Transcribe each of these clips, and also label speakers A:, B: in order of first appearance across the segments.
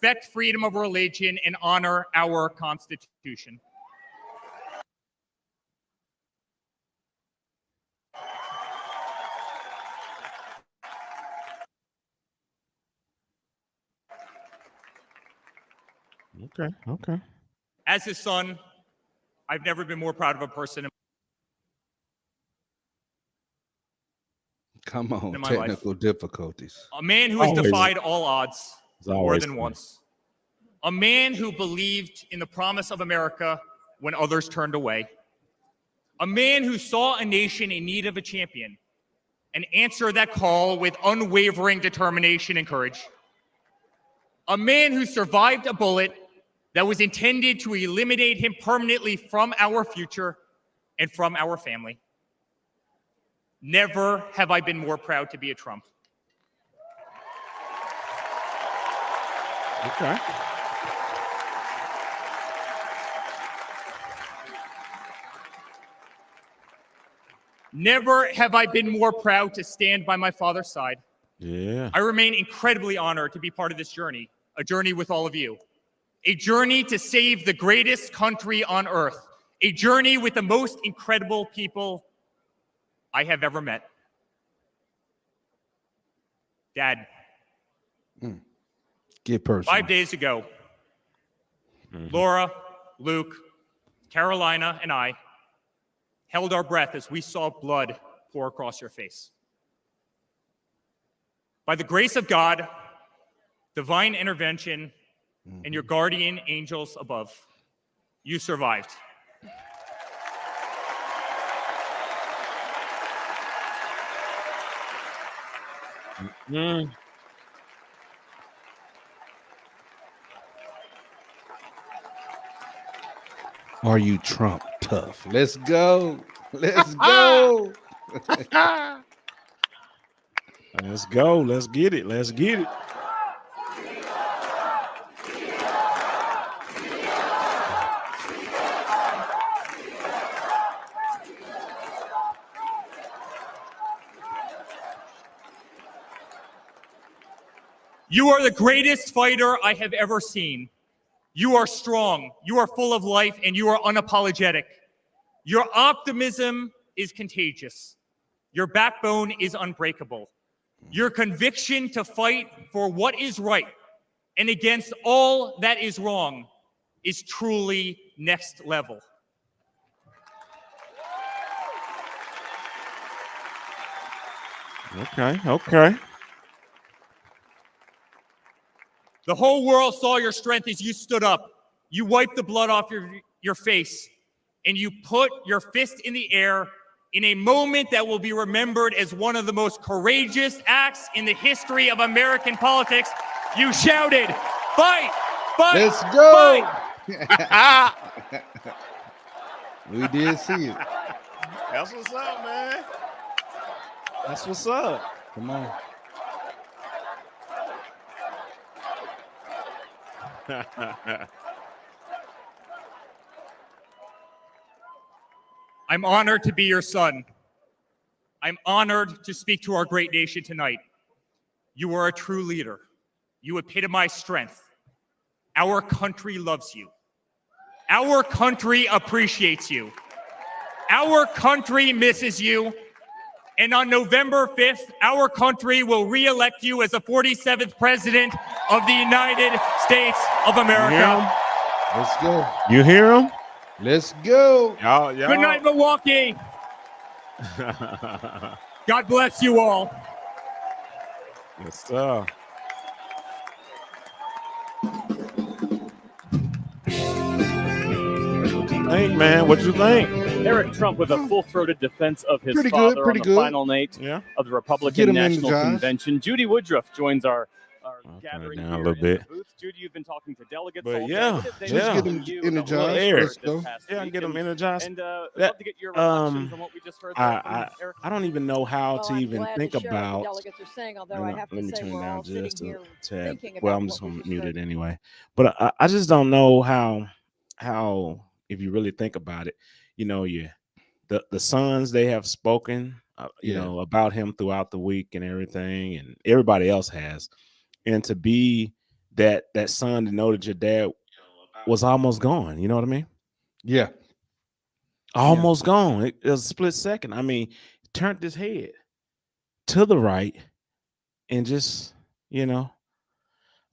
A: respect freedom of religion, and honor our Constitution.
B: Okay.
A: As his son, I've never been more proud of a person
C: Come on,
A: in my
C: technical
A: life.
C: difficulties.
A: A man who has
B: Always.
A: defied all odds more
B: always
A: than
B: fun.
A: once. A man who believed in the promise of America when others turned away. A man who saw a nation in need of a champion and answered that call with unwavering determination and courage. A man who survived a bullet that was intended to eliminate him permanently from our future and from our family. Never have I been more proud to be a Trump.
B: Okay.
A: Never have I been more proud to stand by my father's side.
B: Yeah.
A: I remain incredibly honored to be part of this journey, a journey with all of you, a journey to save the greatest country on earth, a journey with the most incredible people I have ever met. Dad,
C: Get personal.
A: 5 days ago, Laura, Luke, Carolina, and I held our breath as we saw blood pour across your face. By the grace of God, divine intervention, and your guardian angels above, you survived.
C: Are you Trump tough? Let's go. Let's go.
B: Let's go. Let's get it. Let's get it.
A: You are the greatest fighter I have ever seen. You are strong, you are full of life, and you are unapologetic. Your optimism is contagious. Your backbone is unbreakable. Your conviction to fight for what is right and against all that is wrong is truly next level.
B: Okay.
A: The whole world saw your strength as you stood up. You wiped the blood off your face, and you put your fist in the air in a moment that will be remembered as one of the most courageous acts in the history of American politics. You shouted, "Fight! Fight!
C: Let's go."
A: Fight!"
C: We did see it.
B: That's what's up, man. That's what's up.
C: Come on.
A: I'm honored to be your son. I'm honored to speak to our great nation tonight. You are a true leader. You epitomize strength. Our country loves you. Our country appreciates you. Our country misses you. And on November 5th, our country will re-elect you as the 47th President of the United States of America.
C: Let's go.
B: You hear him?
C: Let's go.
B: Y'all.
A: Good night, Milwaukee. God bless you all.
B: Yes, sir. What you think, man? What you think?
D: Eric Trump with a full-throated defense of his
C: Pretty
D: father
C: good, pretty
D: on the
C: good.
D: final night of the Republican National Convention. Judy Woodruff joins our gathering
B: down
D: here
B: a little
D: in
B: bit.
D: the booth. Judy, you've been talking to delegates
B: But
D: all day.
B: yeah,
D: What have they
B: yeah.
D: been
C: Just
D: telling
C: get
D: you
C: them
D: about what
C: energized.
D: occurred
C: Let's
D: this
C: go.
D: past
B: Yeah,
D: week?
B: get them energized.
D: And I'd love to get your reflections on what we just heard there from Eric.
B: I don't even know how to
E: I'm
B: even
E: glad
B: think
E: to share what the
B: about.
E: delegates are saying, although
B: Hang
E: I
B: on,
E: have
B: let
E: to
B: me
E: say
B: turn
E: we're
B: down
E: all sitting
B: just a
E: here
B: tad.
E: thinking
B: Well,
E: about
B: I'm just
E: what we
B: gonna
E: just
B: mute
E: heard.
B: it anyway. But I just don't know how if you really think about it, you know, the sons, they have spoken, you know, about him throughout the week and everything, and everybody else has. And to be that son to know that your dad was almost gone. You know what I mean?
C: Yeah.
B: Almost gone. It was a split second. I mean, turned his head to the right and just,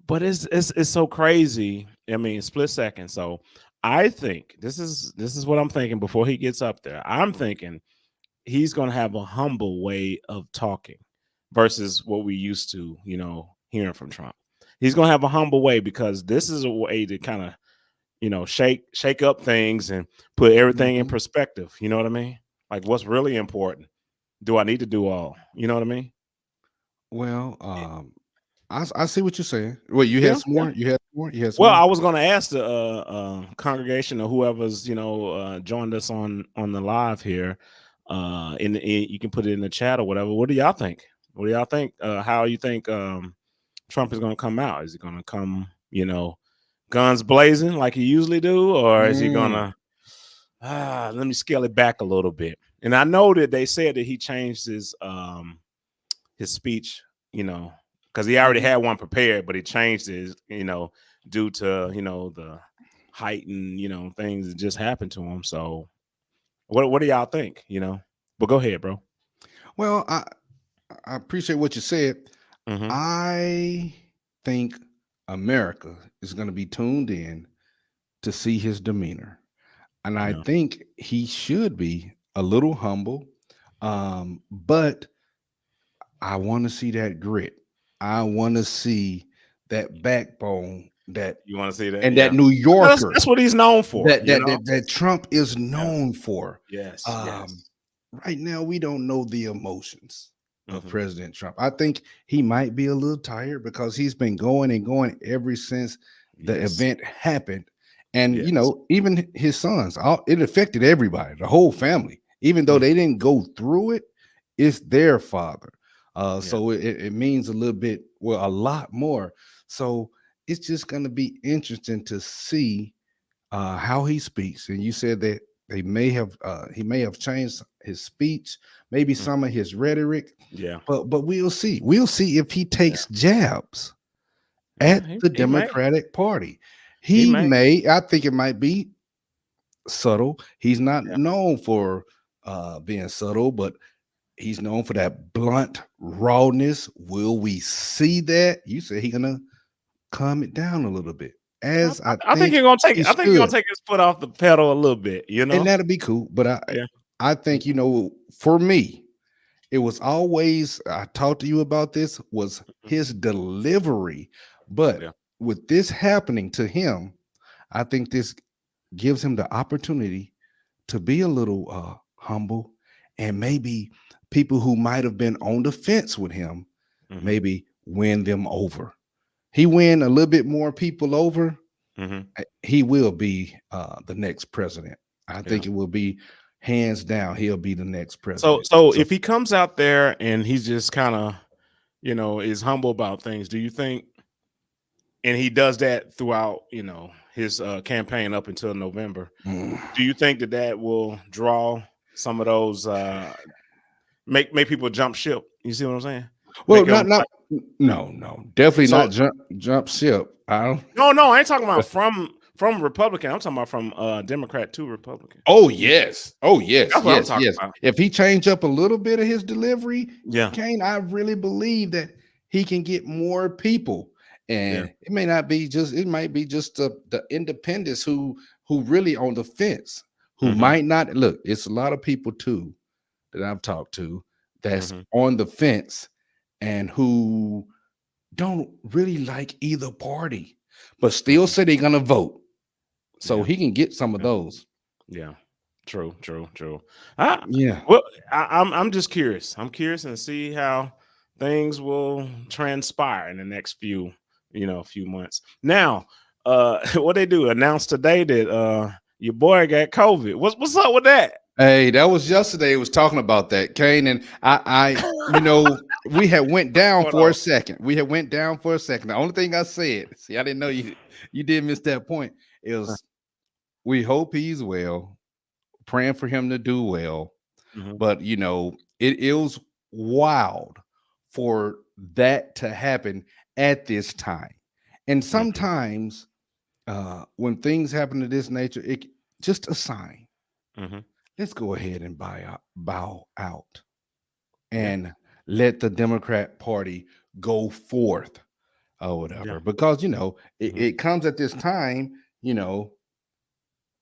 B: but it's so crazy. I mean, split second. So I think this is what I'm thinking before he gets up there. I'm thinking he's going to have a humble way of talking versus what we used to, hearing from Trump. He's going to have a humble way because this is a way to kind of, shake up things and put everything in perspective. You know what I mean? Like what's really important. Do I need to do all? You know what I mean?
C: Well, I see what you're saying. Well, you
B: Yeah,
C: had some more. You had more. You had some
B: Well,
C: more.
B: I was going to ask the congregation or whoever's joined us on the live here. You can put it in the chat or whatever. What do y'all think? What do y'all think? How you think Trump is going to come out? Is he going to come, guns blazing like he usually do, or is he going to? Let me scale it back a little bit. And I know that they said that he changed his speech, because he already had one prepared, but he changed his, due to the heightened things that just happened to him. So what do y'all think? But go ahead, bro.
C: Well, I appreciate what you said.
B: Mhm.
C: I think America is going to be tuned in to see his demeanor, and I
B: Yeah.
C: think he should be a little humble, but I want to see that grit. I want to see that backbone, that
B: You want to see that?
C: and
B: Yeah.
C: that New Yorker
B: That's what he's known for.
C: that Trump is known for.
B: Yes.
C: Right now, we don't know the emotions of
B: Mhm.
C: President Trump. I think he might be a little tired because he's been going and going ever since the
B: Yes.
C: event happened. And
B: Yes.
C: even his sons, it affected everybody, the whole family. Even though they didn't go through it, it's their father. So it means a little bit, well, a lot more. So it's just going to be interesting to see how he speaks. And you said that he may have changed his speech, maybe some of his rhetoric.
B: Yeah.
C: But we'll see. We'll see if he takes jabs at the
B: He may.
C: Democratic Party.
B: He
C: He
B: may.
C: may. I think it might be subtle. He's not
B: Yeah.
C: known for being subtle, but he's known for that blunt rawness. Will we see that? You say he's gonna calm it down a little bit. As
B: I think you're gonna take.
C: he
B: I think you're gonna
C: should.
B: take his foot off the pedal a little bit.
C: And that'll be cool. But
B: Yeah.
C: I think, for me, it was always, I talked to you about this, was his delivery. But
B: Yeah.
C: with this happening to him, I think this gives him the opportunity to be a little humble, and maybe people who might have been on the fence with him, maybe win them over. He win a little bit more people over, he will be the next president. I think it will be hands down. He'll be the next president.
B: So if he comes out there and he's just kind of, is humble about things, do you think? And he does that throughout, his campaign up until November. Do you think that will draw some of those, make people jump ship? You see what I'm saying?
C: Well, no, definitely not jump ship.
B: No, I ain't talking about from Republican. I'm talking about from Democrat to Republican.
C: Oh yes, yes.
B: About.
C: If he change up a little bit of his delivery,
B: yeah,
C: Kane, I really believe that he can get more people, and it may not be just. It might be just the independents who really on the fence, who might not look. It's a lot of people too that I've talked to that's on the fence and who don't really like either party, but still say they're gonna vote. So he can get some of those.
B: Yeah, true.
C: Yeah.
B: Well, I'm just curious. I'm curious and see how things will transpire in the next few months. Now, what they do announced today that your boy got COVID. What's up with that?
C: Hey, that was yesterday. It was talking about that, Kane, and I we had went down for a second. The only thing I said, see, I didn't know you did miss that point. Is we hope he's well, praying for him to do well. But it was wild for that to happen at this time. And sometimes when things happen of this nature, it just a sign. Let's go ahead and bow out and let the Democrat Party go forth or whatever. Because it comes at this time,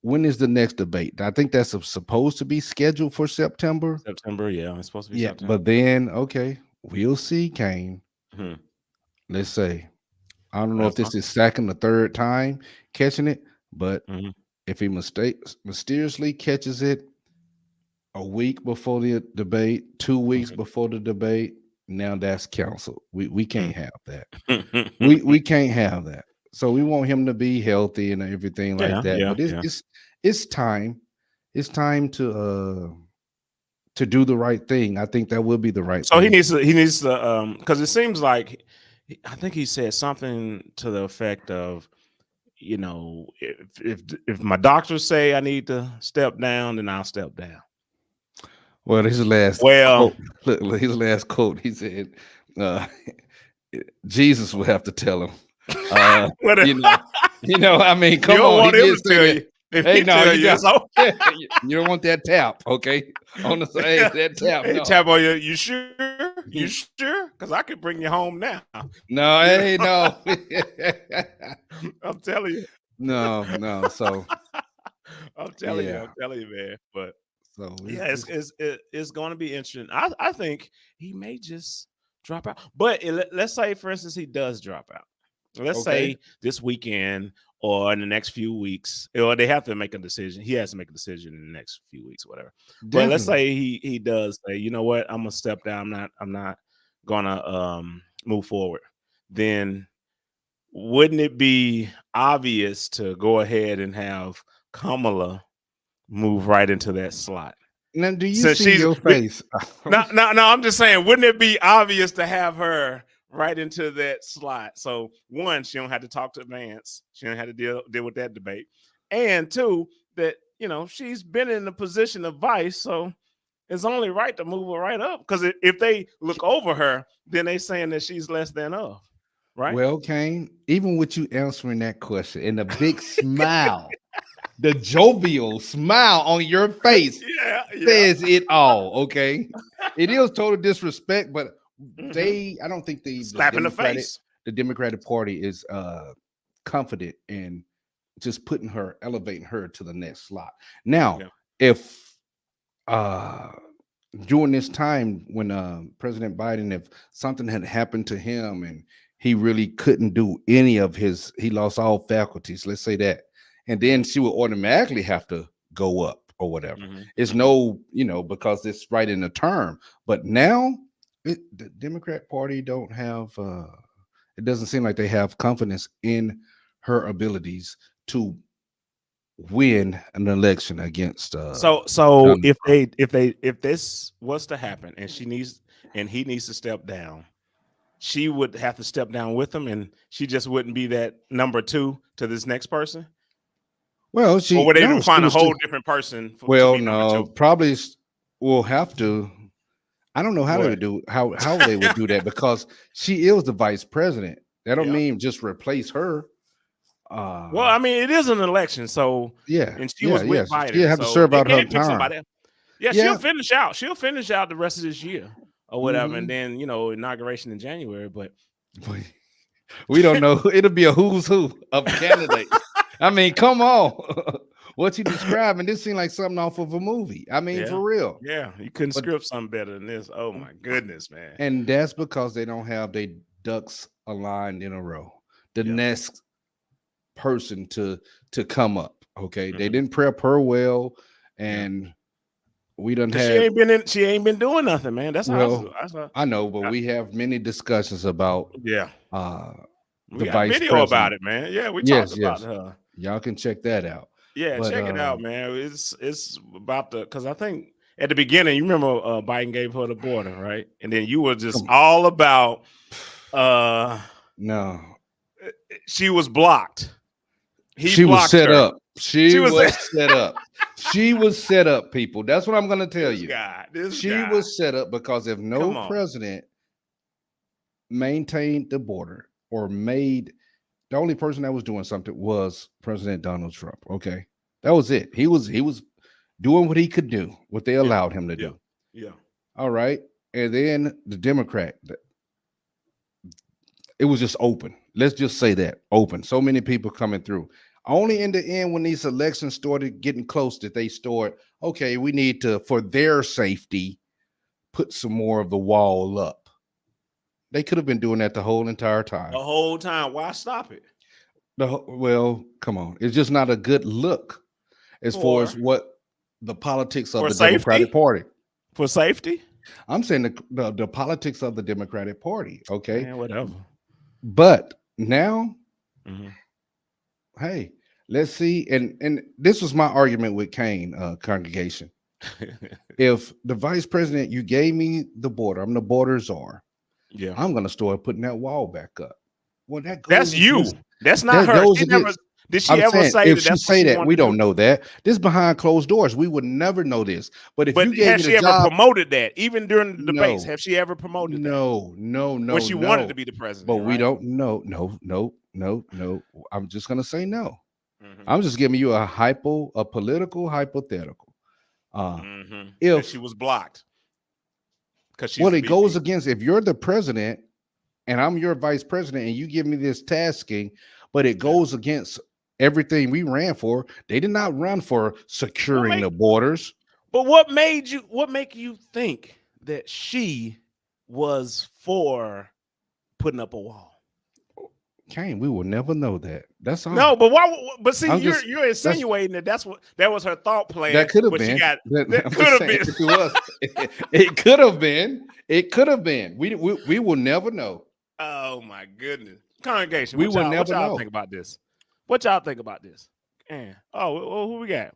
C: when is the next debate? I think that's supposed to be scheduled for September.
B: September, yeah, it's supposed to be September.
C: But then, okay, we'll see, Kane. Let's say, I don't know if this is second or third time catching it, but if he mysteriously catches it a week before the debate, 2 weeks before the debate, now that's canceled. We can't have that. we can't have that. So we want him to be healthy and everything like that. But it's time. It's time to do the right thing. I think that will be the right
B: thing.
C: So
B: he needs to because it seems like I think he said something to the effect of, if my doctors say I need to step down, then I'll step down.
C: Well, his last quote, look, his last quote, he said, Jesus will have to tell him. I mean, come on. He did say that. Hey, no, you don't want that tap, okay? On the side, that tap.
B: Hey, tap on you sure? You sure? Because I could bring you home now.
C: No, hey, no.
B: I'm telling you.
C: No. So
B: I'm telling you, man. But so it's going to be interesting. I think he may just drop out. But let's say, for instance, he does drop out. Let's say this weekend or in the next few weeks, or they have to make a decision. He has to make a decision in the next few weeks, whatever. Definitely. But let's say he does say, you know what, I'm gonna step down. I'm not gonna move forward. Then wouldn't it be obvious to go ahead and have Kamala move right into that slot?
C: Now, do you see your face?
B: No, I'm just saying, wouldn't it be obvious to have her right into that slot? So one, she don't have to talk to Vance. She don't have to deal with that debate. And two, that she's been in the position of vice, so it's only right to move her right up. Because if they look over her, then they saying that she's less than of. Right.
C: Well, Kane, even with you answering that question and the big smile, the jovial smile on your face says it all. Okay. It is total disrespect, but I don't think
B: slap in the face.
C: The Democratic Party is confident in just elevating her to the next slot. Now, if during this time when President Biden, if something had happened to him and he really couldn't do any of he lost all faculties, let's say that, and then she would automatically have to go up or whatever. It's because it's right in the term. But now the Democrat Party don't have, it doesn't seem like they have confidence in her abilities to win an election against.
B: So if this was to happen and he needs to step down, she would have to step down with him, and she just wouldn't be that number two to this next person.
C: Well,
B: or would they find a whole different person?
C: Probably will have to. I don't know how they would do how they would do that because she is the vice president. That don't mean just replace her.
B: Well, I mean, it is an election, so and she was with Biden.
C: She have to serve out her term.
B: She'll finish out. She'll finish out the rest of this year or whatever, and then inauguration in January. But
C: we don't know. It'll be a who's who of candidates. I mean, come on. What you describing? This seems like something off of a movie. I mean, for real.
B: Yeah, you couldn't script something better than this. Oh my goodness, man.
C: And that's because they don't have their ducks aligned in a row. The next person to come up. Okay. They didn't prep her well, and we done had
B: she ain't been doing nothing, man. That's how
C: I know, but we have many discussions about
B: we
C: the
B: got
C: vice
B: video
C: president
B: about it, man. Yeah, we talked about her.
C: Y'all can check that out.
B: Yeah, check it out, man. It's about because I think at the beginning, you remember Biden gave her the border, right? And then you were just all about
C: no.
B: She was blocked.
C: She was set up. She was set up. She was set up, people. That's what I'm going to tell you. She was set up because if no president maintained the border or made The only person that was doing something was President Donald Trump. Okay, that was it. He was doing what he could do, what they allowed him to do.
B: Yeah.
C: All right, and then the Democrat, it was just open. Let's just say that open. So many people coming through. Only in the end, when these elections started getting close, that they started, okay, we need to, for their safety, put some more of the wall up. They could have been doing that the whole entire time.
B: The whole time. Why stop it?
C: Well, come on. It's just not a good look as far as what the politics of the Democratic Party.
B: For safety?
C: I'm saying the politics of the Democratic Party. Okay.
B: Man, whatever.
C: But now, hey, let's see. And this was my argument with Kane, congregation. If the vice president, you gave me the border, I'm the border czar.
B: Yeah,
C: I'm gonna start putting that wall back up. Well,
B: that's you. That's not her. Did she ever say
C: if she say that? We don't know that. This behind closed doors. We would never know this. But if you gave me the job,
B: ever promoted that? Even during the debates, have she ever promoted that?
C: No.
B: When she wanted to be the president,
C: but we don't know. No. I'm just gonna say no. I'm just giving you a political hypothetical. If
B: she was blocked, because
C: it goes against, if you're the president and I'm your vice president and you give me this tasking, but it goes against everything we ran for. They did not run for securing the borders.
B: But what make you think that she was for putting up a wall?
C: Kane, we will never know that. That's all.
B: No, but why? But see, you're insinuating that was her thought plan.
C: That could have been.
B: That could have been.
C: It was. It could have been. It could have been. We will never know.
B: Oh my goodness, congregation.
C: We will never know.
B: What y'all think about this? What y'all think about this? Man. Oh, well, who we got?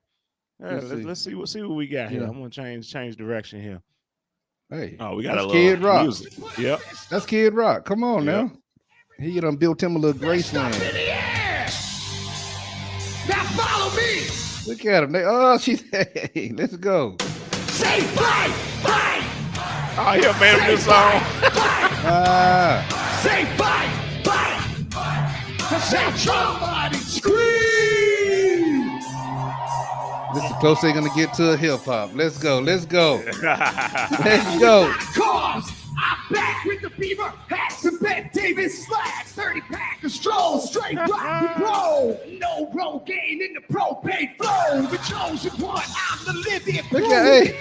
B: Let's see what we got here. I'm gonna change direction here.
C: Hey,
B: we got a
C: Kid Rock.
B: Music. Yep,
C: that's Kid Rock. Come on now. He done built him a little Graceland. Now follow me. Look at him. She's hey, let's go.
E: Say fight.
B: Oh, he made him this song.
E: Say fight. Say somebody scream.
C: This is close they're gonna get to a hip hop. Let's go. Let's go.
E: Cause I'm back with the beaver hats and Ben Davis slacks, 30-pack of stroll, straight rock and roll. No roll game in the propane flow. The chosen one, I'm the living proof.
C: Look at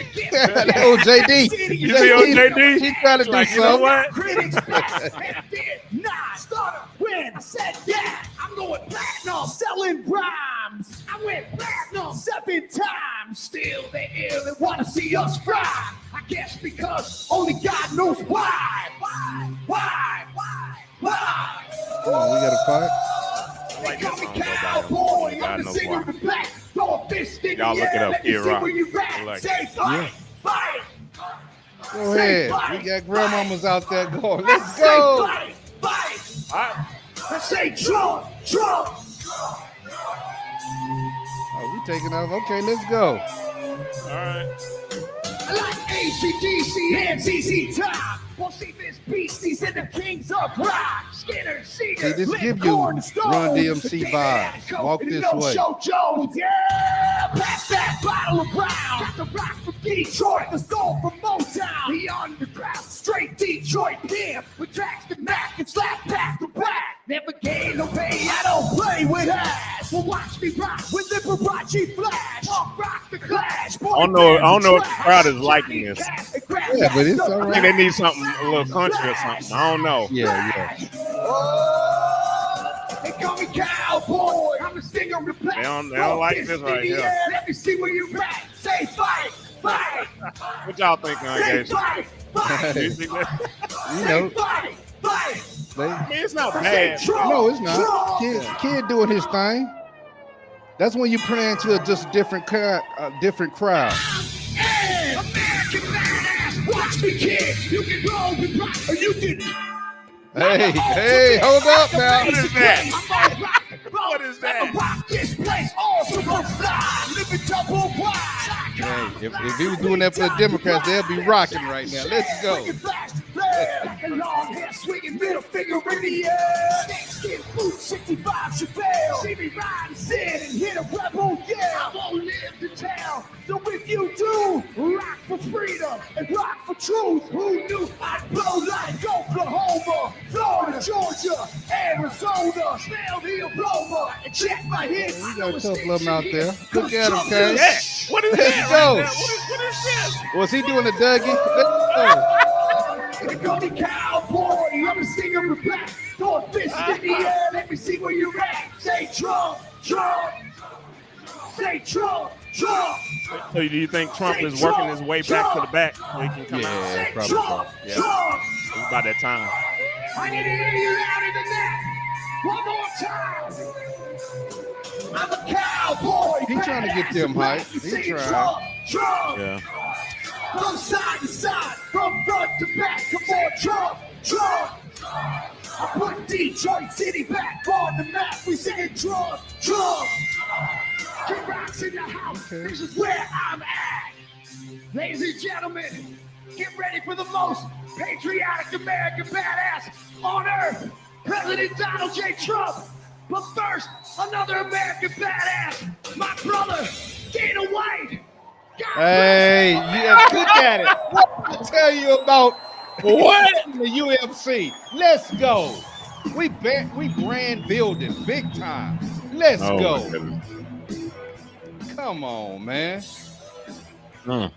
C: that old JD.
B: You see old JD?
C: He's trying to do something.
B: You know what?
E: Critics best and did not start when I said yeah. I'm going platinum, selling rhymes. I went platinum 7 times. Still they ill and want to see us fry. I guess because only God knows why. Why?
C: Come on, we got to fight.
E: They call me cowboy. I'm the singer of the black. Throw a fist in the
B: Y'all look it
E: air.
B: up,
E: Let me
B: Kid
E: see
B: Rock.
E: where you at. Say fight.
C: Go ahead. We got grandmamas out there going. Let's go.
E: Fight. I say Trump.
C: We taking off. Okay, let's go.
B: All right.
E: I like ACDC and ZZ Top. We'll see this beasties and the kings of rock. Skinner, Seeger,
C: this give you Run DMC vibes. Walk this way.
E: Show Jones, yeah. Pass that bottle of Brown. Got the rock from Detroit, the soul from Motown. The underground, straight Detroit pimp. With tracks to Mac and slap back to back. Never gain no pay, I don't play with ass. Well, watch me rock with Liberace flash. Rock the Clash.
B: I don't know if the crowd is liking this.
C: Yeah, but it's all
B: I
C: right.
B: think they need something a little country or something. I don't know.
C: Yeah.
E: They call me cowboy. I'm the singer of the black.
B: They don't like this right here.
E: Let me see where you at. Say fight.
B: What y'all think, congregation? You think that?
C: You know,
E: Fight.
B: I mean, it's not bad.
C: no, it's not. Kid doing his thing. That's when you playing to just a different crowd.
E: American badass. Watch me, kid. You can roll with rock or you can.
C: Hey, hold up now.
B: What is that? What is that?
E: Rock this place all super fly. Living double wide.
C: Hey, if he was doing that for the Democrats, they'll be rocking right now. Let's go.
E: Long hair swinging, middle finger in the air. Skin boot 65 Chevelle. See me ride and sit and hit a rebel, yeah. I won't live to tell. So if you do, rock for freedom and rock for truth. Who knew I'd blow like Oklahoma, Florida, Georgia, Arizona. Smell the aroma and check my hits.
C: We got a couple of them out there. Look at him,
B: Yeah.
C: Cash.
B: What is
C: Let's
B: that?
C: go.
B: Right there? What is this?
C: Was he doing a Dougie? Let's go.
E: They call me cowboy, I'm a singer with back. Throw a fist in the air, let me see where you're at. Say Trump, Trump. Say Trump, Trump.
B: So do you think Trump is working his way back to the back so he can come out?
C: Yeah,
E: Say
C: probably so.
E: Trump,
B: Yeah.
E: Trump.
B: It's about that time.
E: I need to hear you out in the neck. One more time. I'm a cowboy.
C: He trying to get them hype. He
E: Say
C: trying.
E: Trump, Trump.
B: Yeah.
E: From side to side, from front to back. Come on, Trump, Trump. I put Detroit City back on the map. We sing Trump, Trump. Kid Rock's in the house. This is where I'm at. Ladies and gentlemen, get ready for the most patriotic American badass on earth, President Donald J. Trump. But first, another American badass, my brother, Dana White. God
C: Hey, yeah, look at it. What to tell you about what in the UFC? Let's go. We brand building big time. Let's
B: Oh,
C: go.
B: my goodness.
C: Come on, man.
B: Mm.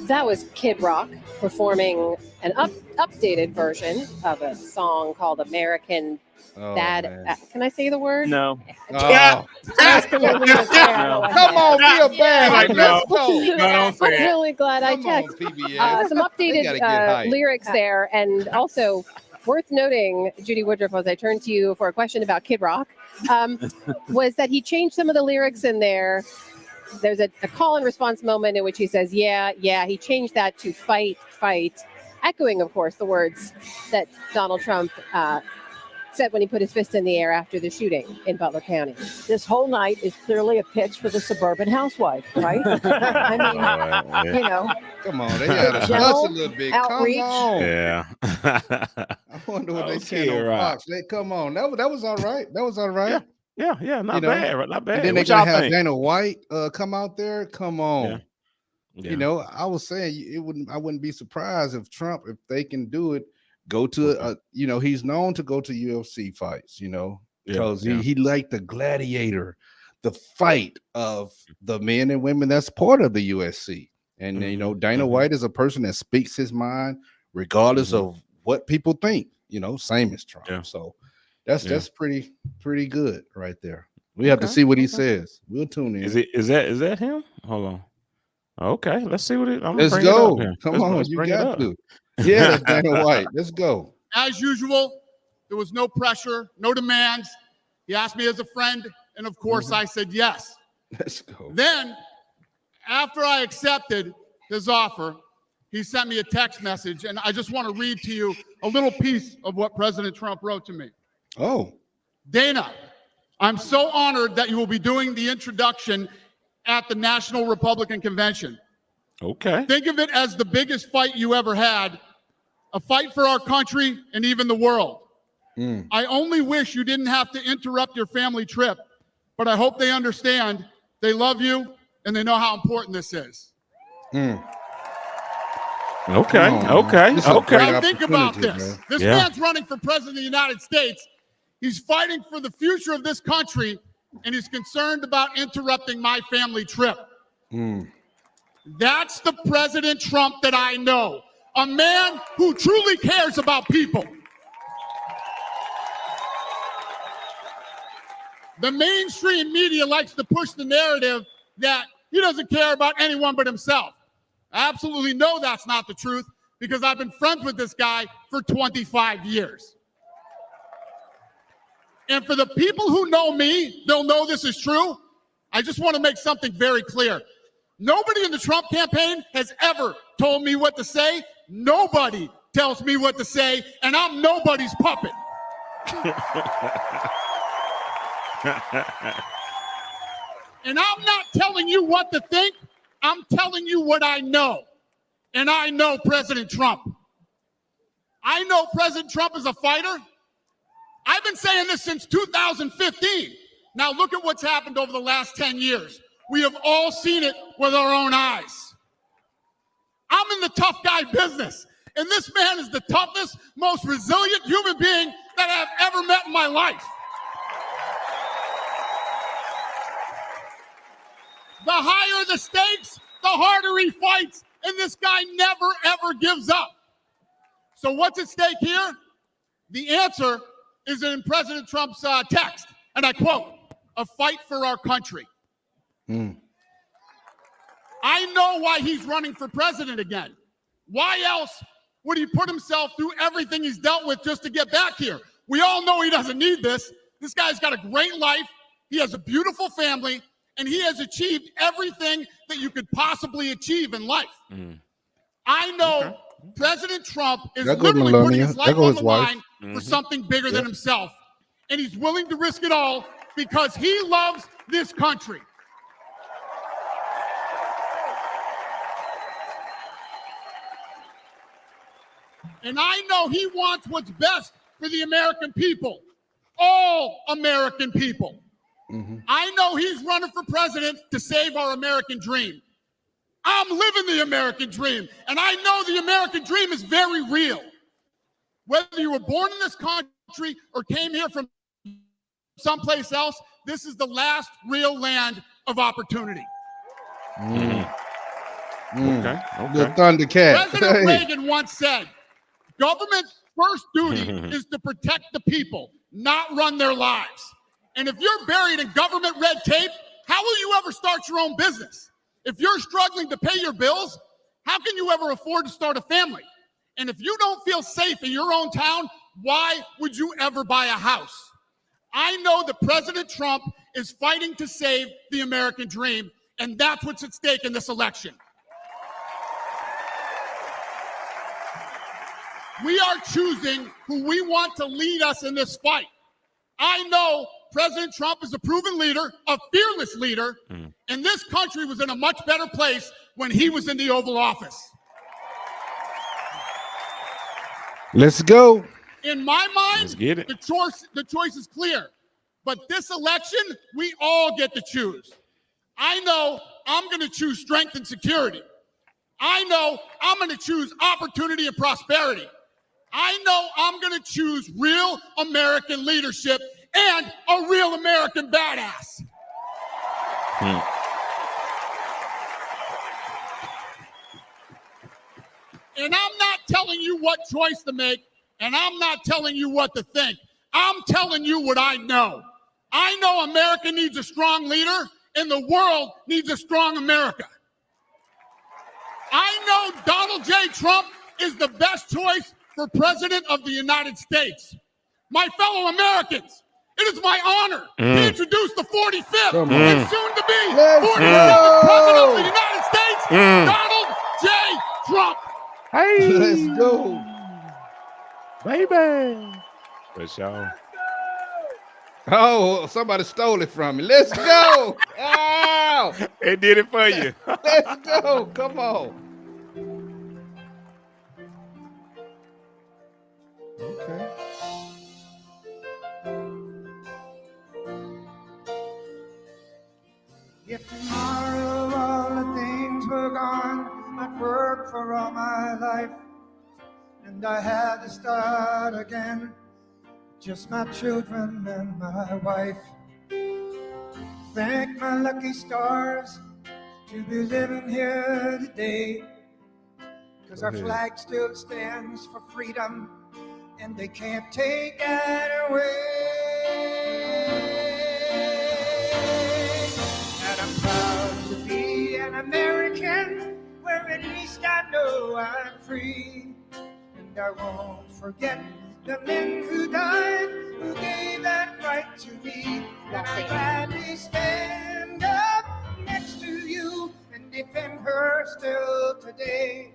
F: That was Kid Rock performing an updated version of a song called American
C: Oh,
F: Bad.
C: man.
F: Can I say the word?
D: No.
C: Oh,
F: Just gonna leave it there.
D: No.
C: come on, be a bad.
A: Like,
C: Let's go.
A: No, don't say
F: I'm
A: it.
F: really glad I
C: Come on,
F: checked.
C: PBS.
F: Some
C: They
F: updated
C: gotta get hype.
F: lyrics there, and also worth noting, Judy Woodruff, as I turned to you for a question about Kid Rock, was that he changed some of the lyrics in there. There's a call and response moment in which he says, yeah, he changed that to fight, echoing, of course, the words that Donald Trump said when he put his fist in the air after the shooting in Butler County.
G: This whole night is clearly a pitch for the suburban housewife, right? I mean,
B: All right,
G: you know,
C: Come on, they got to
G: General
C: plus a little bit.
G: outreach.
C: Come on.
B: yeah.
C: I wonder what they
B: Okay,
C: said on
B: right.
C: Fox. Come on, that was all right. That was all right.
B: Yeah, not
C: You know,
B: bad, not bad.
C: And then they're
B: What y'all
C: gonna have
B: think?
C: Dana White come out there. Come on.
B: Yeah. Yeah.
C: You know, I was saying I wouldn't be surprised if Trump, if they can do it, go to he's known to go to UFC fights, because he liked the gladiator, the fight of the men and women that's part of the USC. And Dana White is a person that speaks his mind regardless of what people think, same as Trump.
B: Yeah.
C: So that's pretty good right there. We have to see what he says. We'll tune in.
B: Is that him? Hold on. Okay, let's see what it. I'm
C: Let's
B: bring it
C: go.
B: up here.
C: Come
B: Let's-
C: on,
B: let's
C: you
B: bring it
C: got
B: up.
C: to. Yeah, that's Dana White. Let's go.
H: As usual, there was no pressure, no demands. He asked me as a friend, and of course I said yes.
C: Let's go.
H: Then, after I accepted his offer, he sent me a text message, and I just want to read to you a little piece of what President Trump wrote to me.
C: Oh,
H: Dana, I'm so honored that you will be doing the introduction at the National Republican Convention.
B: Okay.
H: Think of it as the biggest fight you ever had, a fight for our country and even the world. I only wish you didn't have to interrupt your family trip, but I hope they understand they love you and they know how important this is.
B: Okay.
C: Come on,
B: Okay.
C: this is a
B: Okay.
C: great
H: Now think about
C: opportunity,
H: this.
C: man.
H: This
B: Yeah.
H: man's running for president of the United States. He's fighting for the future of this country, and he's concerned about interrupting my family trip. That's the President Trump that I know. A man who truly cares about people. The mainstream media likes to push the narrative that he doesn't care about anyone but himself. I absolutely know that's not the truth because I've been friends with this guy for 25 years. And for the people who know me, they'll know this is true. I just want to make something very clear. Nobody in the Trump campaign has ever told me what to say. Nobody tells me what to say, and I'm nobody's puppet. And I'm not telling you what to think. I'm telling you what I know. And I know President Trump. I know President Trump is a fighter. I've been saying this since 2015. Now look at what's happened over the last 10 years. We have all seen it with our own eyes. I'm in the tough guy business, and this man is the toughest, most resilient human being that I've ever met in my life. The higher the stakes, the harder he fights, and this guy never, ever gives up. So what's at stake here? The answer is in President Trump's text, and I quote, "A fight for our country." I know why he's running for president again. Why else would he put himself through everything he's dealt with just to get back here? We all know he doesn't need this. This guy's got a great life. He has a beautiful family, and he has achieved everything that you could possibly achieve in life. I know President Trump is literally putting his life on the line for something bigger than himself, and he's willing to risk it all because he loves this country. And I know he wants what's best for the American people, all American people. I know he's running for president to save our American dream. I'm living the American dream, and I know the American dream is very real. Whether you were born in this country or came here from someplace else, this is the last real land of opportunity.
B: Okay.
C: The Thundercat.
H: President Reagan once said, government's first duty is to protect the people, not run their lives. And if you're buried in government red tape, how will you ever start your own business? If you're struggling to pay your bills, how can you ever afford to start a family? And if you don't feel safe in your own town, why would you ever buy a house? I know that President Trump is fighting to save the American dream, and that's what's at stake in this election. We are choosing who we want to lead us in this fight. I know President Trump is a proven leader, a fearless leader, and this country was in a much better place when he was in the Oval Office.
C: Let's go.
H: In my mind,
B: Let's get it.
H: the choice is clear. But this election, we all get to choose. I know I'm going to choose strength and security. I know I'm going to choose opportunity and prosperity. I know I'm going to choose real American leadership and a real American badass. And I'm not telling you what choice to make, and I'm not telling you what to think. I'm telling you what I know. I know America needs a strong leader, and the world needs a strong America. I know Donald J. Trump is the best choice for President of the United States. My fellow Americans, it is my honor to introduce the 45th and soon to be 47th President of the United States, Donald J. Trump.
C: Hey, let's go,
B: baby. For sure.
C: Oh, somebody stole it from me. Let's go. Ow.
B: It did it for you.
C: Let's go. Come on. Okay.
E: If tomorrow all the things were gone, I'd work for all my life, and I had to start again, just my children and my wife. Thank my lucky stars to be living here today, 'cause our flag still stands for freedom, and they can't take that away. And I'm proud to be an American, where at least I know I'm free. And I won't forget the men who died, who gave that right to me. And I gladly stand up next to you and defend her still today.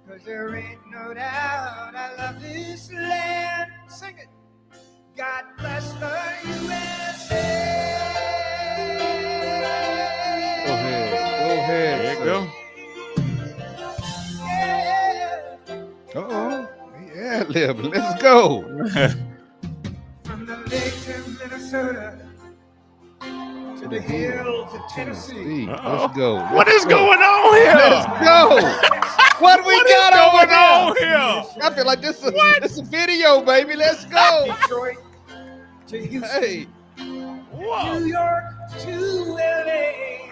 E: 'Cause there ain't no doubt I love this land. Sing it. God bless the USA.
C: Go ahead.
B: There you go.
E: Yeah.
C: Uh-oh. Yeah, let's go.
E: From Minnesota to the hills of Tennessee.
C: Let's go.
B: What is going on here?
C: Let's go. What we got
B: going
C: on
B: on
C: here?
B: here?
C: I feel like this is a video, baby. Let's go.
E: Detroit to Houston.
C: Hey.
B: Whoa.
E: New York to LA.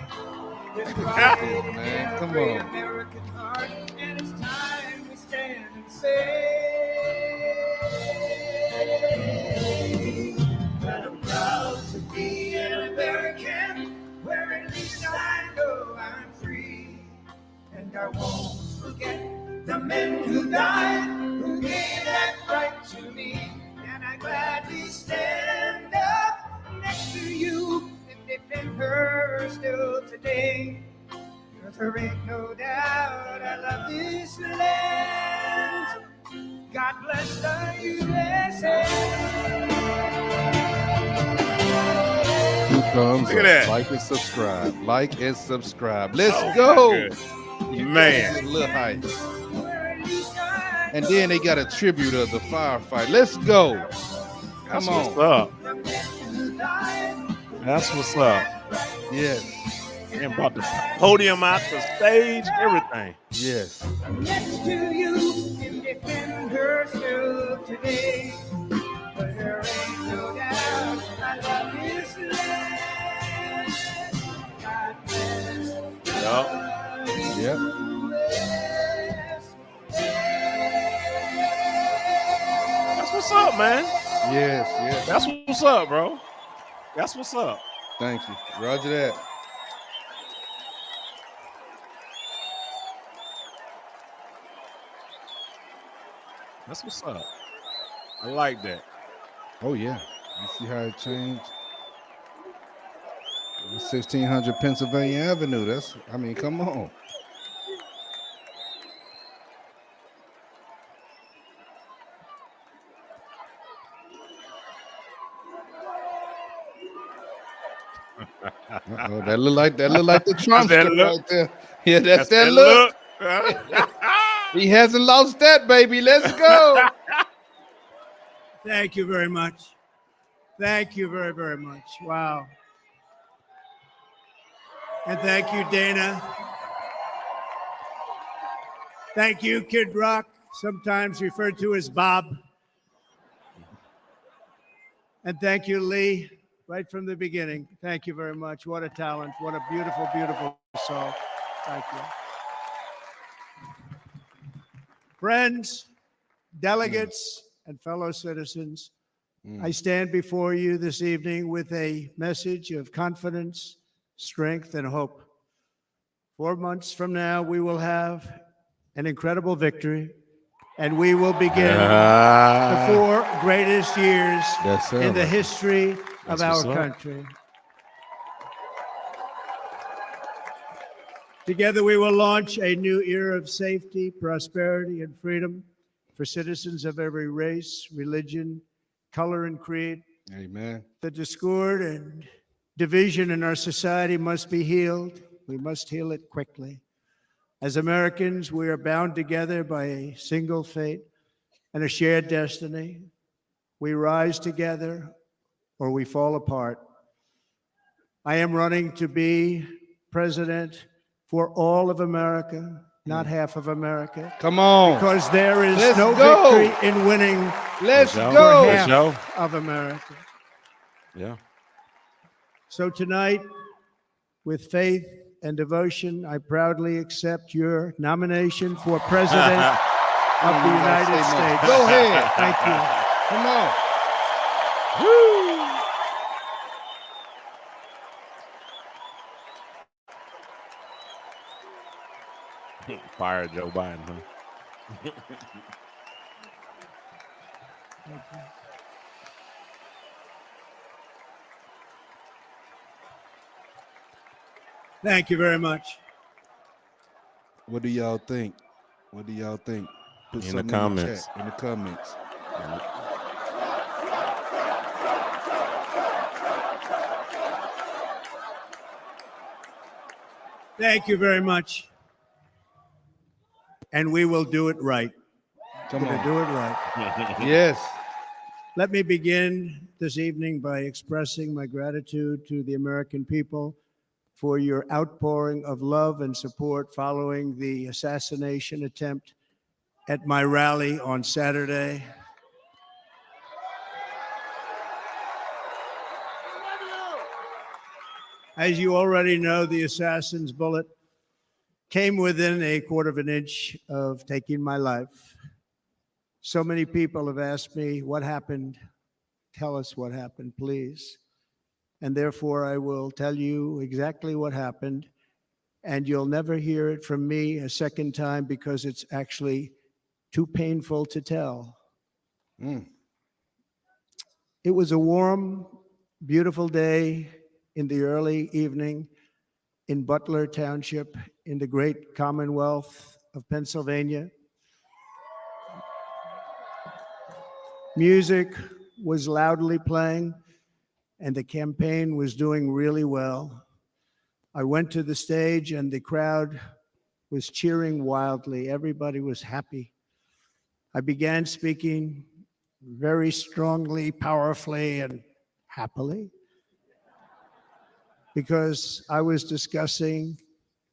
E: It's right in
C: Man, come
E: every
C: on.
E: American heart, and it's time we stand and say that I'm proud to be an American, where at least I know I'm free, and I won't forget the men who died, who gave that right to me, and I gladly stand up next to you and defend her still today. 'Cause there ain't no doubt I love this land. God bless the USA.
C: Thumbs
B: Look at
C: up.
B: that.
C: Like and subscribe. Like and subscribe. Let's
B: Oh,
C: go.
B: my goodness.
C: You
B: Man.
C: got a little hype. And then they got a tribute of the firefight. Let's go.
B: That's
C: Come
B: what's
C: on.
B: up. That's what's up.
C: Yes.
B: And brought the podium out, the stage, everything.
C: Yes.
E: Next to you and defend her still today. But there ain't no doubt I love this land. God bless
C: Yep.
B: That's what's up, man.
C: Yes. Yes.
B: That's what's up, bro. That's what's up.
C: Thank you. Roger that.
B: That's what's up. I like that.
C: Oh yeah. You see how it changed? 1600 Pennsylvania Avenue. Come on. Uh-oh, that look like the Trump
B: That
C: stuff
B: look.
C: right there. Yeah, that's that look. He hasn't lost that, baby. Let's go.
E: Thank you very much. Thank you very, very much. Wow. And thank you, Dana. Thank you, Kid Rock, sometimes referred to as Bob. And thank you, Lee, right from the beginning. Thank you very much. What a talent. What a beautiful, beautiful song. Thank you. Friends, delegates, and fellow citizens, I stand before you this evening with a message of confidence, strength, and hope. 4 months from now, we will have an incredible victory, and we will begin the 4 greatest years in the history of our country. Together, we will launch a new era of safety, prosperity, and freedom for citizens of every race, religion, color, and creed.
C: Amen.
E: The discord and division in our society must be healed. We must heal it quickly. As Americans, we are bound together by a single fate and a shared destiny. We rise together or we fall apart. I am running to be president for all of America, not half of America.
C: Come on.
E: Because there is
C: Let's
E: no
C: go.
E: victory in winning
C: Let's
B: Let's
C: go.
B: Let's go.
E: half of America.
B: Yeah.
E: So tonight, with faith and devotion, I proudly accept your nomination for President of the United States.
C: Go ahead.
E: Thank you.
C: Come on.
B: Fire Joe Biden, huh?
E: Thank you very much.
C: What do y'all think? What do y'all think? Put
B: In the
C: something
B: comments.
C: chat, in the comments.
E: Thank you very much. And we will do it right.
C: Come
E: We're
C: on.
E: gonna do it right.
C: Yes.
I: Let me begin this evening by expressing my gratitude to the American people for your outpouring of love and support following the assassination attempt at my rally on Saturday. As you already know, the assassin's bullet came within a quarter of an inch of taking my life. So many people have asked me, what happened? Tell us what happened, please. And therefore, I will tell you exactly what happened. And you'll never hear it from me a second time because it's actually too painful to tell. It was a warm, beautiful day in the early evening in Butler Township in the great Commonwealth of Pennsylvania. Music was loudly playing, and the campaign was doing really well. I went to the stage, and the crowd was cheering wildly. Everybody was happy. I began speaking very strongly, powerfully, and happily because I was discussing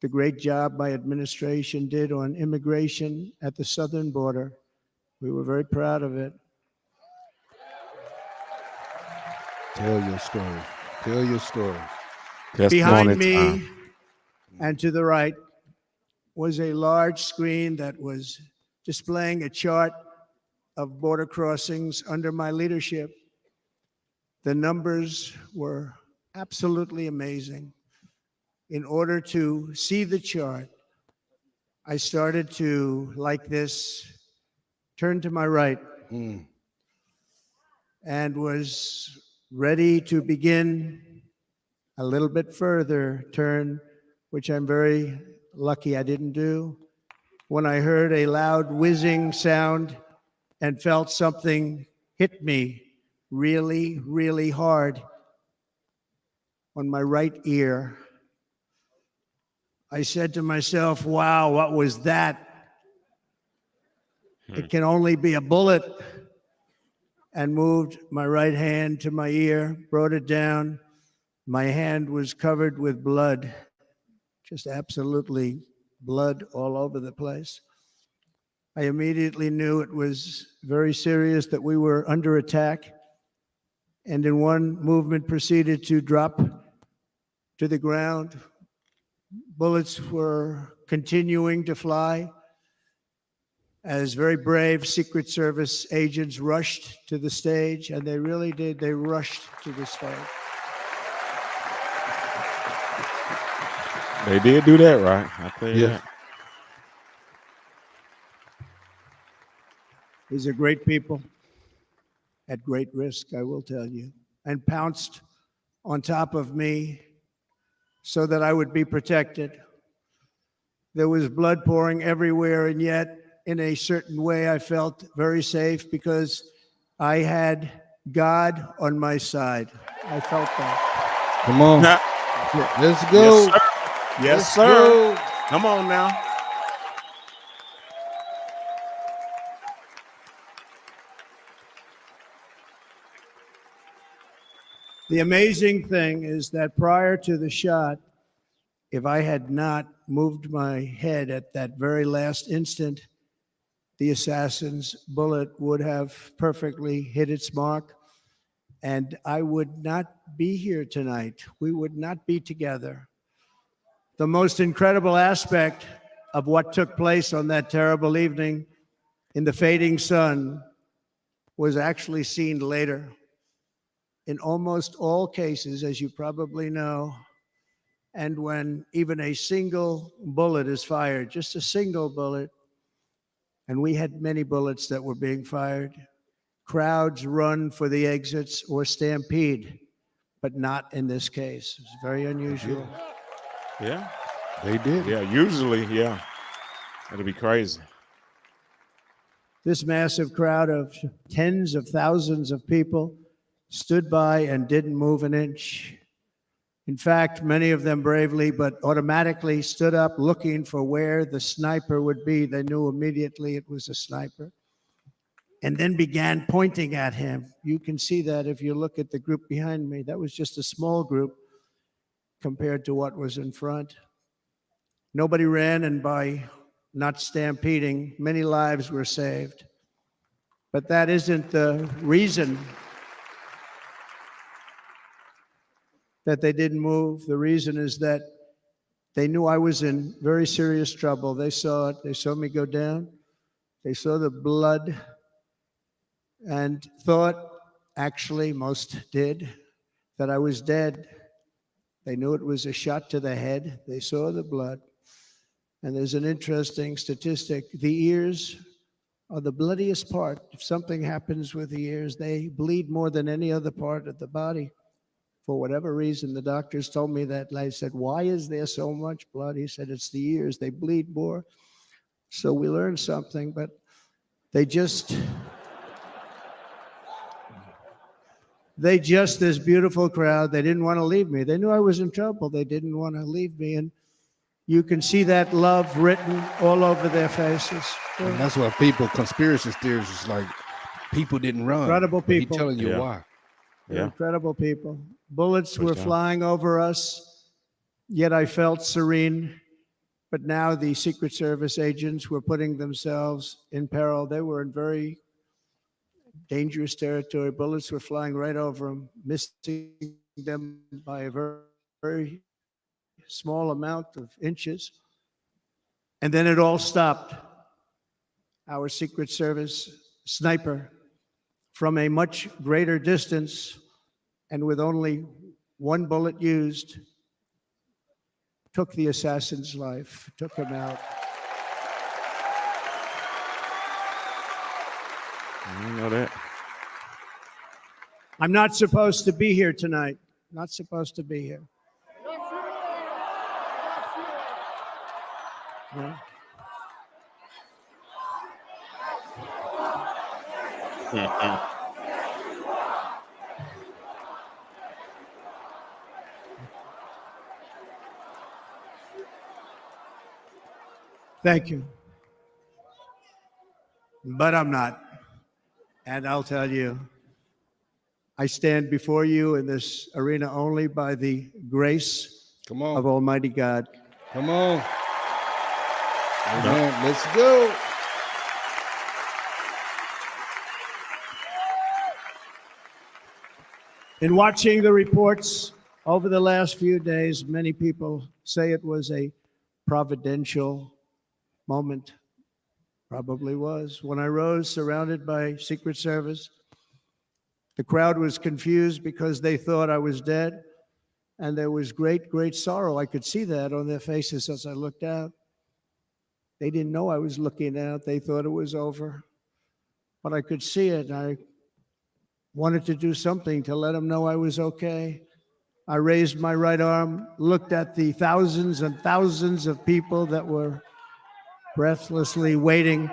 I: the great job my administration did on immigration at the southern border. We were very proud of it.
C: Tell your story. Tell your story.
I: Behind me and to the right was a large screen that was displaying a chart of border crossings under my leadership. The numbers were absolutely amazing. In order to see the chart, I started to, like this, turn to my right and was ready to begin a little bit further turn, which I'm very lucky I didn't do, when I heard a loud whizzing sound and felt something hit me really, really hard on my right ear. I said to myself, wow, what was that? It can only be a bullet. And moved my right hand to my ear, brought it down. My hand was covered with blood, just absolutely blood all over the place. I immediately knew it was very serious, that we were under attack, and in one movement proceeded to drop to the ground. Bullets were continuing to fly as very brave Secret Service agents rushed to the stage, and they really did. They rushed to the stage.
B: They did do that, right? I tell you that.
I: These are great people at great risk, I will tell you, and pounced on top of me so that I would be protected. There was blood pouring everywhere, and yet, in a certain way, I felt very safe because I had God on my side. I felt that.
C: Come on. Let's go.
B: Yes, sir. Yes, sir. Come on now.
I: The amazing thing is that prior to the shot, if I had not moved my head at that very last instant, the assassin's bullet would have perfectly hit its mark, and I would not be here tonight. We would not be together. The most incredible aspect of what took place on that terrible evening in the fading sun was actually seen later. In almost all cases, as you probably know, and when even a single bullet is fired, just a single bullet, and we had many bullets that were being fired, crowds run for the exits or stampede, but not in this case. It's very unusual.
B: Yeah,
C: they did.
B: Yeah, usually, yeah. It'll be crazy.
I: This massive crowd of tens of thousands of people stood by and didn't move an inch. In fact, many of them bravely, but automatically stood up looking for where the sniper would be. They knew immediately it was a sniper. and then began pointing at him. You can see that if you look at the group behind me. That was just a small group compared to what was in front. Nobody ran, and by not stampeding, many lives were saved. But that isn't the reason that they didn't move. The reason is that they knew I was in very serious trouble. They saw it. They saw me go down. They saw the blood and thought, actually, most did, that I was dead. They knew it was a shot to the head. They saw the blood. And there's an interesting statistic. The ears are the bloodiest part. If something happens with the ears, they bleed more than any other part of the body. For whatever reason, the doctors told me that. I said, why is there so much blood? He said, it's the ears. They bleed more. So we learned something, but this beautiful crowd, they didn't want to leave me. They knew I was in trouble. They didn't want to leave me. And you can see that love written all over their faces.
C: And that's why conspiracy theories is like, people didn't run.
I: Incredible people.
C: He's telling you why.
B: Yeah.
I: Incredible people. Bullets were
B: sure.
I: flying over us, yet I felt serene. But now the Secret Service agents were putting themselves in peril. They were in very dangerous territory. Bullets were flying right over them, missing them by a very, very small amount of inches. And then it all stopped. Our Secret Service sniper, from a much greater distance and with only one bullet used, took the assassin's life, took him out.
B: I didn't know that.
I: I'm not supposed to be here tonight. Not supposed to be here. Yeah. Thank you. But I'm not. And I'll tell you, I stand before you in this arena only by the grace
C: Come on.
I: of Almighty God.
C: Come on. Amen. Let's go.
I: In watching the reports over the last few days, many people say it was a providential moment. Probably was. When I rose surrounded by Secret Service, the crowd was confused because they thought I was dead, and there was great, great sorrow. I could see that on their faces as I looked out. They didn't know I was looking out. They thought it was over, but I could see it. I wanted to do something to let them know I was okay. I raised my right arm, looked at the thousands and thousands of people that were breathlessly waiting,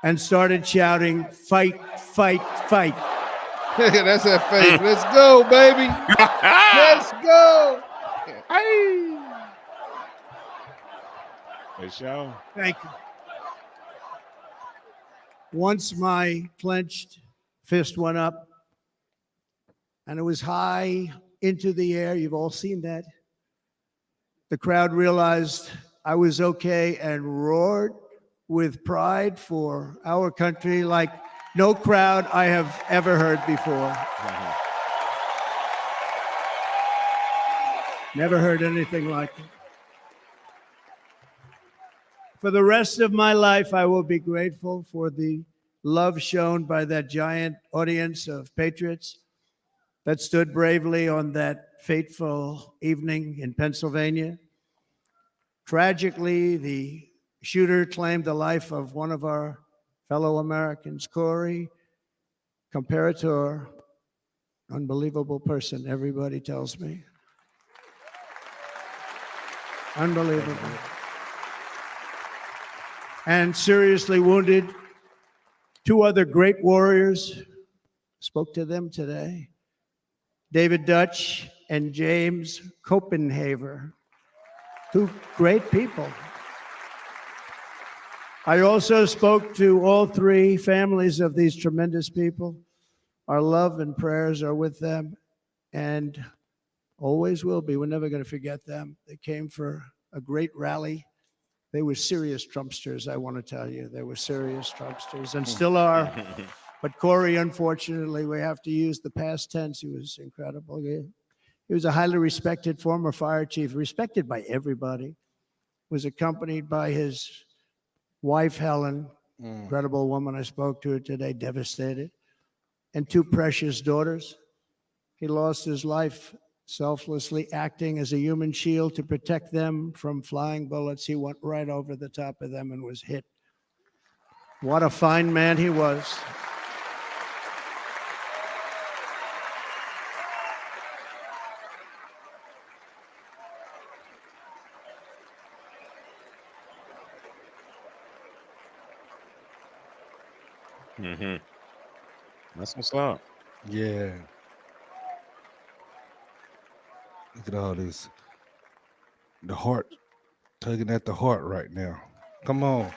I: and started shouting, "Fight, fight, fight."
C: That's that faith. Let's go, baby. Let's go.
B: For sure.
I: Thank you. Once my clenched fist went up, and it was high into the air. You've all seen that. The crowd realized I was okay and roared with pride for our country like no crowd I have ever heard before. Never heard anything like it. For the rest of my life, I will be grateful for the love shown by that giant audience of patriots that stood bravely on that fateful evening in Pennsylvania. Tragically, the shooter claimed the life of one of our fellow Americans, Corey Comparator. Unbelievable person, everybody tells me. Unbelievable. And seriously wounded, two other great warriors. Spoke to them today. David Dutch and James Copenhaver. Two great people. I also spoke to all three families of these tremendous people. Our love and prayers are with them and always will be. We're never going to forget them. They came for a great rally. They were serious Trumpsters, I want to tell you. They were serious Trumpsters and still are. But Corey, unfortunately, we have to use the past tense. He was incredible. He was a highly respected former fire chief, respected by everybody. Was accompanied by his wife, Helen, incredible woman. I spoke to her today, devastated, and two precious daughters. He lost his life selflessly acting as a human shield to protect them from flying bullets. He went right over the top of them and was hit. What a fine man he was.
B: Mm-hmm. That's what's up.
C: Yeah. Look at all this. The heart tugging at the heart right now. Come on.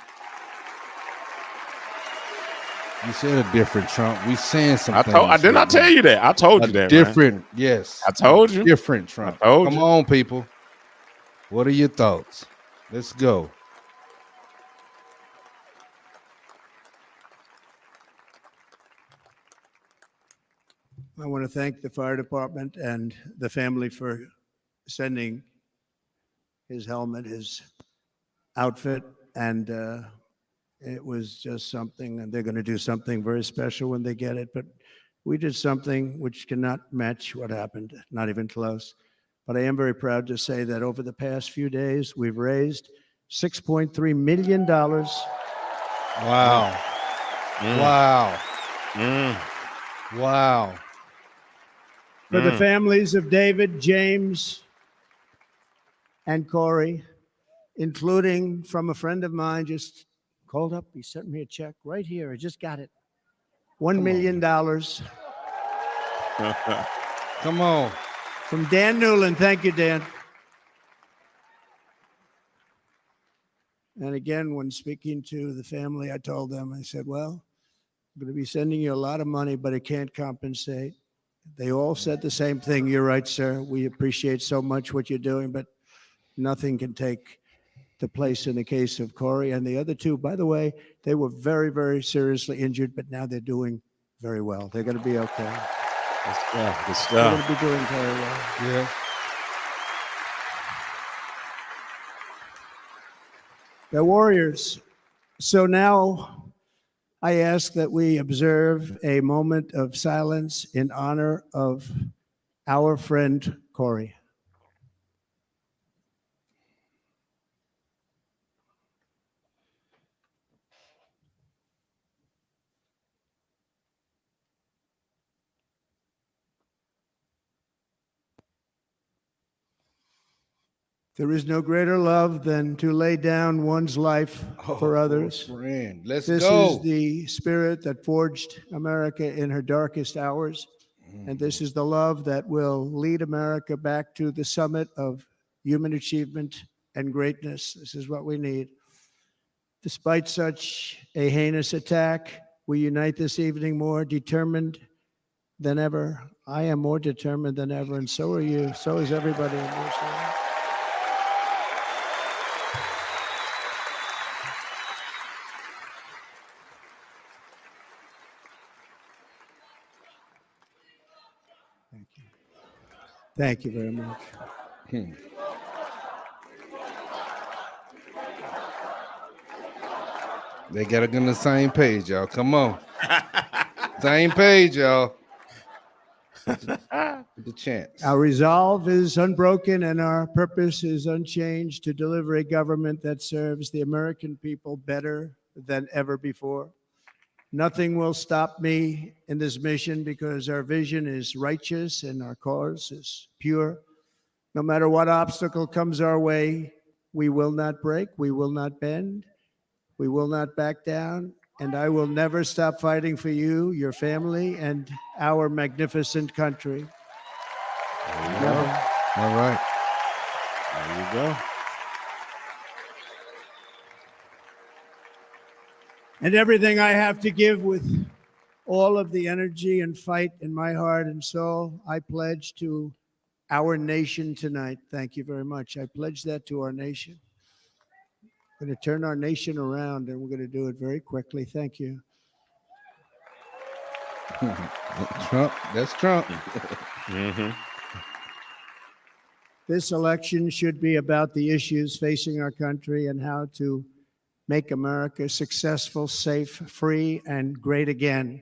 C: You said a different Trump. We saying some things.
B: I did not tell you that. I told you that,
C: different,
B: man.
C: yes.
B: I told you.
C: Different Trump.
B: I told
C: Come
B: you.
C: on, people. What are your thoughts? Let's go.
I: I want to thank the fire department and the family for sending his helmet, his outfit, and it was just something, and they're going to do something very special when they get it. But we did something which cannot match what happened, not even close. But I am very proud to say that over the past few days, we've raised $6.3 million.
C: Wow. Wow. Wow.
I: For the families of David, James, and Corey, including from a friend of mine, just called up. He sent me a check right here. I just got it. $1 million.
C: Come on.
I: From Dan Newland. Thank you, Dan. And again, when speaking to the family, I told them, I said, well, I'm going to be sending you a lot of money, but it can't compensate. They all said the same thing. You're right, sir. We appreciate so much what you're doing, but nothing can take the place in the case of Corey and the other two. By the way, they were very, very seriously injured, but now they're doing very well. They're going to be okay.
B: Good stuff. Good stuff.
I: They're going to be doing very well.
C: Yeah.
I: They're warriors. So now I ask that we observe a moment of silence in honor of our friend Corey. There is no greater love than to lay down one's life for others.
C: Friend. Let's
I: This
C: go.
I: is the spirit that forged America in her darkest hours. And this is the love that will lead America back to the summit of human achievement and greatness. This is what we need. Despite such a heinous attack, we unite this evening more determined than ever. I am more determined than ever, and so are you. So is everybody in this room. Thank you very much.
C: They got it on the same page, y'all. Come on. Same page, y'all. The chance.
I: Our resolve is unbroken and our purpose is unchanged to deliver a government that serves the American people better than ever before. Nothing will stop me in this mission because our vision is righteous and our cause is pure. No matter what obstacle comes our way, we will not break, we will not bend, we will not back down, and I will never stop fighting for you, your family, and our magnificent country. Never.
C: All right.
B: There you go.
I: And everything I have to give with all of the energy and fight in my heart and soul, I pledge to our nation tonight. Thank you very much. I pledge that to our nation. We're going to turn our nation around, and we're going to do it very quickly. Thank you.
C: Trump, that's Trump.
B: Mm-hmm.
I: This election should be about the issues facing our country and how to make America successful, safe, free, and great again.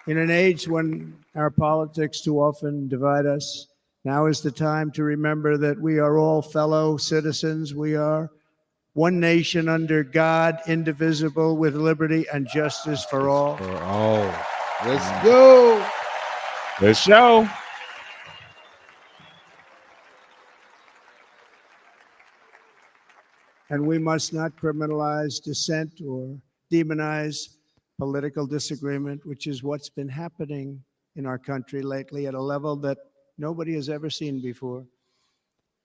I: In an age when our politics too often divide us, now is the time to remember that we are all fellow citizens. We are one nation under God, indivisible, with liberty and justice for all.
C: For all. Let's go.
B: Let's show.
I: And we must not criminalize dissent or demonize political disagreement, which is what's been happening in our country lately at a level that nobody has ever seen before.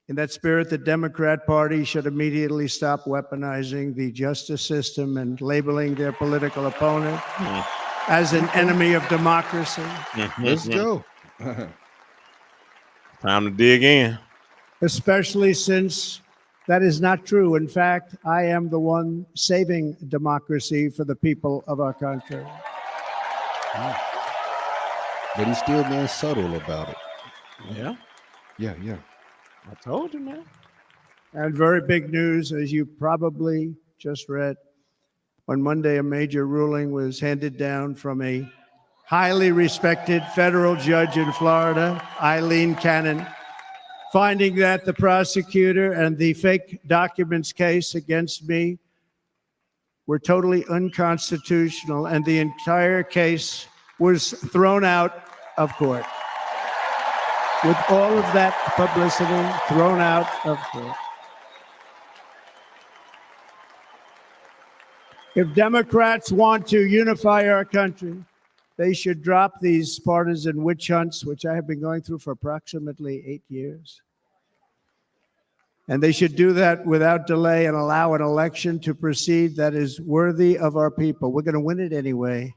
I: In that spirit, the Democrat Party should immediately stop weaponizing the justice system and labeling their political opponent as an enemy of democracy.
C: Let's go.
B: Time to dig in.
I: Especially since that is not true. In fact, I am the one saving democracy for the people of our country.
C: But he's still being subtle about it.
B: Yeah.
C: Yeah.
B: I told you, man.
I: And very big news, as you probably just read. On Monday, a major ruling was handed down from a highly respected federal judge in Florida, Eileen Cannon, finding that the prosecutor and the fake documents case against me were totally unconstitutional, and the entire case was thrown out of court. With all of that publicity, thrown out of court. If Democrats want to unify our country, they should drop these partisan witch hunts, which I have been going through for approximately 8 years. And they should do that without delay and allow an election to proceed that is worthy of our people. We're going to win it anyway.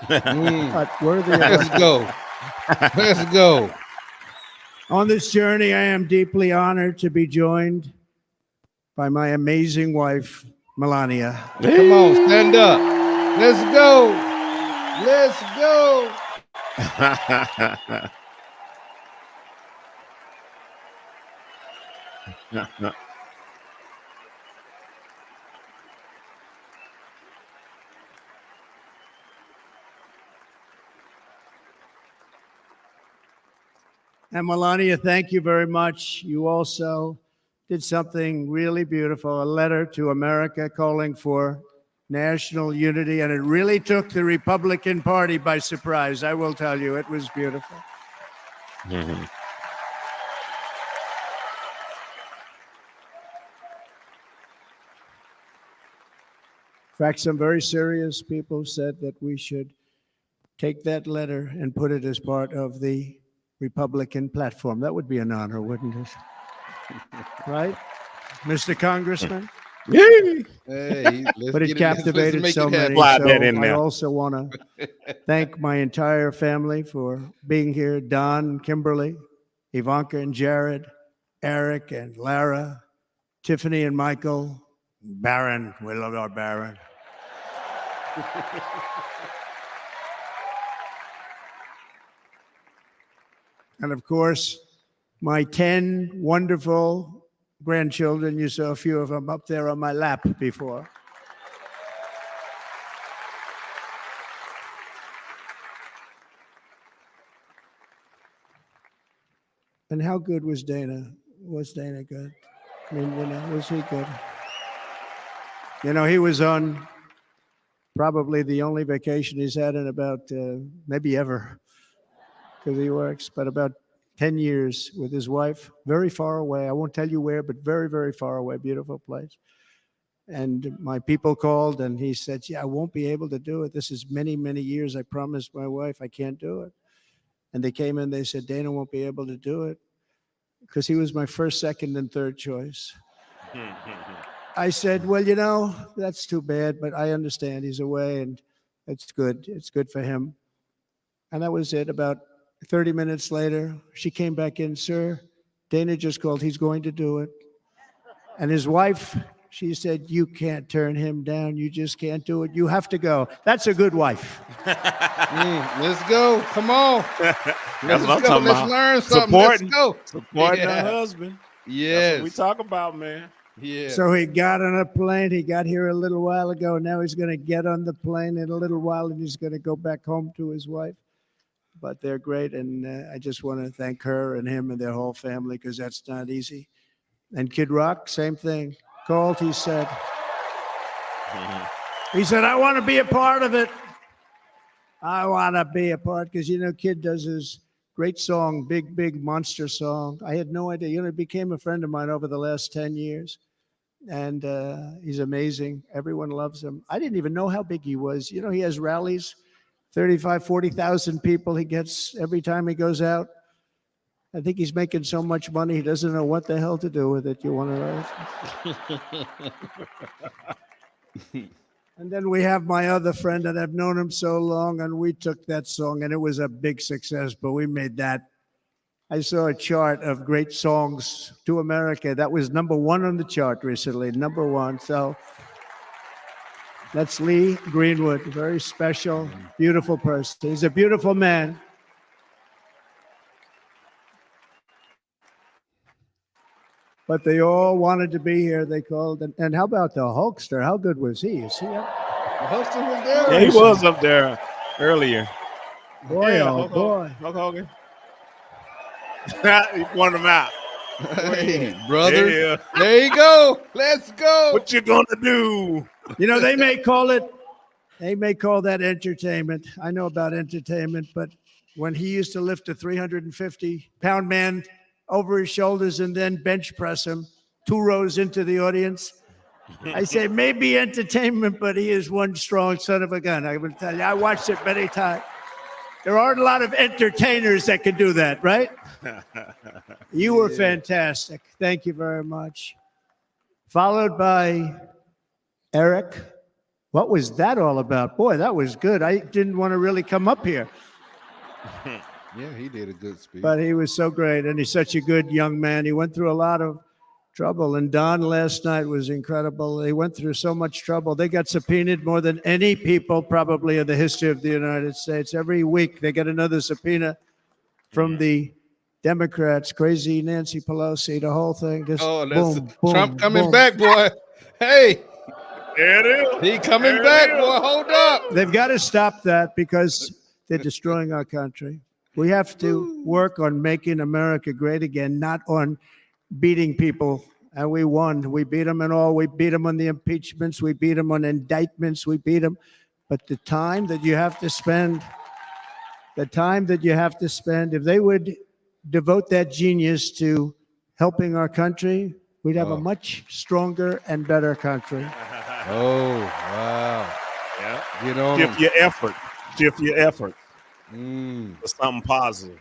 I: But worthy of
C: Let's go. Let's go.
I: On this journey, I am deeply honored to be joined by my amazing wife, Melania.
C: Come on, stand up. Let's go. Let's go.
I: And Melania, thank you very much. You also did something really beautiful, a letter to America calling for national unity, and it really took the Republican Party by surprise. I will tell you, it was beautiful.
B: Mm-hmm.
I: In fact, some very serious people said that we should take that letter and put it as part of the Republican platform. That would be an honor, wouldn't it? Right, Mr. Congressman?
B: Yay!
C: Hey,
I: But it captivated so many.
B: Slide
I: So
B: that in
I: I
B: there.
I: also want to thank my entire family for being here. Don, Kimberly, Ivanka and Jared, Eric and Lara, Tiffany and Michael, Baron. We love our Baron. And of course, my 10 wonderful grandchildren. You saw a few of them up there on my lap before. And how good was Dana? Was Dana good? I mean, was he good? He was on probably the only vacation he's had in about maybe ever, because he works, but about 10 years with his wife, very far away. I won't tell you where, but very, very far away, beautiful place. And my people called and he said, I won't be able to do it. This is many, many years. I promised my wife I can't do it. And they came in, they said, Dana won't be able to do it. because he was my first, second, and third choice. I said, well, that's too bad, but I understand he's away, and it's good. It's good for him. And that was it. About 30 minutes later, she came back in, sir, Dana just called. He's going to do it. And his wife, she said, you can't turn him down. You just can't do it. You have to go. That's a good wife.
C: Let's go. Come on.
B: That's
C: Let's
B: what I'm
C: go.
B: talking
C: Let's
B: about.
C: learn something.
B: Supporting,
C: Let's go.
B: supporting
C: Yeah.
B: her husband. That's
C: Yes.
B: what we talk about, man.
C: Yeah.
I: So he got on a plane. He got here a little while ago. Now he's going to get on the plane in a little while, and he's going to go back home to his wife. But they're great, and I just want to thank her and him and their whole family, because that's not easy. And Kid Rock, same thing. Called, he said, I want to be a part of it. I want to be a part, because, Kid does his great song, Big, Big Monster song. I had no idea. He became a friend of mine over the last 10 years. And he's amazing. Everyone loves him. I didn't even know how big he was. He has rallies, 35, 40,000 people he gets every time he goes out. I think he's making so much money, he doesn't know what the hell to do with it. You want to know? And then we have my other friend that I've known him so long, and we took that song, and it was a big success, but we made that. I saw a chart of great songs to America. That was #1 on the chart recently, #1. So that's Lee Greenwood, very special, beautiful person. He's a beautiful man. But they all wanted to be here. They called. And how about the Hulkster? How good was he? You see him?
C: The Hulkster was there.
B: Yeah, he was up there earlier.
I: Boy,
B: Yeah,
I: oh boy.
B: Hulk Hogan. He pointed him out.
C: Hey, brother.
B: Yeah.
C: There you go. Let's go.
B: What you gonna do?
I: They may call that entertainment. I know about entertainment, but when he used to lift a 350-pound man over his shoulders and then bench press him 2 rows into the audience, I say maybe entertainment, but he is one strong son of a gun. I will tell you, I watched it many times. There aren't a lot of entertainers that can do that, right? You were fantastic. Thank you very much. Followed by Eric. What was that all about? Boy, that was good. I didn't want to really come up here.
C: Yeah, he did a good speech.
I: But he was so great, and he's such a good young man. He went through a lot of trouble, and Don last night was incredible. He went through so much trouble. They got subpoenaed more than any people probably in the history of the United States. Every week they get another subpoena from the Democrats, crazy Nancy Pelosi, the whole thing. Just boom, boom,
C: Trump coming
I: boom.
C: back, boy. Hey,
B: There it is.
C: he coming back, boy. Hold up.
I: They've got to stop that because they're destroying our country. We have to work on making America great again, not on beating people. And we won. We beat them in all. We beat them on the impeachments. We beat them on indictments. We beat them. But the time that you have to spend, if they would devote that genius to helping our country, we'd have a much stronger and better country.
C: Oh, wow.
B: Yeah.
C: Get on
B: Shift
C: him.
B: your effort. Shift your effort for something positive.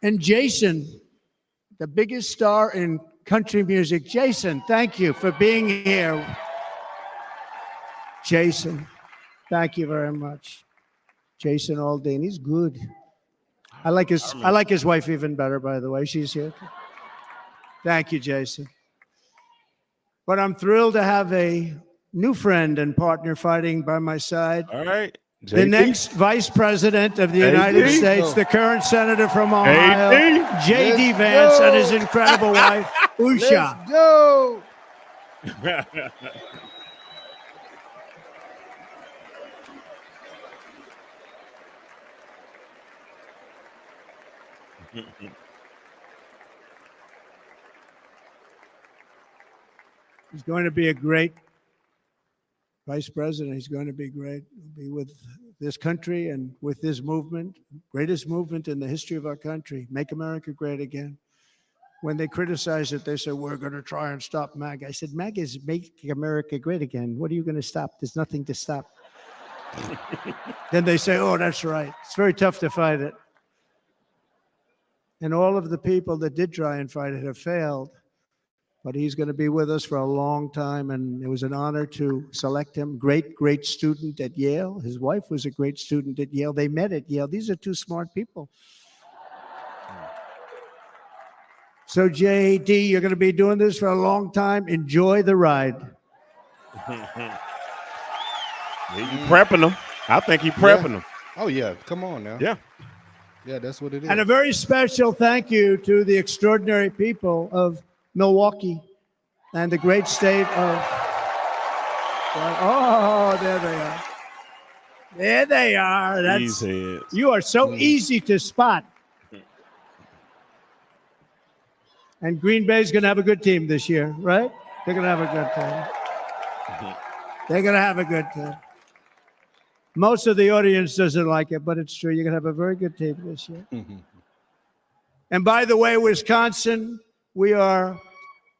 I: And Jason, the biggest star in country music. Jason, thank you for being here. Jason, thank you very much. Jason Aldean, he's good. I like his wife even better, by the way. She's here. Thank you, Jason. But I'm thrilled to have a new friend and partner fighting by my side.
B: All right.
I: The
B: JD.
I: next vice president of the United
B: JD.
I: States, the current senator from Ohio,
B: JD.
I: J.D.
C: Let's
I: Vance,
C: go.
I: and his incredible wife, Usha.
C: Let's go.
I: He's going to be a great vice president. He's going to be great. He'll be with this country and with this movement, greatest movement in the history of our country. Make America great again. When they criticize it, they say, we're going to try and stop MAGA. I said, MAGA is make America great again. What are you going to stop? There's nothing to stop. Then they say, oh, that's right. It's very tough to fight it. and all of the people that did try and fight it have failed. But he's going to be with us for a long time, and it was an honor to select him. Great student at Yale. His wife was a great student at Yale. They met at Yale. These are two smart people. So, JD, you're going to be doing this for a long time. Enjoy the ride.
B: Yeah, you prepping them. I think you prepping them.
C: Oh, yeah. Come on now.
B: Yeah.
C: Yeah, that's what it is.
I: And a very special thank you to the extraordinary people of Milwaukee and the great state of. Oh, there they are. There they are.
B: These heads.
I: You are so easy to spot. And Green Bay's going to have a good team this year, right? They're going to have a good team. They're going to have a good team. Most of the audience doesn't like it, but it's true. You're going to have a very good team this year. And by the way, Wisconsin, we are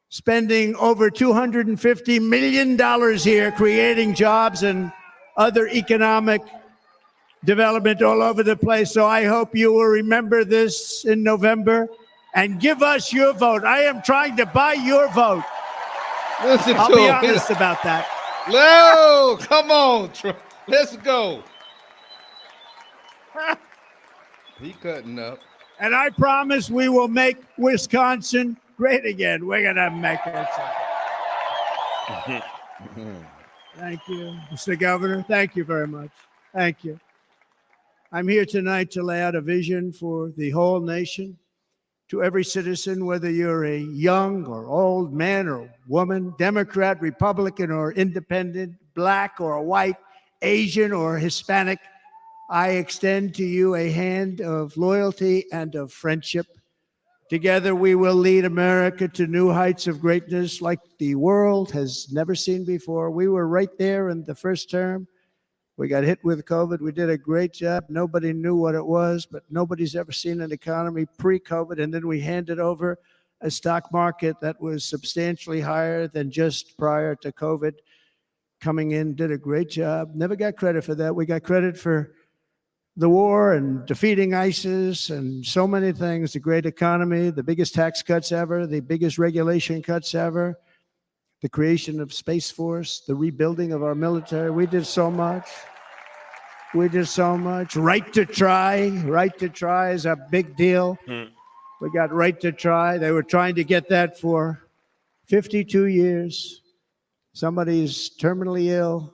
I: spending over $250 million here creating jobs and other economic development all over the place. So I hope you will remember this in November and give us your vote. I am trying to buy your vote.
C: Listen
I: I'll
C: to
I: be
C: him.
I: honest about that.
C: No, come on, let's go. He cutting up.
I: And I promise we will make Wisconsin great again. We're going to make it. Thank you, Mr. Governor. Thank you very much. Thank you. I'm here tonight to lay out a vision for the whole nation. To every citizen, whether you're a young or old man or woman, Democrat, Republican, or independent, black or white, Asian or Hispanic, I extend to you a hand of loyalty and of friendship. Together, we will lead America to new heights of greatness like the world has never seen before. We were right there in the first term. We got hit with COVID. We did a great job. Nobody knew what it was, but nobody's ever seen an economy pre-COVID. And then we handed over a stock market that was substantially higher than just prior to COVID. Coming in, did a great job. Never got credit for that. We got credit for the war and defeating ISIS and so many things. The great economy, the biggest tax cuts ever, the biggest regulation cuts ever, the creation of Space Force, the rebuilding of our military. We did so much. We did so much. Right to try. Right to try is a big deal. We got right to try. They were trying to get that for 52 years. Somebody's terminally ill,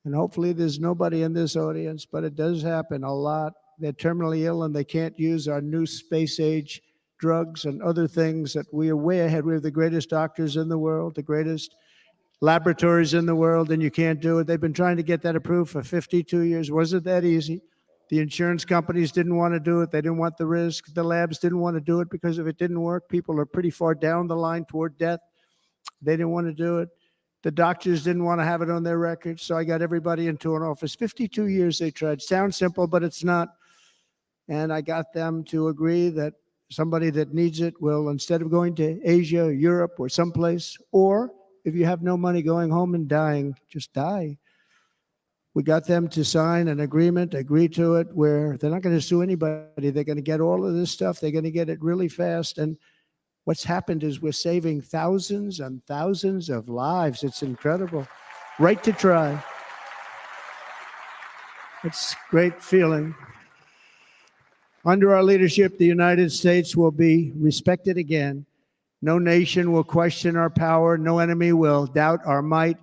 I: and hopefully there's nobody in this audience, but it does happen a lot. They're terminally ill and they can't use our new space age drugs and other things that we are way ahead. We have the greatest doctors in the world, the greatest laboratories in the world, and you can't do it. They've been trying to get that approved for 52 years. Wasn't that easy? The insurance companies didn't want to do it. They didn't want the risk. The labs didn't want to do it because if it didn't work, people are pretty far down the line toward death. They didn't want to do it. The doctors didn't want to have it on their records, so I got everybody into an office. 52 years they tried. Sounds simple, but it's not. And I got them to agree that somebody that needs it will, instead of going to Asia or Europe or someplace, or if you have no money going home and dying, just die. We got them to sign an agreement, agree to it, where they're not going to sue anybody. They're going to get all of this stuff. They're going to get it really fast. And what's happened is we're saving thousands and thousands of lives. It's incredible. Right to try. It's a great feeling. Under our leadership, the United States will be respected again. No nation will question our power. No enemy will doubt our might.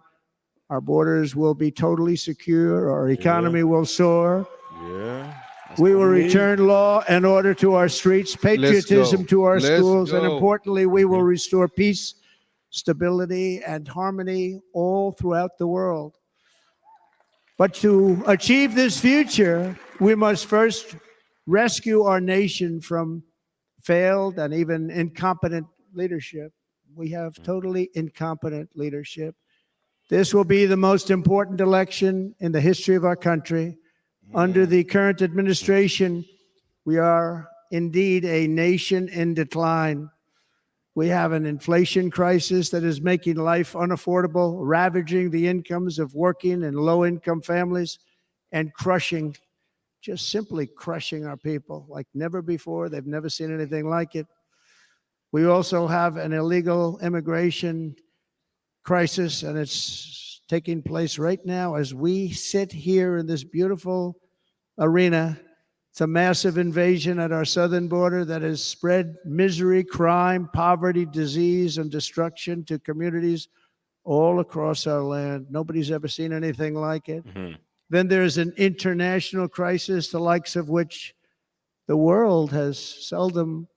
I: Our borders will be totally secure. Our economy will soar. We will return law and order to our streets, patriotism to our schools, and importantly, we will restore peace, stability, and harmony all throughout the world. But to achieve this future, we must first rescue our nation from failed and even incompetent leadership. We have totally incompetent leadership. This will be the most important election in the history of our country. Under the current administration, we are indeed a nation in decline. We have an inflation crisis that is making life unaffordable, ravaging the incomes of working and low-income families, and crushing just simply crushing our people like never before. They've never seen anything like it. We also have an illegal immigration crisis, and it's taking place right now as we sit here in this beautiful arena. It's a massive invasion at our southern border that has spread misery, crime, poverty, disease, and destruction to communities all across our land. Nobody's ever seen anything like it. Then there's an international crisis, the likes of which the world has seldom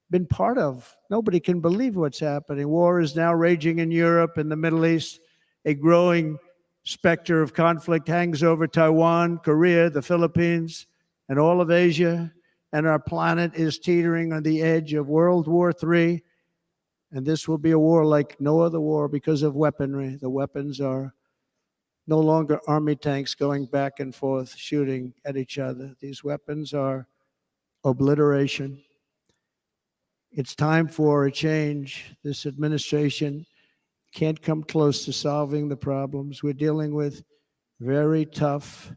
I: been part of. Nobody can believe what's happening. War is now raging in Europe and the Middle East. A growing specter of conflict hangs over Taiwan, Korea, the Philippines, and all of Asia. And our planet is teetering on the edge of World War III. And this will be a war like no other war because of weaponry. The weapons are no longer army tanks going back and forth shooting at each other. These weapons are obliteration. It's time for a change. This administration can't come close to solving the problems. We're dealing with very tough,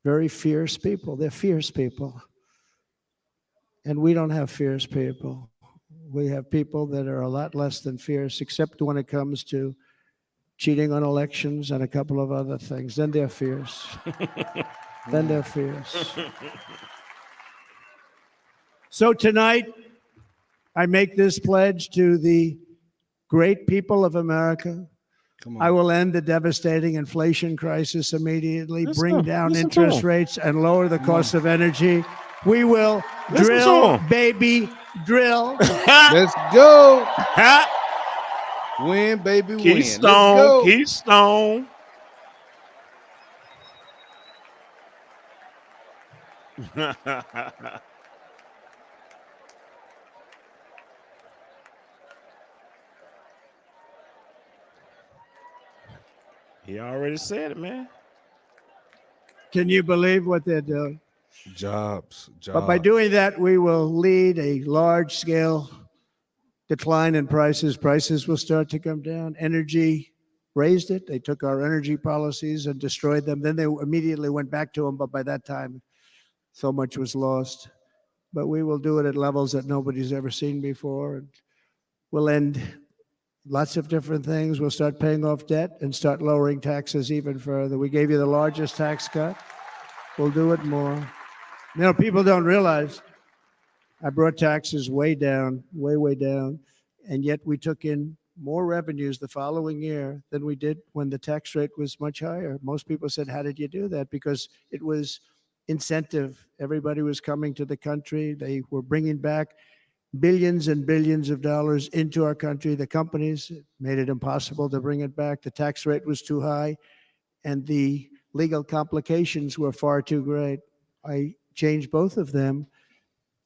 I: very fierce people. They're fierce people. And we don't have fierce people. We have people that are a lot less than fierce, except when it comes to cheating on elections and a couple of other things. Then they're fierce. Then they're fierce. So tonight, I make this pledge to the great people of America. I will end the devastating inflation crisis immediately, bring down interest rates, and lower the cost of energy. We will drill, baby, drill.
C: Let's go. Win, baby, win.
B: Keystone, Keystone. He already said it, man.
I: Can you believe what they're doing?
C: Jobs.
I: But by doing that, we will lead a large-scale decline in prices. Prices will start to come down. Energy raised it. They took our energy policies and destroyed them. Then they immediately went back to them, but by that time, so much was lost. But we will do it at levels that nobody's ever seen before. And we'll end lots of different things. We'll start paying off debt and start lowering taxes even further. We gave you the largest tax cut. We'll do it more. You know, people don't realize I brought taxes way down, way down, and yet we took in more revenues the following year than we did when the tax rate was much higher. Most people said, how did you do that? Because it was incentive. Everybody was coming to the country. They were bringing back billions and billions of dollars into our country. The companies made it impossible to bring it back. The tax rate was too high, and the legal complications were far too great. I changed both of them,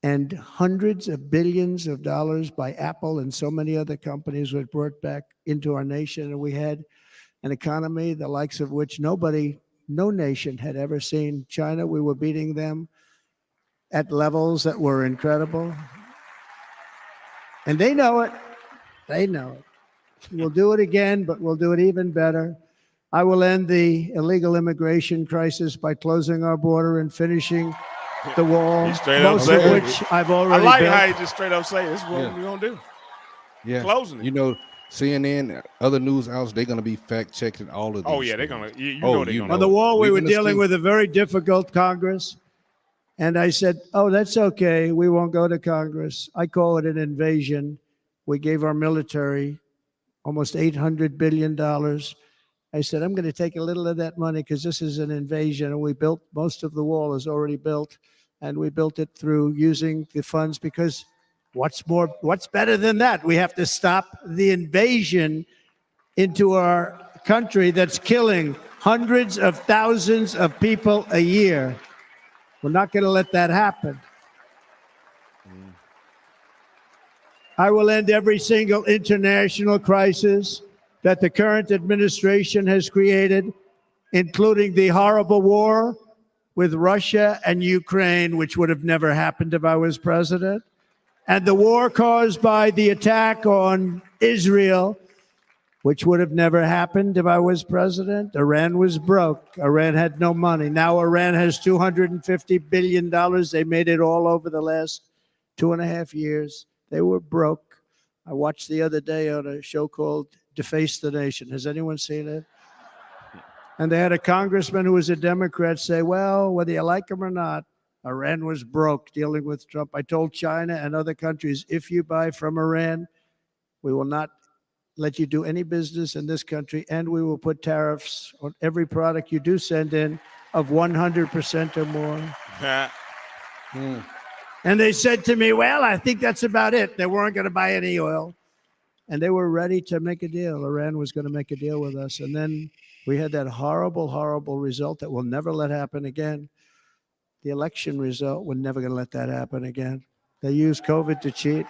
I: and hundreds of billions of dollars by Apple and so many other companies were brought back into our nation, and we had an economy the likes of which no nation had ever seen. China, we were beating them at levels that were incredible. And they know it. They know it. We'll do it again, but we'll do it even better. I will end the illegal immigration crisis by closing our border and finishing the wall, most of which I've already built.
B: I like how you just straight up say, this is what we're going to do.
C: Yeah.
B: Closing it.
C: You know, CNN, other news outlets, they're going to be fact-checking all of these.
B: Oh, yeah, they're going to. You know they're going to.
I: On the wall, we were dealing with a very difficult Congress. And I said, oh, that's okay. We won't go to Congress. I call it an invasion. We gave our military almost $800 billion. I said, I'm going to take a little of that money because this is an invasion. And we built, most of the wall is already built. And we built it through using the funds because what's better than that? We have to stop the invasion into our country that's killing hundreds of thousands of people a year. We're not going to let that happen. I will end every single international crisis that the current administration has created, including the horrible war with Russia and Ukraine, which would have never happened if I was president, and the war caused by the attack on Israel, which would have never happened if I was president. Iran was broke. Iran had no money. Now Iran has $250 billion. They made it all over the last 2.5 years. They were broke. I watched the other day on a show called Deface the Nation. Has anyone seen it? And they had a congressman who was a Democrat say, well, whether you like him or not, Iran was broke dealing with Trump. I told China and other countries, if you buy from Iran, we will not let you do any business in this country, and we will put tariffs on every product you do send in of 100% or more. And they said to me, well, I think that's about it. They weren't going to buy any oil. And they were ready to make a deal. Iran was going to make a deal with us. And then we had that horrible, horrible result that we'll never let happen again. The election result, we're never going to let that happen again. They used COVID to cheat.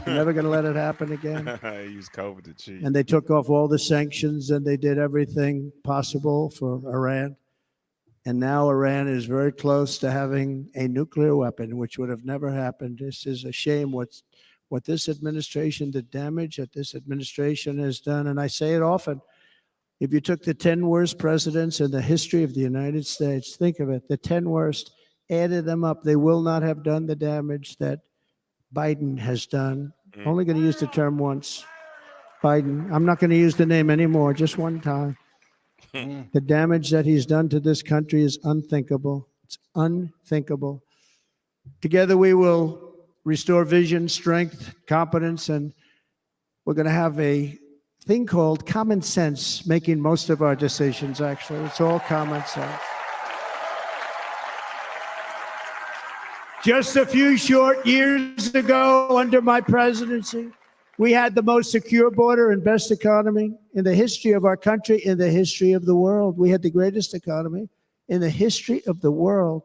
I: We're never going to let it happen again.
B: Use COVID to cheat.
I: And they took off all the sanctions and they did everything possible for Iran. And now Iran is very close to having a nuclear weapon, which would have never happened. This is a shame what this administration, the damage that this administration has done. And I say it often, if you took the 10 worst presidents in the history of the United States, think of it, the 10 worst, added them up, they will not have done the damage that Biden has done. Only going to use the term once. Biden. I'm not going to use the name anymore, just one time. The damage that he's done to this country is unthinkable. It's unthinkable. Together we will restore vision, strength, competence, and we're going to have a thing called common sense making most of our decisions, actually. It's all common sense. Just a few short years ago, under my presidency, we had the most secure border and best economy in the history of our country, in the history of the world. We had the greatest economy in the history of the world.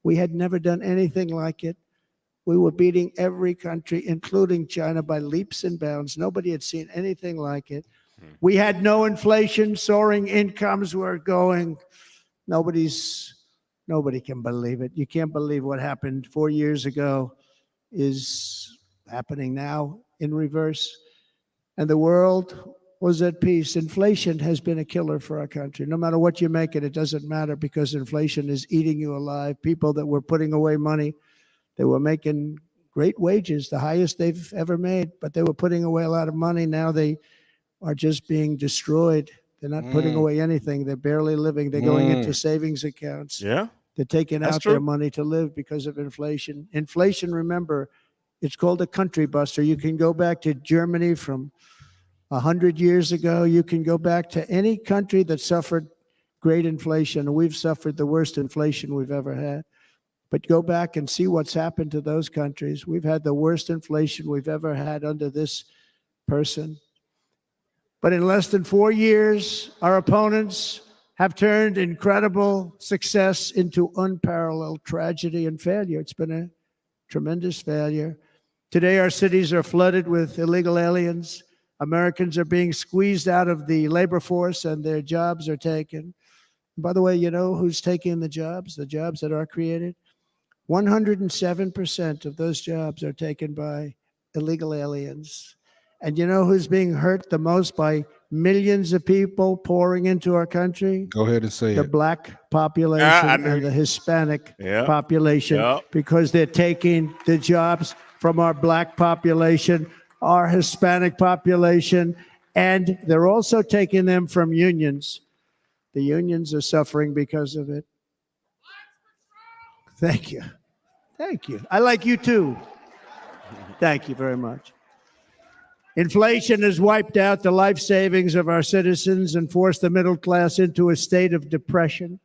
I: We had never done anything like it. We were beating every country, including China, by leaps and bounds. Nobody had seen anything like it. We had no inflation, soaring incomes were going. Nobody can believe it. You can't believe what happened 4 years ago is happening now in reverse. And the world was at peace. Inflation has been a killer for our country. No matter what you make it, it doesn't matter because inflation is eating you alive. People that were putting away money, they were making great wages, the highest they've ever made, but they were putting away a lot of money. Now they are just being destroyed. They're not putting away anything. They're barely living. They're going into savings accounts.
B: Yeah.
I: They're taking
B: That's
I: out
B: true.
I: their money to live because of inflation. Inflation, remember, it's called a country buster. You can go back to Germany from 100 years ago. You can go back to any country that suffered great inflation. We've suffered the worst inflation we've ever had. But go back and see what's happened to those countries. We've had the worst inflation we've ever had under this person. But in less than 4 years, our opponents have turned incredible success into unparalleled tragedy and failure. It's been a tremendous failure. Today, our cities are flooded with illegal aliens. Americans are being squeezed out of the labor force and their jobs are taken. By the way, you know who's taking the jobs that are created? 107% of those jobs are taken by illegal aliens. And you know who's being hurt the most by millions of people pouring into our country?
C: Go ahead and say
I: The
C: it.
I: black population and the Hispanic population, because they're taking the jobs from our black population, our Hispanic population, and they're also taking them from unions. The unions are suffering because of it. Thank you. Thank you. I like you too. Thank you very much. Inflation has wiped out the life savings of our citizens and forced the middle class into a state of depression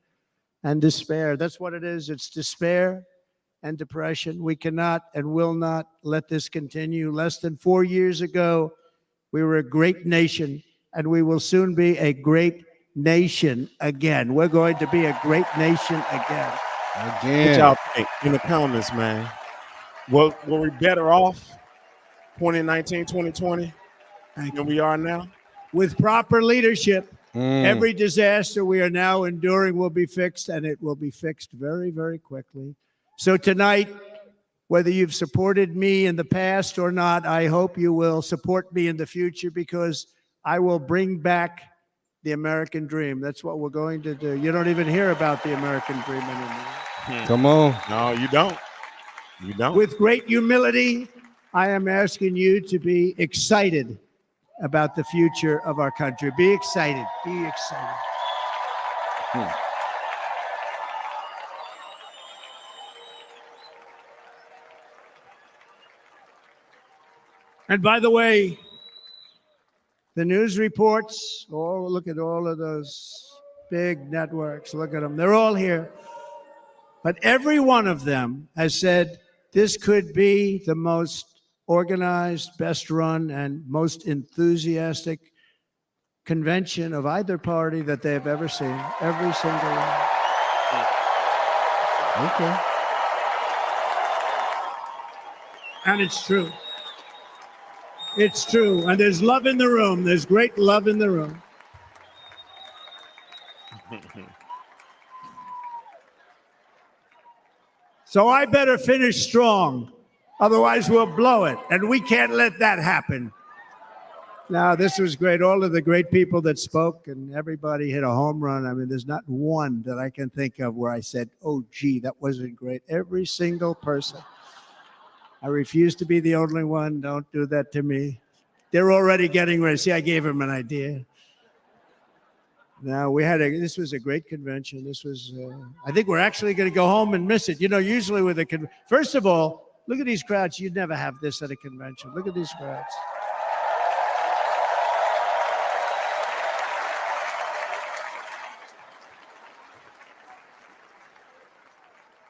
I: and despair. That's what it is. It's despair and depression. We cannot and will not let this continue. Less than 4 years ago, we were a great nation, and we will soon be a great nation again. We're going to be a great nation again.
B: What y'all think in the comments, man? Were we better off 2019, 2020 than we are now?
I: With proper leadership, every disaster we are now enduring will be fixed, and it will be fixed very, very quickly. So tonight, whether you've supported me in the past or not, I hope you will support me in the future, because I will bring back the American dream. That's what we're going to do. You don't even hear about the American dream anymore.
C: Come on.
B: No, you don't. You don't.
I: With great humility, I am asking you to be excited about the future of our country. Be excited. Be excited. And by the way, the news reports, oh, look at all of those big networks. Look at them. They're all here. But every one of them has said this could be the most organized, best run, and most enthusiastic convention of either party that they've ever seen. Every single one.
C: Okay.
I: And it's true. It's true. And there's love in the room. There's great love in the room. So I better finish strong. Otherwise, we'll blow it. And we can't let that happen. Now, this was great. All of the great people that spoke, and everybody hit a home run. I mean, there's not one that I can think of where I said, oh, gee, that wasn't great. Every single person. I refuse to be the only one. Don't do that to me. They're already getting ready. See, I gave them an idea. Now, this was a great convention. This was, I think we're actually going to go home and miss it. You know, usually with first of all, look at these crowds. You'd never have this at a convention. Look at these crowds.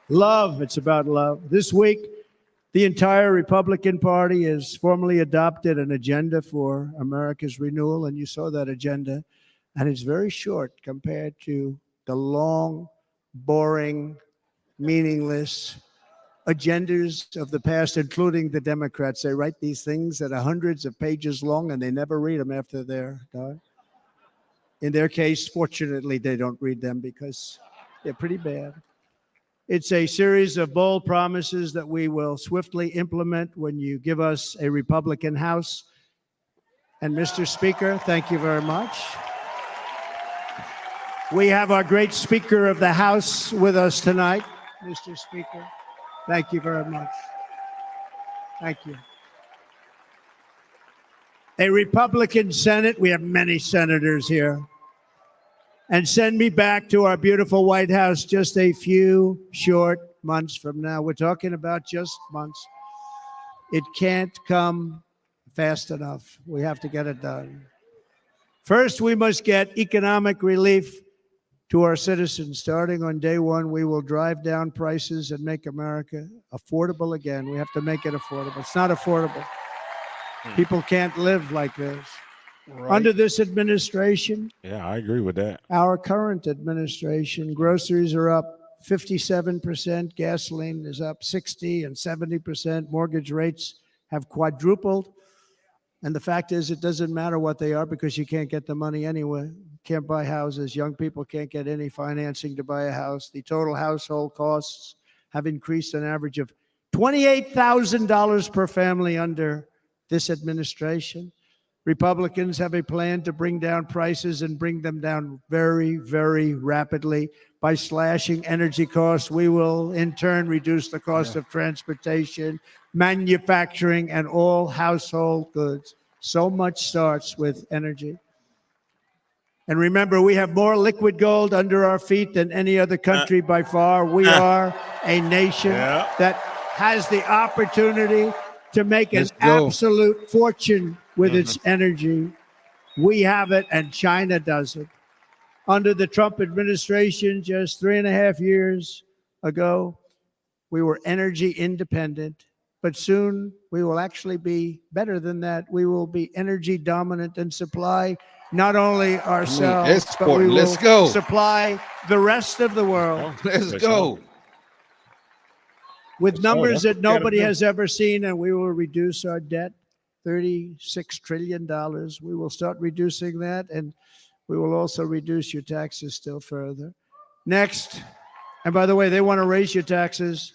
I: Love, it's about love. This week, the entire Republican Party has formally adopted an agenda for America's renewal, and you saw that agenda. And it's very short compared to the long, boring, meaningless agendas of the past, including the Democrats. They write these things that are hundreds of pages long, and they never read them after they're done. In their case, fortunately, they don't read them because they're pretty bad. It's a series of bold promises that we will swiftly implement when you give us a Republican House. And Mr. Speaker, thank you very much. We have our great Speaker of the House with us tonight. Mr. Speaker, thank you very much. Thank you. A Republican Senate, we have many senators here. And send me back to our beautiful White House just a few short months from now. We're talking about just months. It can't come fast enough. We have to get it done. First, we must get economic relief to our citizens. Starting on day one, we will drive down prices and make America affordable again. We have to make it affordable. It's not affordable. People can't live like this. Right. Under this administration,
B: yeah, I agree with that.
I: Our current administration, groceries are up 57%, gasoline is up 60 and 70%, mortgage rates have quadrupled. And the fact is, it doesn't matter what they are because you can't get the money anyway. Can't buy houses. Young people can't get any financing to buy a house. The total household costs have increased an average of $28,000 per family under this administration. Republicans have a plan to bring down prices and bring them down very, very rapidly. By slashing energy costs, we will in turn reduce the cost of transportation, manufacturing, and all household goods. So much starts with energy. And remember, we have more liquid gold under our feet than any other country by far. We are a nation that has the opportunity to make an absolute fortune with its energy. We have it, and China doesn't. Under the Trump administration, just 3.5 years ago, we were energy independent, but soon we will actually be better than that. We will be energy dominant and supply not only ourselves, but we will supply the rest of the world.
C: Let's go.
I: With numbers that nobody has ever seen, and we will reduce our debt, $36 trillion. We will start reducing that, and we will also reduce your taxes still further. Next, and by the way, they want to raise your taxes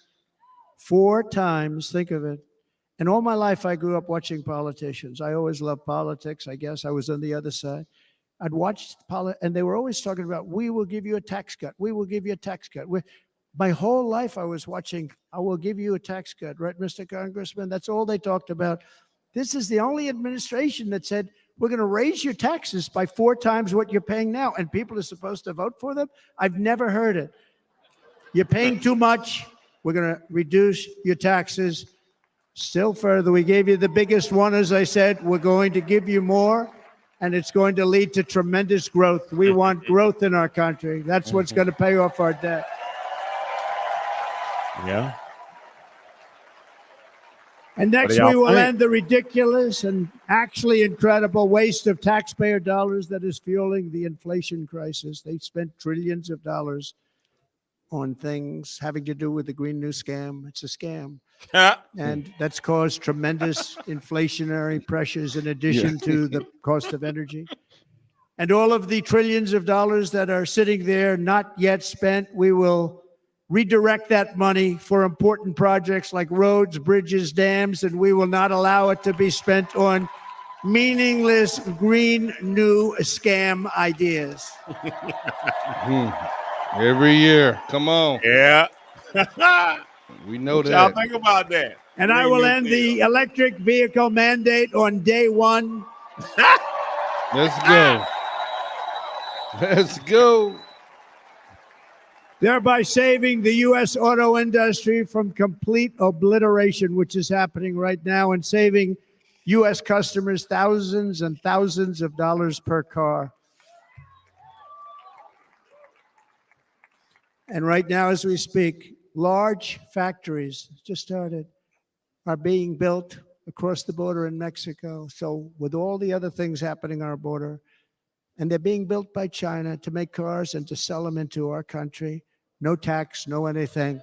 I: 4 times, think of it, And all my life, I grew up watching politicians. I always loved politics. I guess I was on the other side. I'd watch and they were always talking about, we will give you a tax cut. We will give you a tax cut. My whole life, I was watching, I will give you a tax cut, right, Mr. Congressman? That's all they talked about. This is the only administration that said, we're going to raise your taxes by 4 times what you're paying now, and people are supposed to vote for them? I've never heard it. You're paying too much. We're going to reduce your taxes still further. We gave you the biggest one, as I said. We're going to give you more, and it's going to lead to tremendous growth. We want growth in our country. That's what's going to pay off our debt.
B: Yeah.
I: And next,
B: y'all
I: we will
B: think?
I: end the ridiculous and actually incredible waste of taxpayer dollars that is fueling the inflation crisis. They spent trillions of dollars on things having to do with the Green New Scam. It's a scam. And that's caused tremendous inflationary pressures in addition to the cost of energy. And all of the trillions of dollars that are sitting there not yet spent, we will redirect that money for important projects like roads, bridges, dams, and we will not allow it to be spent on meaningless green new scam ideas.
C: Every year. Come on.
B: Yeah.
C: We know
B: What y'all
C: that.
B: think about that?
I: And I will end the electric vehicle mandate on day 1.
C: Let's go. Let's go.
I: Thereby saving the U.S. auto industry from complete obliteration, which is happening right now, and saving U.S. customers thousands and thousands of dollars per car. And right now, as we speak, large factories just started are being built across the border in Mexico. So with all the other things happening on our border, and they're being built by China to make cars and to sell them into our country. No tax, no anything.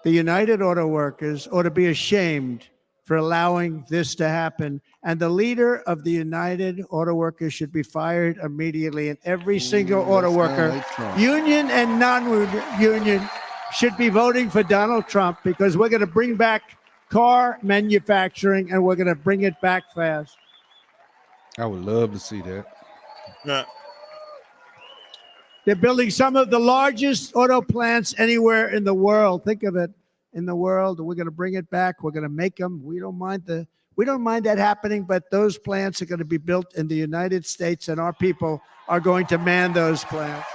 I: The United Auto Workers ought to be ashamed for allowing this to happen. And the leader of the United Auto Workers should be fired immediately. And every single auto worker, union and non-union, should be voting for Donald Trump, because we're going to bring back car manufacturing and we're going to bring it back fast.
C: I would love to see that.
B: Yeah.
I: They're building some of the largest auto plants anywhere in the world. Think of it, in the world. We're going to bring it back. We're going to make them. We don't mind that happening, but those plants are going to be built in the United States, and our people are going to man those plants.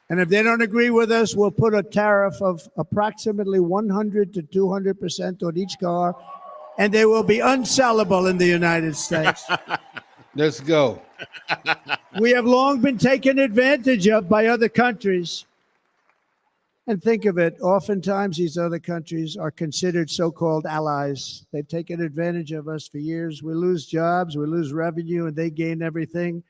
I: And if they don't agree with us, we'll put a tariff of approximately 100 to 200% on each car, and they will be unsellable in the United States.
C: Let's go.
I: We have long been taken advantage of by other countries. And think of it, oftentimes these other countries are considered so-called allies. They've taken advantage of us for years. We lose jobs, we lose revenue, and they gain everything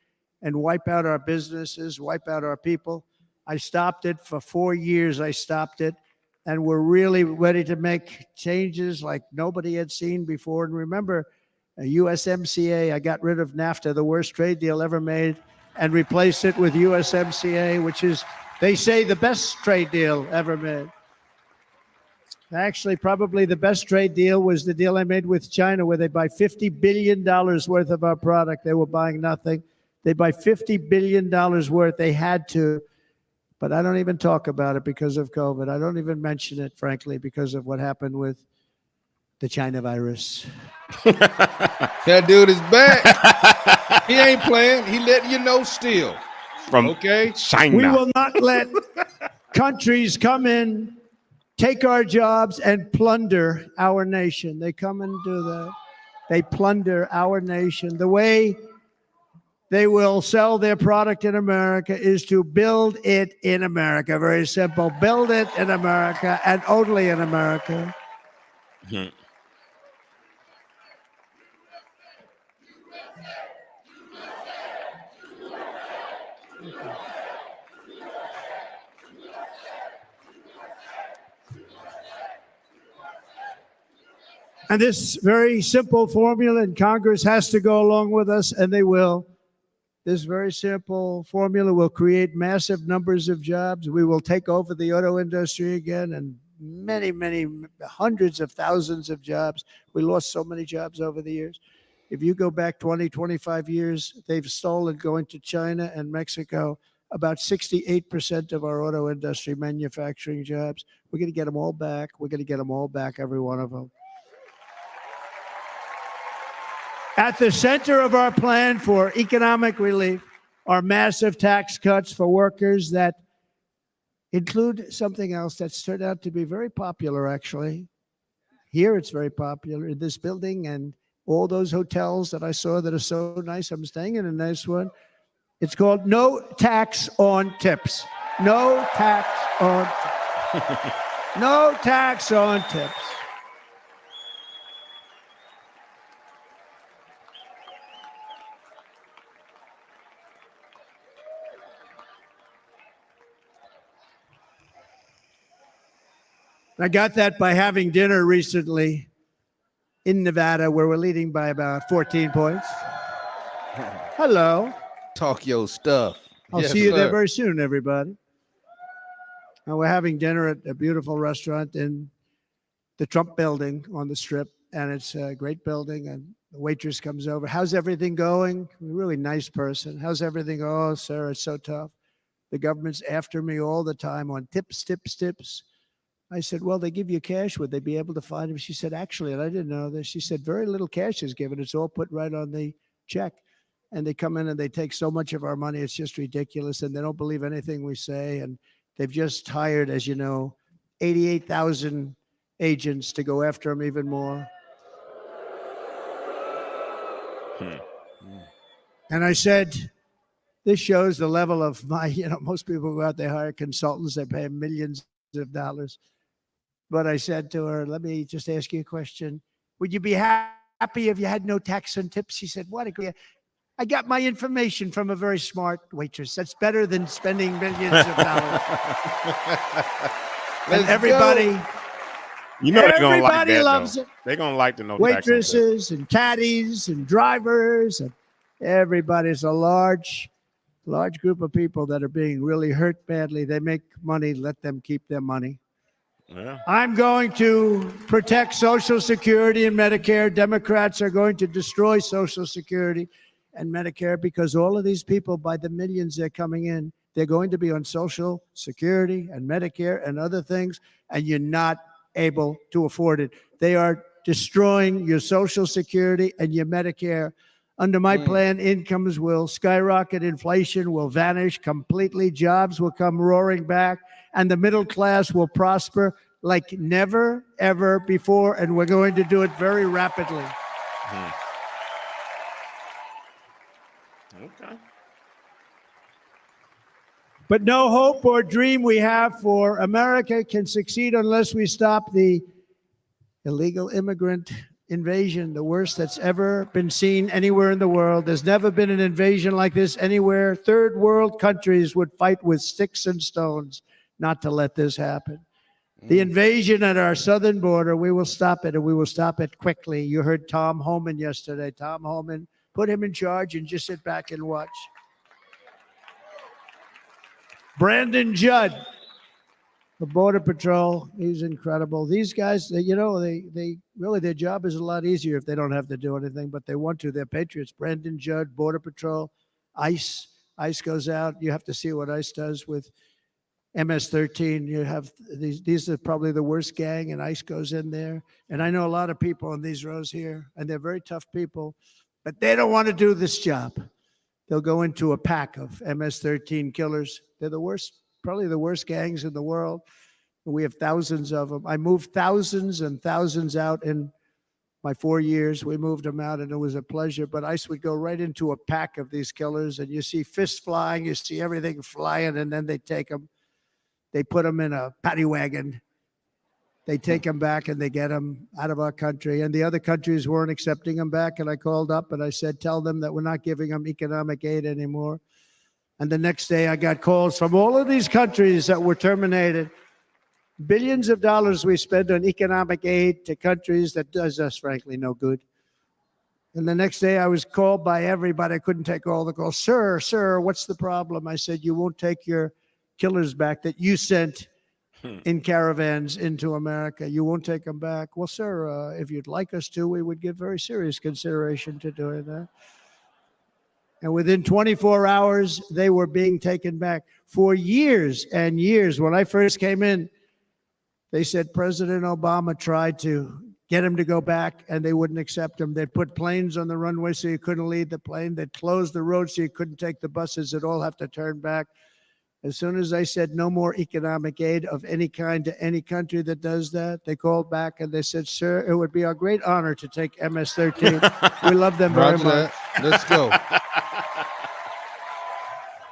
I: and wipe out our businesses, wipe out our people. I stopped it for 4 years. I stopped it. And we're really ready to make changes like nobody had seen before. And remember, USMCA, I got rid of NAFTA, the worst trade deal ever made, and replaced it with USMCA, which is, they say, the best trade deal ever made. Actually, probably the best trade deal was the deal I made with China, where they buy $50 billion worth of our product. They were buying nothing. They buy $50 billion worth. They had to. But I don't even talk about it because of COVID. I don't even mention it, frankly, because of what happened with the China virus.
C: That dude is back. He ain't playing. He letting you know still.
B: From
C: okay,
B: China.
I: We will not let countries come in, take our jobs, and plunder our nation. They come and do that. They plunder our nation. The way they will sell their product in America is to build it in America. Very simple. Build it in America and only in America.
B: Hmm.
I: And this very simple formula, and Congress has to go along with us, and they will. This very simple formula will create massive numbers of jobs. We will take over the auto industry again and many, many hundreds of thousands of jobs. We lost so many jobs over the years. If you go back 20, 25 years, they've stolen, going to China and Mexico, about 68% of our auto industry manufacturing jobs. We're going to get them all back. We're going to get them all back, every one of them. At the center of our plan for economic relief are massive tax cuts for workers that include something else that's turned out to be very popular, actually. Here it's very popular in this building and all those hotels that I saw that are so nice. I'm staying in a nice one. It's called no tax on tips. No tax on tips. No tax on tips. I got that by having dinner recently in Nevada, where we're leading by about 14 points. Hello.
C: Talk your stuff.
I: I'll see you there very soon, everybody. And we're having dinner at a beautiful restaurant in the Trump building on the Strip. And it's a great building. And the waitress comes over. How's everything going? A really nice person. How's everything? Oh, sir, it's so tough. The government's after me all the time on tips, tips, tips. I said, well, they give you cash. Would they be able to find him? She said, actually, and I didn't know this. She said, very little cash is given. It's all put right on the check. And they come in and they take so much of our money. It's just ridiculous. And they don't believe anything we say. And they've just hired, as you know, 88,000 agents to go after them even more. And I said, this shows the level of my, most people go out, they hire consultants, they pay millions of dollars. But I said to her, let me just ask you a question. Would you be happy if you had no tax on tips? She said, what? I got my information from a very smart waitress. That's better than spending millions of dollars. And everybody,
B: they're gonna like that,
I: loves it.
B: They're gonna like to know
I: waitresses and caddies and drivers and everybody's a large group of people that are being really hurt badly. They make money. Let them keep their money. Yeah. I'm going to protect Social Security and Medicare. Democrats are going to destroy Social Security and Medicare because all of these people, by the millions they're coming in, they're going to be on Social Security and Medicare and other things, and you're not able to afford it. They are destroying your Social Security and your Medicare. Under my plan, incomes will skyrocket, inflation will vanish completely, jobs will come roaring back, and the middle class will prosper like never, ever before, and we're going to do it very rapidly.
B: Okay.
I: But no hope or dream we have for America can succeed unless we stop the illegal immigrant invasion, the worst that's ever been seen anywhere in the world. There's never been an invasion like this anywhere. Third world countries would fight with sticks and stones not to let this happen. The invasion at our southern border, we will stop it, and we will stop it quickly. You heard Tom Homan yesterday. Tom Homan, put him in charge and just sit back and watch. Brandon Judd, the Border Patrol, he's incredible. These guys, they really, their job is a lot easier if they don't have to do anything, but they want to. They're patriots. Brandon Judd, Border Patrol, ICE. ICE goes out. You have to see what ICE does with MS-13. You have these are probably the worst gang, and ICE goes in there. And I know a lot of people in these rows here, and they're very tough people, but they don't want to do this job. They'll go into a pack of MS-13 killers. They're the worst, probably the worst gangs in the world. We have thousands of them. I moved thousands and thousands out in my 4 years. We moved them out, and it was a pleasure. But ICE would go right into a pack of these killers, and you see fists flying, you see everything flying, and then they take them. They put them in a paddy wagon. They take them back, and they get them out of our country. And the other countries weren't accepting them back, and I called up, and I said, tell them that we're not giving them economic aid anymore. And the next day, I got calls from all of these countries that were terminated. Billions of dollars we spend on economic aid to countries that does us, frankly, no good. And the next day I was called by everybody. I couldn't take all the calls. Sir, what's the problem? I said, you won't take your killers back that you sent in caravans into America. You won't take them back. Well, sir, if you'd like us to, we would give very serious consideration to doing that. And within 24 hours, they were being taken back. For years and years, when I first came in, they said President Obama tried to get him to go back, and they wouldn't accept him. They'd put planes on the runway so you couldn't leave the plane. They'd close the road so you couldn't take the buses. They'd all have to turn back. As soon as I said no more economic aid of any kind to any country that does that, they called back and they said, sir, it would be our great honor to take MS-13. We love them very much.
C: Let's go.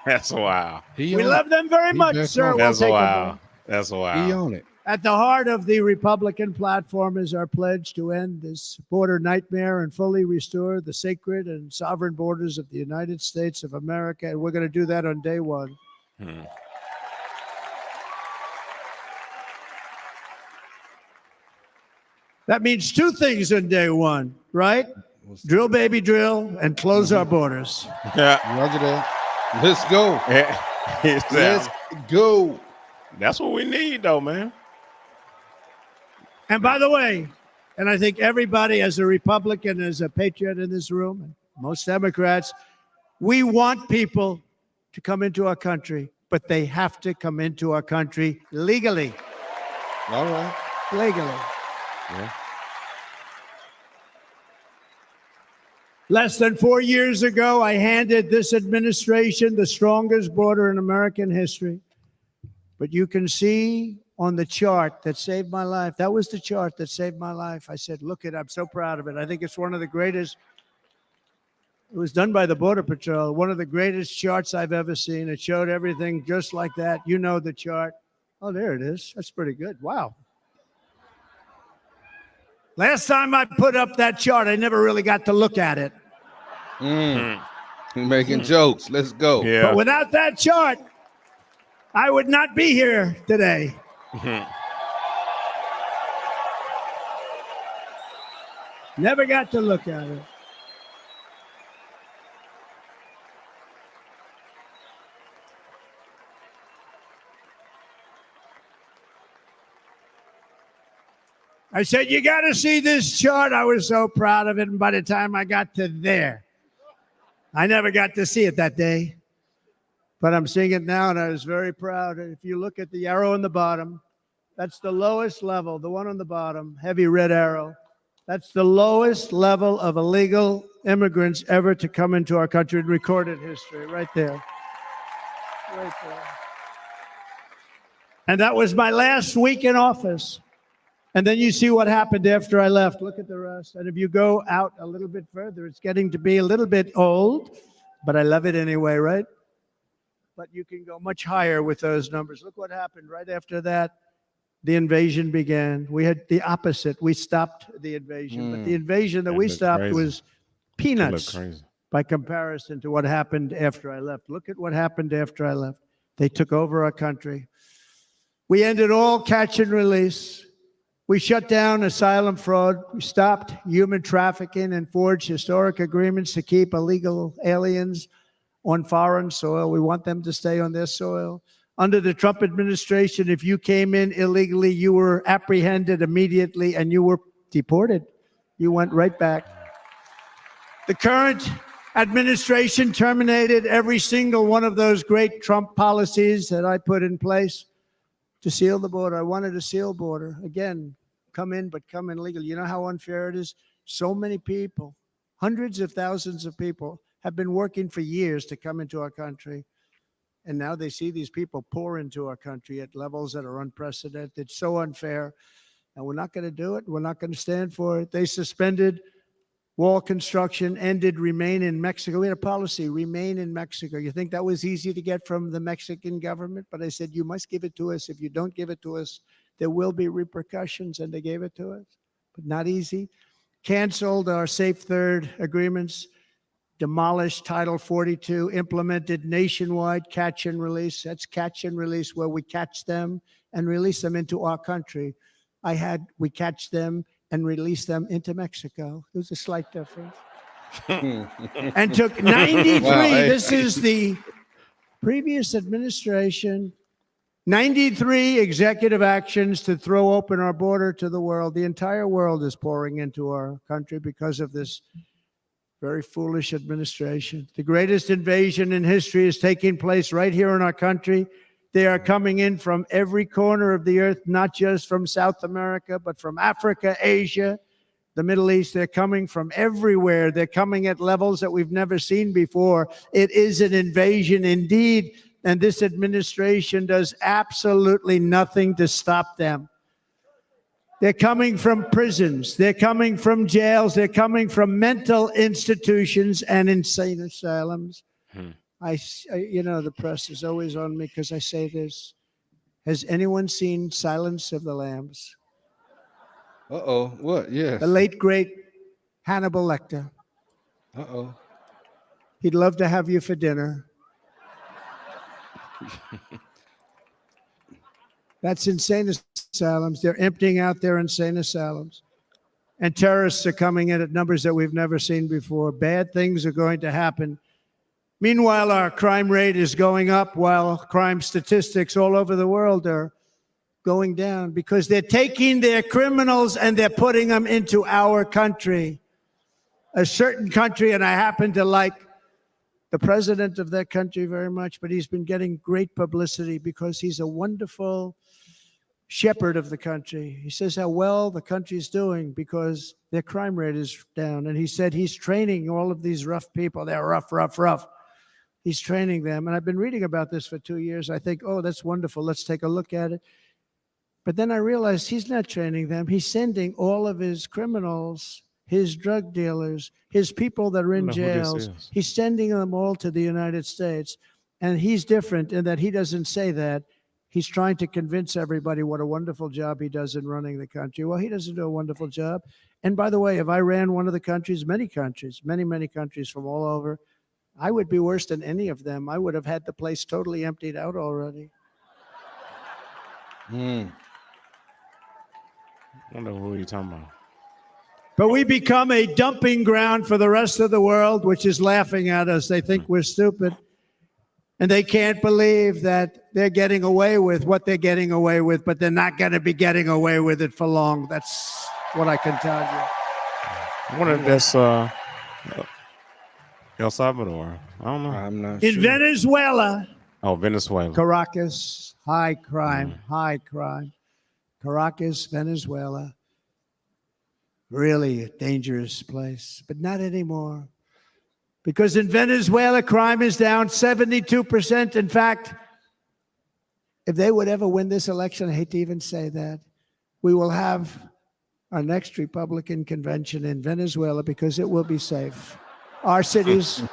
B: That's wild.
I: We love them very much, sir.
B: That's
I: We'll take them
B: wild.
I: back.
B: That's
C: He
B: wild.
C: on it.
I: At the heart of the Republican platform is our pledge to end this border nightmare and fully restore the sacred and sovereign borders of the United States of America. And we're going to do that on day one. That means two things on day one, right? Drill, baby, drill, and close our borders.
B: Yeah.
C: Roger that. Let's go. Let's go.
B: That's what we need, though, man.
I: And by the way, and I think everybody as a Republican, as a patriot in this room, and most Democrats, we want people to come into our country, but they have to come into our country legally.
C: All right.
I: Legally.
B: Yeah.
I: Less than 4 years ago, I handed this administration the strongest border in American history. But you can see on the chart that saved my life. That was the chart that saved my life. I said, look it, I'm so proud of it. I think it's one of the greatest. It was done by the Border Patrol. One of the greatest charts I've ever seen. It showed everything just like that. You know the chart. Oh, there it is. That's pretty good. Wow. Last time I put up that chart, I never really got to look at it.
C: Making jokes. Let's go.
B: Yeah.
I: But without that chart, I would not be here today. Never got to look at it. I said, you got to see this chart. I was so proud of it. And by the time I got to there, I never got to see it that day. But I'm seeing it now, and I was very proud. If you look at the arrow on the bottom, that's the lowest level, the one on the bottom, heavy red arrow. That's the lowest level of illegal immigrants ever to come into our country in recorded history, right there. Right there. And that was my last week in office. And then you see what happened after I left. Look at the rest. And if you go out a little bit further, it's getting to be a little bit old, but I love it anyway, right? But you can go much higher with those numbers. Look what happened right after that. The invasion began. We had the opposite. We stopped the invasion. But the invasion that we stopped was peanuts by comparison to what happened after I left. Look at what happened after I left. They took over our country. We ended all catch and release. We shut down asylum fraud. We stopped human trafficking and forged historic agreements to keep illegal aliens on foreign soil. We want them to stay on their soil. Under the Trump administration, if you came in illegally, you were apprehended immediately and you were deported. You went right back. The current administration terminated every single one of those great Trump policies that I put in place to seal the border. I wanted a sealed border. Again, come in, but come in legally. You know how unfair it is? So many people, hundreds of thousands of people, have been working for years to come into our country. And now they see these people pour into our country at levels that are unprecedented. It's so unfair. And we're not going to do it. We're not going to stand for it. They suspended wall construction, ended remain in Mexico. We had a policy, remain in Mexico. You think that was easy to get from the Mexican government? But I said, you must give it to us. If you don't give it to us, there will be repercussions. And they gave it to us, but not easy. Canceled our Safe Third agreements. Demolished Title 42, implemented nationwide catch and release. That's catch and release, where we catch them and release them into our country. We catch them and release them into Mexico. There's a slight difference. and took 93.
C: Wow, hey.
I: This is the previous administration. 93 executive actions to throw open our border to the world. The entire world is pouring into our country because of this very foolish administration. The greatest invasion in history is taking place right here in our country. They are coming in from every corner of the earth, not just from South America, but from Africa, Asia, the Middle East. They're coming from everywhere. They're coming at levels that we've never seen before. It is an invasion indeed, and this administration does absolutely nothing to stop them. They're coming from prisons. They're coming from jails. They're coming from mental institutions and insane asylums. You know, the press is always on me because I say this. Has anyone seen Silence of the Lambs?
C: Uh-oh. What? Yes.
I: The late, great Hannibal Lecter.
C: Uh-oh.
I: He'd love to have you for dinner. That's insane asylums. They're emptying out their insane asylums. And terrorists are coming in at numbers that we've never seen before. Bad things are going to happen. Meanwhile, our crime rate is going up while crime statistics all over the world are going down because they're taking their criminals and they're putting them into our country. A certain country, and I happen to like the president of that country very much, but he's been getting great publicity because he's a wonderful shepherd of the country. He says how well the country's doing because their crime rate is down. And he said he's training all of these rough people. They're rough. He's training them. And I've been reading about this for 2 years. I think, oh, that's wonderful. Let's take a look at it. But then I realized he's not training them. He's sending all of his criminals, his drug dealers, his people that are in jails. He's sending them all to the United States. And he's different in that he doesn't say that. He's trying to convince everybody what a wonderful job he does in running the country. Well, he doesn't do a wonderful job. And by the way, if I ran one of the countries, many countries from all over, I would be worse than any of them. I would have had the place totally emptied out already.
B: I don't know who you're talking about.
I: But we become a dumping ground for the rest of the world, which is laughing at us. They think we're stupid. And they can't believe that they're getting away with what they're getting away with, but they're not going to be getting away with it for long. That's what I can tell you.
B: I wonder if that's El Salvador. I don't know.
C: I'm not
I: In
C: sure.
I: Venezuela,
B: Oh, Venezuela.
I: Caracas, high crime. Caracas, Venezuela. Really a dangerous place, but not anymore. Because in Venezuela, crime is down 72%. In fact, if they would ever win this election, I hate to even say that, we will have our next Republican convention in Venezuela because it will be safe. Our cities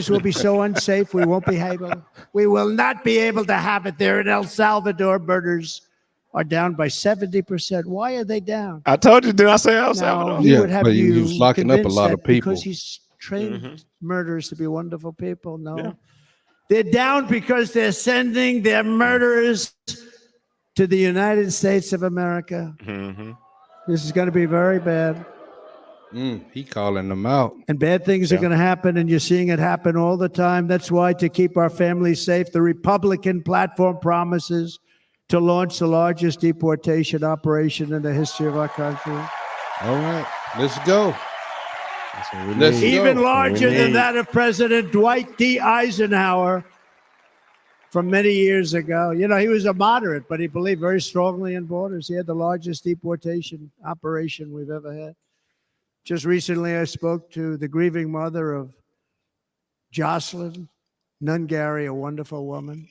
I: will be so unsafe, we will not be able to have it there. In El Salvador, murders are down by 70%. Why are they down?
B: I told you, did I say El Salvador?
I: No, he would have
C: but
I: you
C: he was locking up a lot of
I: convinced that
C: people.
I: because he's trained murderers to be wonderful people. No,
B: Yeah.
I: they're down because they're sending their murderers to the United States of America. This is going to be very bad.
C: He calling them out.
I: And bad things are going to happen, and you're seeing it happen all the time. That's why, to keep our families safe, the Republican platform promises to launch the largest deportation operation in the history of our country.
C: All right, let's go.
B: That's what we
C: Let's
B: need.
I: Even
C: go.
I: larger
B: We
I: than
B: need-
I: that of President Dwight D. Eisenhower from many years ago. You know, he was a moderate, but he believed very strongly in borders. He had the largest deportation operation we've ever had. Just recently, I spoke to the grieving mother of Jocelyn Nungary, a wonderful woman,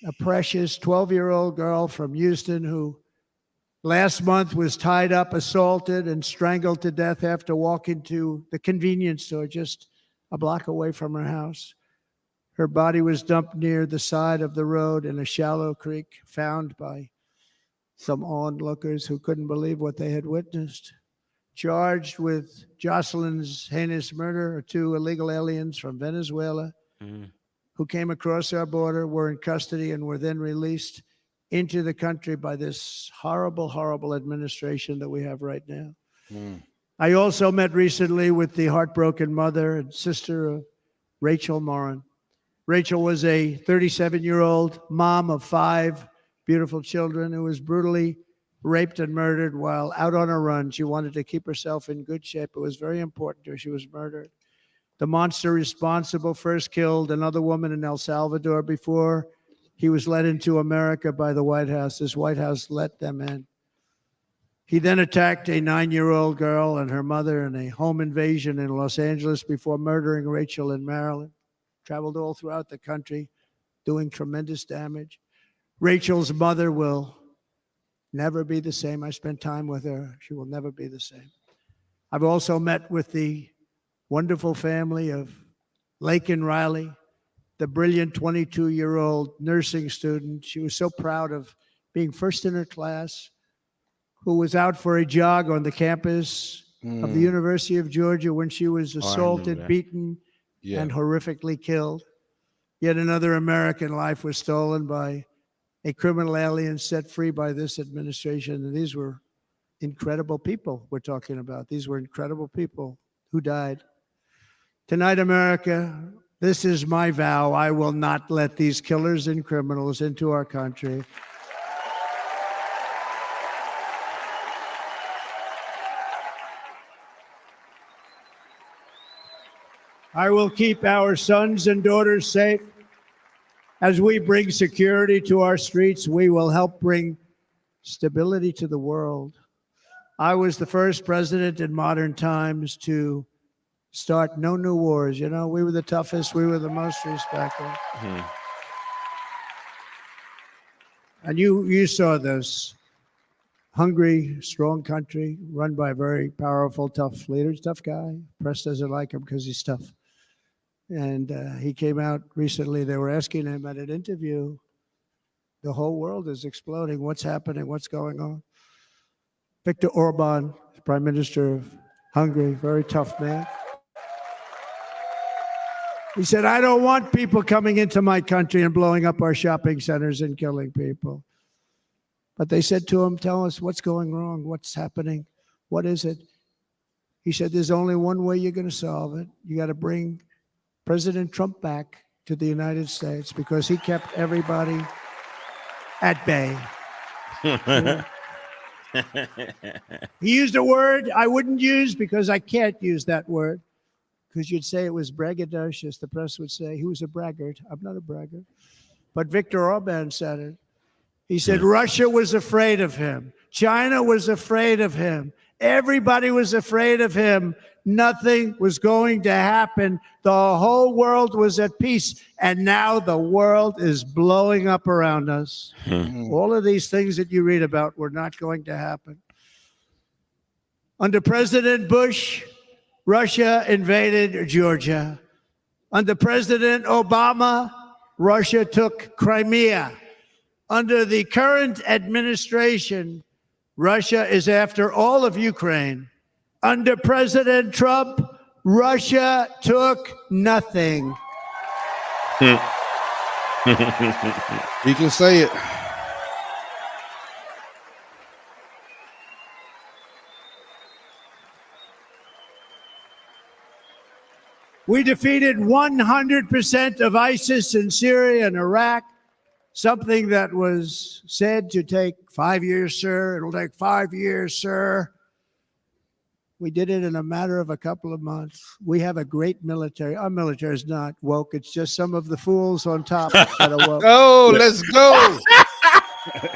I: a precious 12-year-old girl from Houston who last month was tied up, assaulted, and strangled to death after walking to the convenience store just a block away from her house. Her body was dumped near the side of the road in a shallow creek, found by some onlookers who couldn't believe what they had witnessed. Charged with Jocelyn's heinous murder are 2 illegal aliens from Venezuela who came across our border, were in custody, and were then released into the country by this horrible, horrible administration that we have right now. I also met recently with the heartbroken mother and sister of Rachel Morin. Rachel was a 37-year-old mom of 5 beautiful children who was brutally raped and murdered while out on a run. She wanted to keep herself in good shape. It was very important to her. She was murdered. The monster responsible first killed another woman in El Salvador before he was led into America by the White House. This White House let them in. He then attacked a 9-year-old girl and her mother in a home invasion in Los Angeles before murdering Rachel in Maryland. Traveled all throughout the country, doing tremendous damage. Rachel's mother will never be the same. I spent time with her. She will never be the same. I've also met with the wonderful family of Laken Riley, the brilliant 22-year-old nursing student. She was so proud of being first in her class, who was out for a jog on the campus of the University of Georgia when she was assaulted, beaten, and horrifically killed. Yet another American life was stolen by a criminal alien set free by this administration. And these were incredible people we're talking about. These were incredible people who died. Tonight, America, this is my vow. I will not let these killers and criminals into our country. I will keep our sons and daughters safe. As we bring security to our streets, we will help bring stability to the world. I was the first president in modern times to start no new wars. You know, we were the toughest. We were the most respected. And you saw this. Hungry, strong country run by very powerful, tough leaders. Tough guy. Press doesn't like him because he's tough. And he came out recently. They were asking him at an interview, the whole world is exploding. What's happening? What's going on? Viktor Orban, Prime Minister of Hungary, very tough man. He said, I don't want people coming into my country and blowing up our shopping centers and killing people. But they said to him, tell us what's going wrong, what's happening, what is it? He said, there's only one way you're going to solve it. You got to bring President Trump back to the United States because he kept everybody at bay. He used a word I wouldn't use because I can't use that word, because you'd say it was braggadocious. The press would say he was a braggart. I'm not a braggart. But Viktor Orban said it. He said Russia was afraid of him. China was afraid of him. Everybody was afraid of him. Nothing was going to happen. The whole world was at peace. And now the world is blowing up around us. All of these things that you read about were not going to happen. Under President Bush, Russia invaded Georgia. Under President Obama, Russia took Crimea. Under the current administration, Russia is after all of Ukraine. Under President Trump, Russia took nothing.
C: He can say it.
I: We defeated 100% of ISIS in Syria and Iraq, something that was said to take 5 years, sir. It'll take 5 years, sir. We did it in a matter of a couple of months. We have a great military. Our military is not woke. It's just some of the fools on top that are woke.
C: Oh, let's go.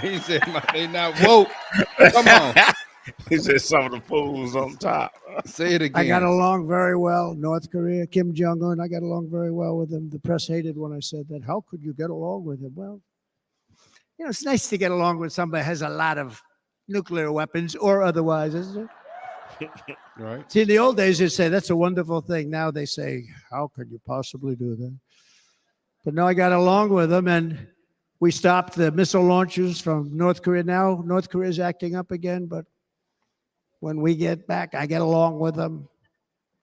C: He said, they not woke. Come on.
B: He said some of the fools on top.
C: Say it again.
I: I got along very well. North Korea, Kim Jong-un, I got along very well with him. The press hated when I said that. How could you get along with him? Well, you know, it's nice to get along with somebody who has a lot of nuclear weapons or otherwise, isn't it?
C: Right.
I: See, in the old days, they'd say, that's a wonderful thing. Now they say, how could you possibly do that? But no, I got along with them, and we stopped the missile launchers from North Korea. Now North Korea is acting up again, but when we get back, I get along with him.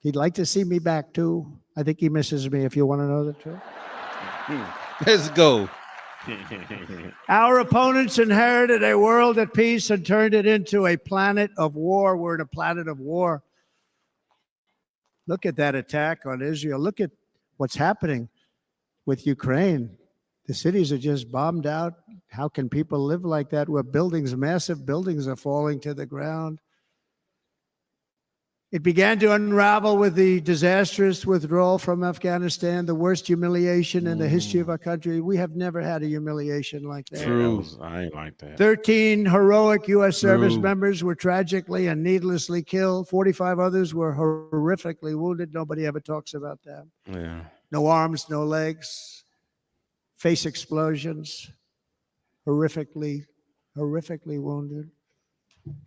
I: He'd like to see me back, too. I think he misses me, if you want to know the truth.
C: Let's go.
I: Our opponents inherited a world at peace and turned it into a planet of war. We're in a planet of war. Look at that attack on Israel. Look at what's happening with Ukraine. The cities are just bombed out. How can people live like that where buildings, massive buildings are falling to the ground? It began to unravel with the disastrous withdrawal from Afghanistan, the worst humiliation in the history of our country. We have never had a humiliation like that.
B: True. I ain't like that.
I: 13 heroic U.S. service members were tragically and needlessly killed. 45 others were horrifically wounded. Nobody ever talks about that.
B: Yeah.
I: No arms, no legs, face explosions, horrifically wounded.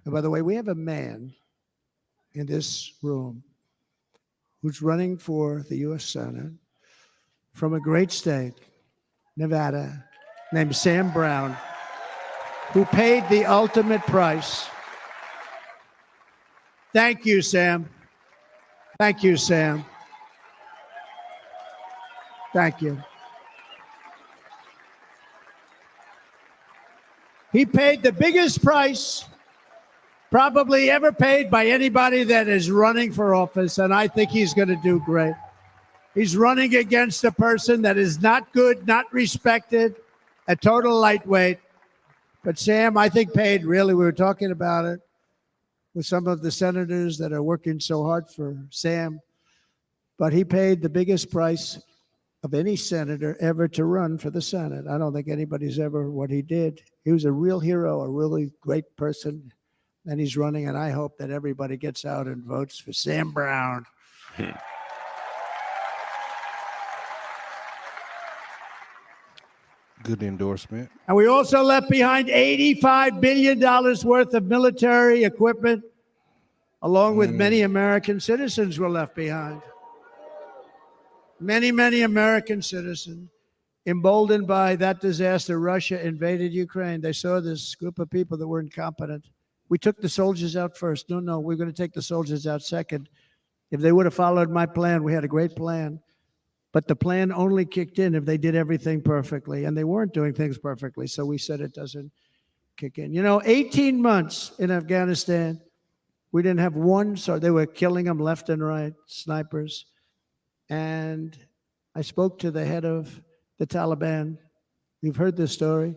I: And by the way, we have a man in this room who's running for the U.S. Senate from a great state, Nevada, named Sam Brown, who paid the ultimate price. Thank you, Sam. Thank you, Sam. Thank you. He paid the biggest price probably ever paid by anybody that is running for office, and I think he's going to do great. He's running against a person that is not good, not respected, a total lightweight. But Sam, I think, paid really, we were talking about it with some of the senators that are working so hard for Sam, but he paid the biggest price of any senator ever to run for the Senate. I don't think anybody's ever what he did. He was a real hero, a really great person. And he's running, and I hope that everybody gets out and votes for Sam Brown.
C: Good endorsement.
I: And we also left behind $85 billion worth of military equipment, along with many American citizens were left behind. Many American citizens, emboldened by that disaster. Russia invaded Ukraine. They saw this group of people that were incompetent. We took the soldiers out first. No, we're going to take the soldiers out second. If they would have followed my plan, we had a great plan. But the plan only kicked in if they did everything perfectly, and they weren't doing things perfectly, so we said it doesn't kick in. 18 months in Afghanistan, we didn't have one, so they were killing them left and right, snipers. And I spoke to the head of the Taliban. You've heard this story.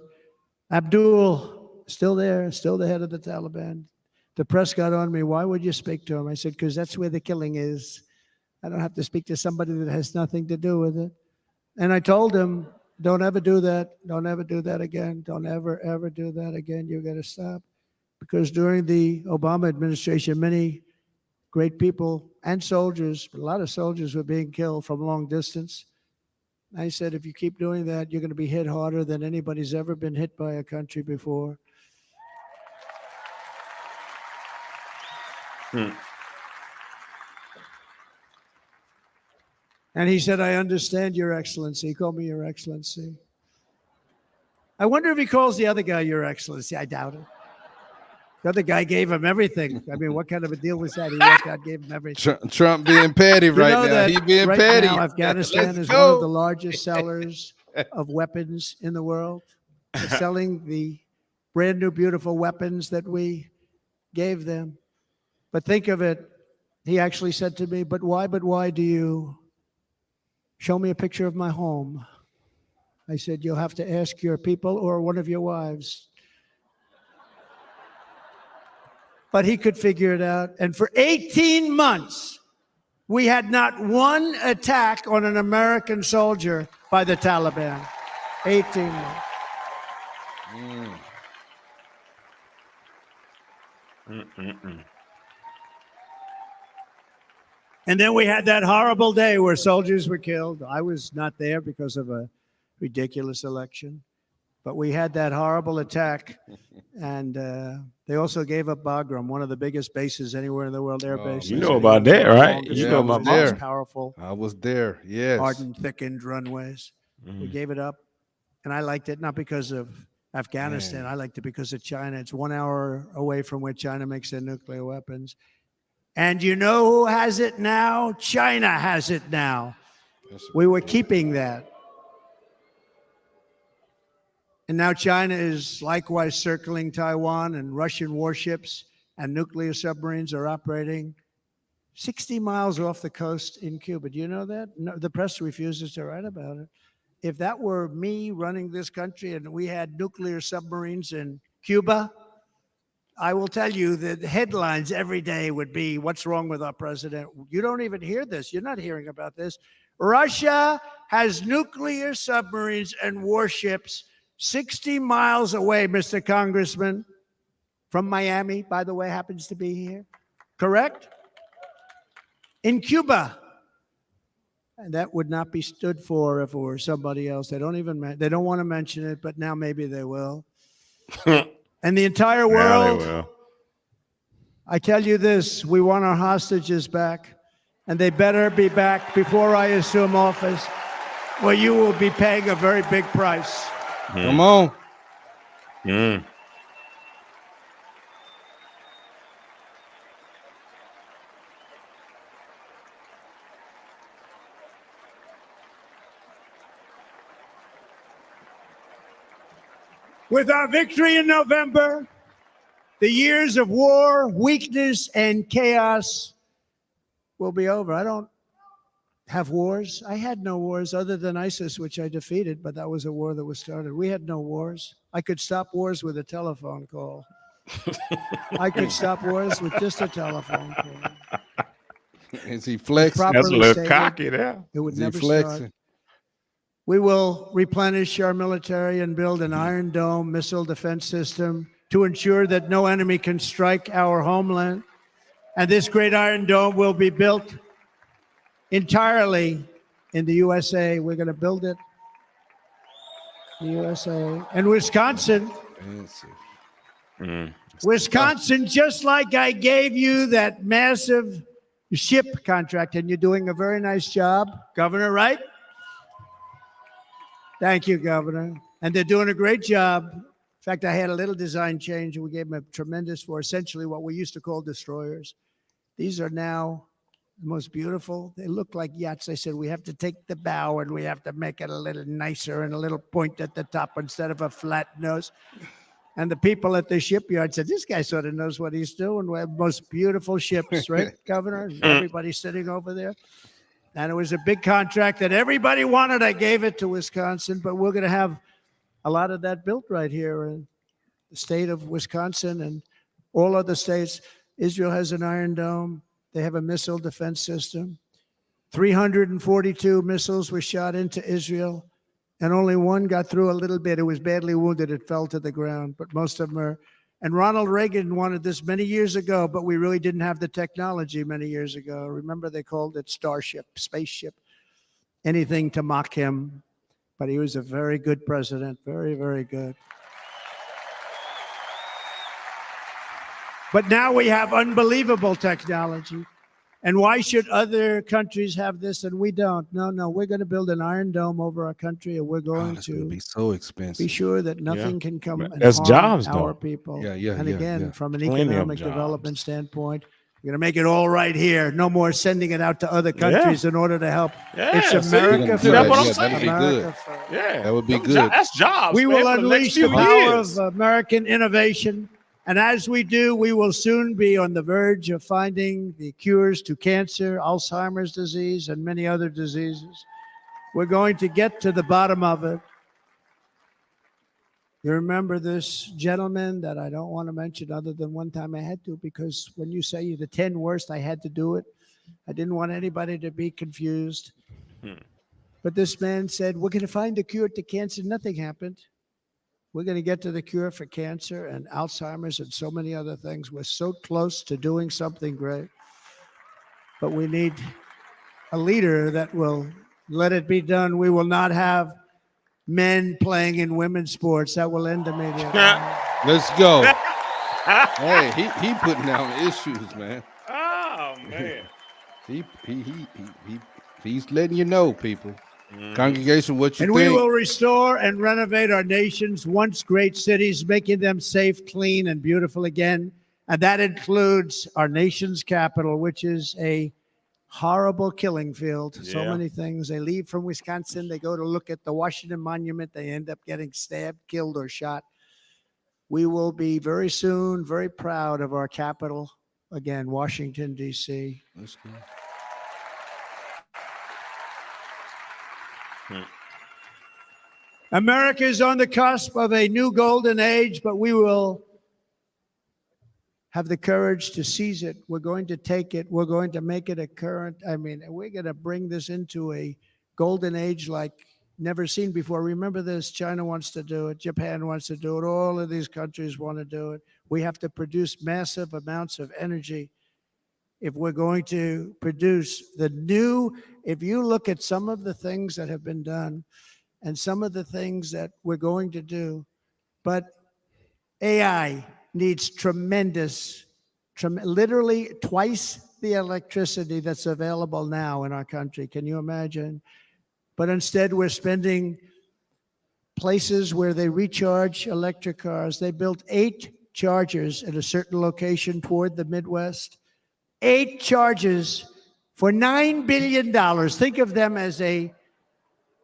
I: Abdul, still there, still the head of the Taliban. The press got on me. Why would you speak to him? I said, because that's where the killing is. I don't have to speak to somebody that has nothing to do with it. And I told him, don't ever do that. Don't ever do that again. Don't ever do that again. You got to stop. Because during the Obama administration, many great people and soldiers, but a lot of soldiers were being killed from long distance. I said, if you keep doing that, you're going to be hit harder than anybody's ever been hit by a country before. And he said, I understand, Your Excellency. He called me Your Excellency. I wonder if he calls the other guy Your Excellency. I doubt it. The other guy gave him everything. I mean, what kind of a deal was that? He walked out, gave him everything.
C: Trump being petty right now. He being
I: right
C: petty.
I: Now, Afghanistan is one of the largest sellers of weapons in the world. They're selling the brand new, beautiful weapons that we gave them. But think of it. He actually said to me, but why do you show me a picture of my home? I said, you'll have to ask your people or one of your wives. But he could figure it out. And for 18 months, we had not one attack on an American soldier by the Taliban. 18 months. And then we had that horrible day where soldiers were killed. I was not there because of a ridiculous election. But we had that horrible attack. And they also gave up Bagram, one of the biggest bases anywhere in the world, air bases.
B: You know about that, right? You know about
C: there.
I: Most powerful.
C: I was there, yes.
I: Hardened, thickened runways. We gave it up. And I liked it not because of Afghanistan. I liked it because of China. It's 1 hour away from where China makes their nuclear weapons. And you know who has it now? China has it now. We were keeping that. And now China is likewise circling Taiwan, and Russian warships and nuclear submarines are operating 60 miles off the coast in Cuba. Do you know that? No, the press refuses to write about it. If that were me running this country and we had nuclear submarines in Cuba, I will tell you that the headlines every day would be, what's wrong with our president? You don't even hear this. You're not hearing about this. Russia has nuclear submarines and warships 60 miles away, Mr. Congressman, from Miami, by the way, happens to be here. Correct? In Cuba. And that would not be stood for if it were somebody else. They don't want to mention it, but now maybe they will. And the entire world,
B: Yeah, they will.
I: I tell you this, we want our hostages back, and they better be back before I assume office, or you will be paying a very big price.
C: Come on.
B: Mm.
I: With our victory in November, the years of war, weakness, and chaos will be over. I don't have wars. I had no wars other than ISIS, which I defeated, but that was a war that was started. We had no wars. I could stop wars with a telephone call. I could stop wars with just a telephone call.
C: Is he flexing?
I: Properly
B: That's a little
I: stated,
B: cocky there.
I: it would
C: Is he
I: never
C: flexing?
I: start. We will replenish our military and build an Iron Dome missile defense system to ensure that no enemy can strike our homeland. And this great Iron Dome will be built entirely in the USA. We're going to build it in the USA. And Wisconsin, Wisconsin, just like I gave you that massive ship contract, and you're doing a very nice job, Governor, right? Thank you, Governor. And they're doing a great job. In fact, I had a little design change, and we gave them a tremendous for essentially what we used to call destroyers. These are now the most beautiful. They look like yachts. I said, we have to take the bow and we have to make it a little nicer and a little point at the top instead of a flat nose. And the people at the shipyard said, this guy sort of knows what he's doing. We have most beautiful ships, right, Governor? Everybody sitting over there. And it was a big contract that everybody wanted. I gave it to Wisconsin, but we're going to have a lot of that built right here in the state of Wisconsin and all other states. Israel has an Iron Dome. They have a missile defense system. 342 missiles were shot into Israel, and only one got through a little bit. It was badly wounded. It fell to the ground, but most of them are. And Ronald Reagan wanted this many years ago, but we really didn't have the technology many years ago. Remember, they called it Starship, spaceship, anything to mock him. But he was a very good president, very, very good. But now we have unbelievable technology. And why should other countries have this and we don't? No, we're going to build an Iron Dome over our country, and we're going to
C: be so expensive.
I: be sure that nothing can come and
B: That's
I: harm
B: jobs,
I: our
B: though.
I: people.
C: Yeah,
I: and again, from an
B: Plenty of
I: economic
B: jobs.
I: development standpoint, we're going to make it all right here. No more sending it out to other countries in order to help.
B: Yeah,
I: It's
B: see?
I: America
B: That's what I'm
I: first.
B: saying.
C: That'd be
I: America
C: good.
I: first.
B: Yeah,
C: That would be
B: Them
C: good.
B: That's jobs.
I: We
B: man,
I: will
B: for the next
I: unleash the
B: few
I: power
B: years.
I: of American innovation. And as we do, we will soon be on the verge of finding the cures to cancer, Alzheimer's disease, and many other diseases. We're going to get to the bottom of it. You remember this gentleman that I don't want to mention other than one time I had to, because when you say the 10 worst, I had to do it. I didn't want anybody to be confused. But this man said, we're going to find the cure to cancer. Nothing happened. We're going to get to the cure for cancer and Alzheimer's and so many other things. We're so close to doing something great. But we need a leader that will let it be done. We will not have men playing in women's sports. That will end immediately.
C: Let's go. Hey, he putting down issues, man.
B: Oh man.
C: He's letting you know, people. Congregation, what you
I: And
C: think?
I: we will restore and renovate our nation's once great cities, making them safe, clean, and beautiful again. And that includes our nation's capital, which is a horrible killing field. So
B: Yeah.
I: many things. They leave from Wisconsin. They go to look at the Washington Monument. They end up getting stabbed, killed, or shot. We will be very soon very proud of our capital again, Washington, D.C.
C: That's good.
I: America is on the cusp of a new golden age, but we will have the courage to seize it. We're going to take it. We're going to make it a current. I mean, we're going to bring this into a golden age like never seen before. Remember this, China wants to do it. Japan wants to do it. All of these countries want to do it. We have to produce massive amounts of energy if we're going to produce the new. If you look at some of the things that have been done and some of the things that we're going to do, but AI needs literally twice the electricity that's available now in our country. Can you imagine? But instead, we're spending places where they recharge electric cars. They built 8 chargers at a certain location toward the Midwest. 8 chargers for $9 billion. Think of them as a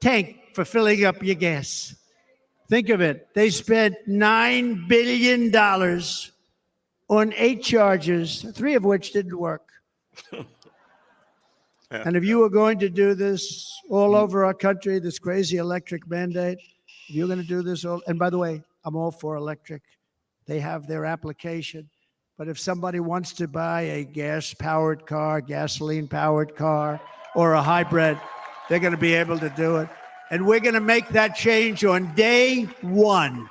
I: tank for filling up your gas. Think of it. They spent $9 billion on 8 chargers, 3 of which didn't work. And if you were going to do this all over our country, this crazy electric mandate, if you're going to do this all, and by the way, I'm all for electric. They have their application. But if somebody wants to buy a gas-powered car, gasoline-powered car, or a hybrid, they're going to be able to do it. And we're going to make that change on day 1.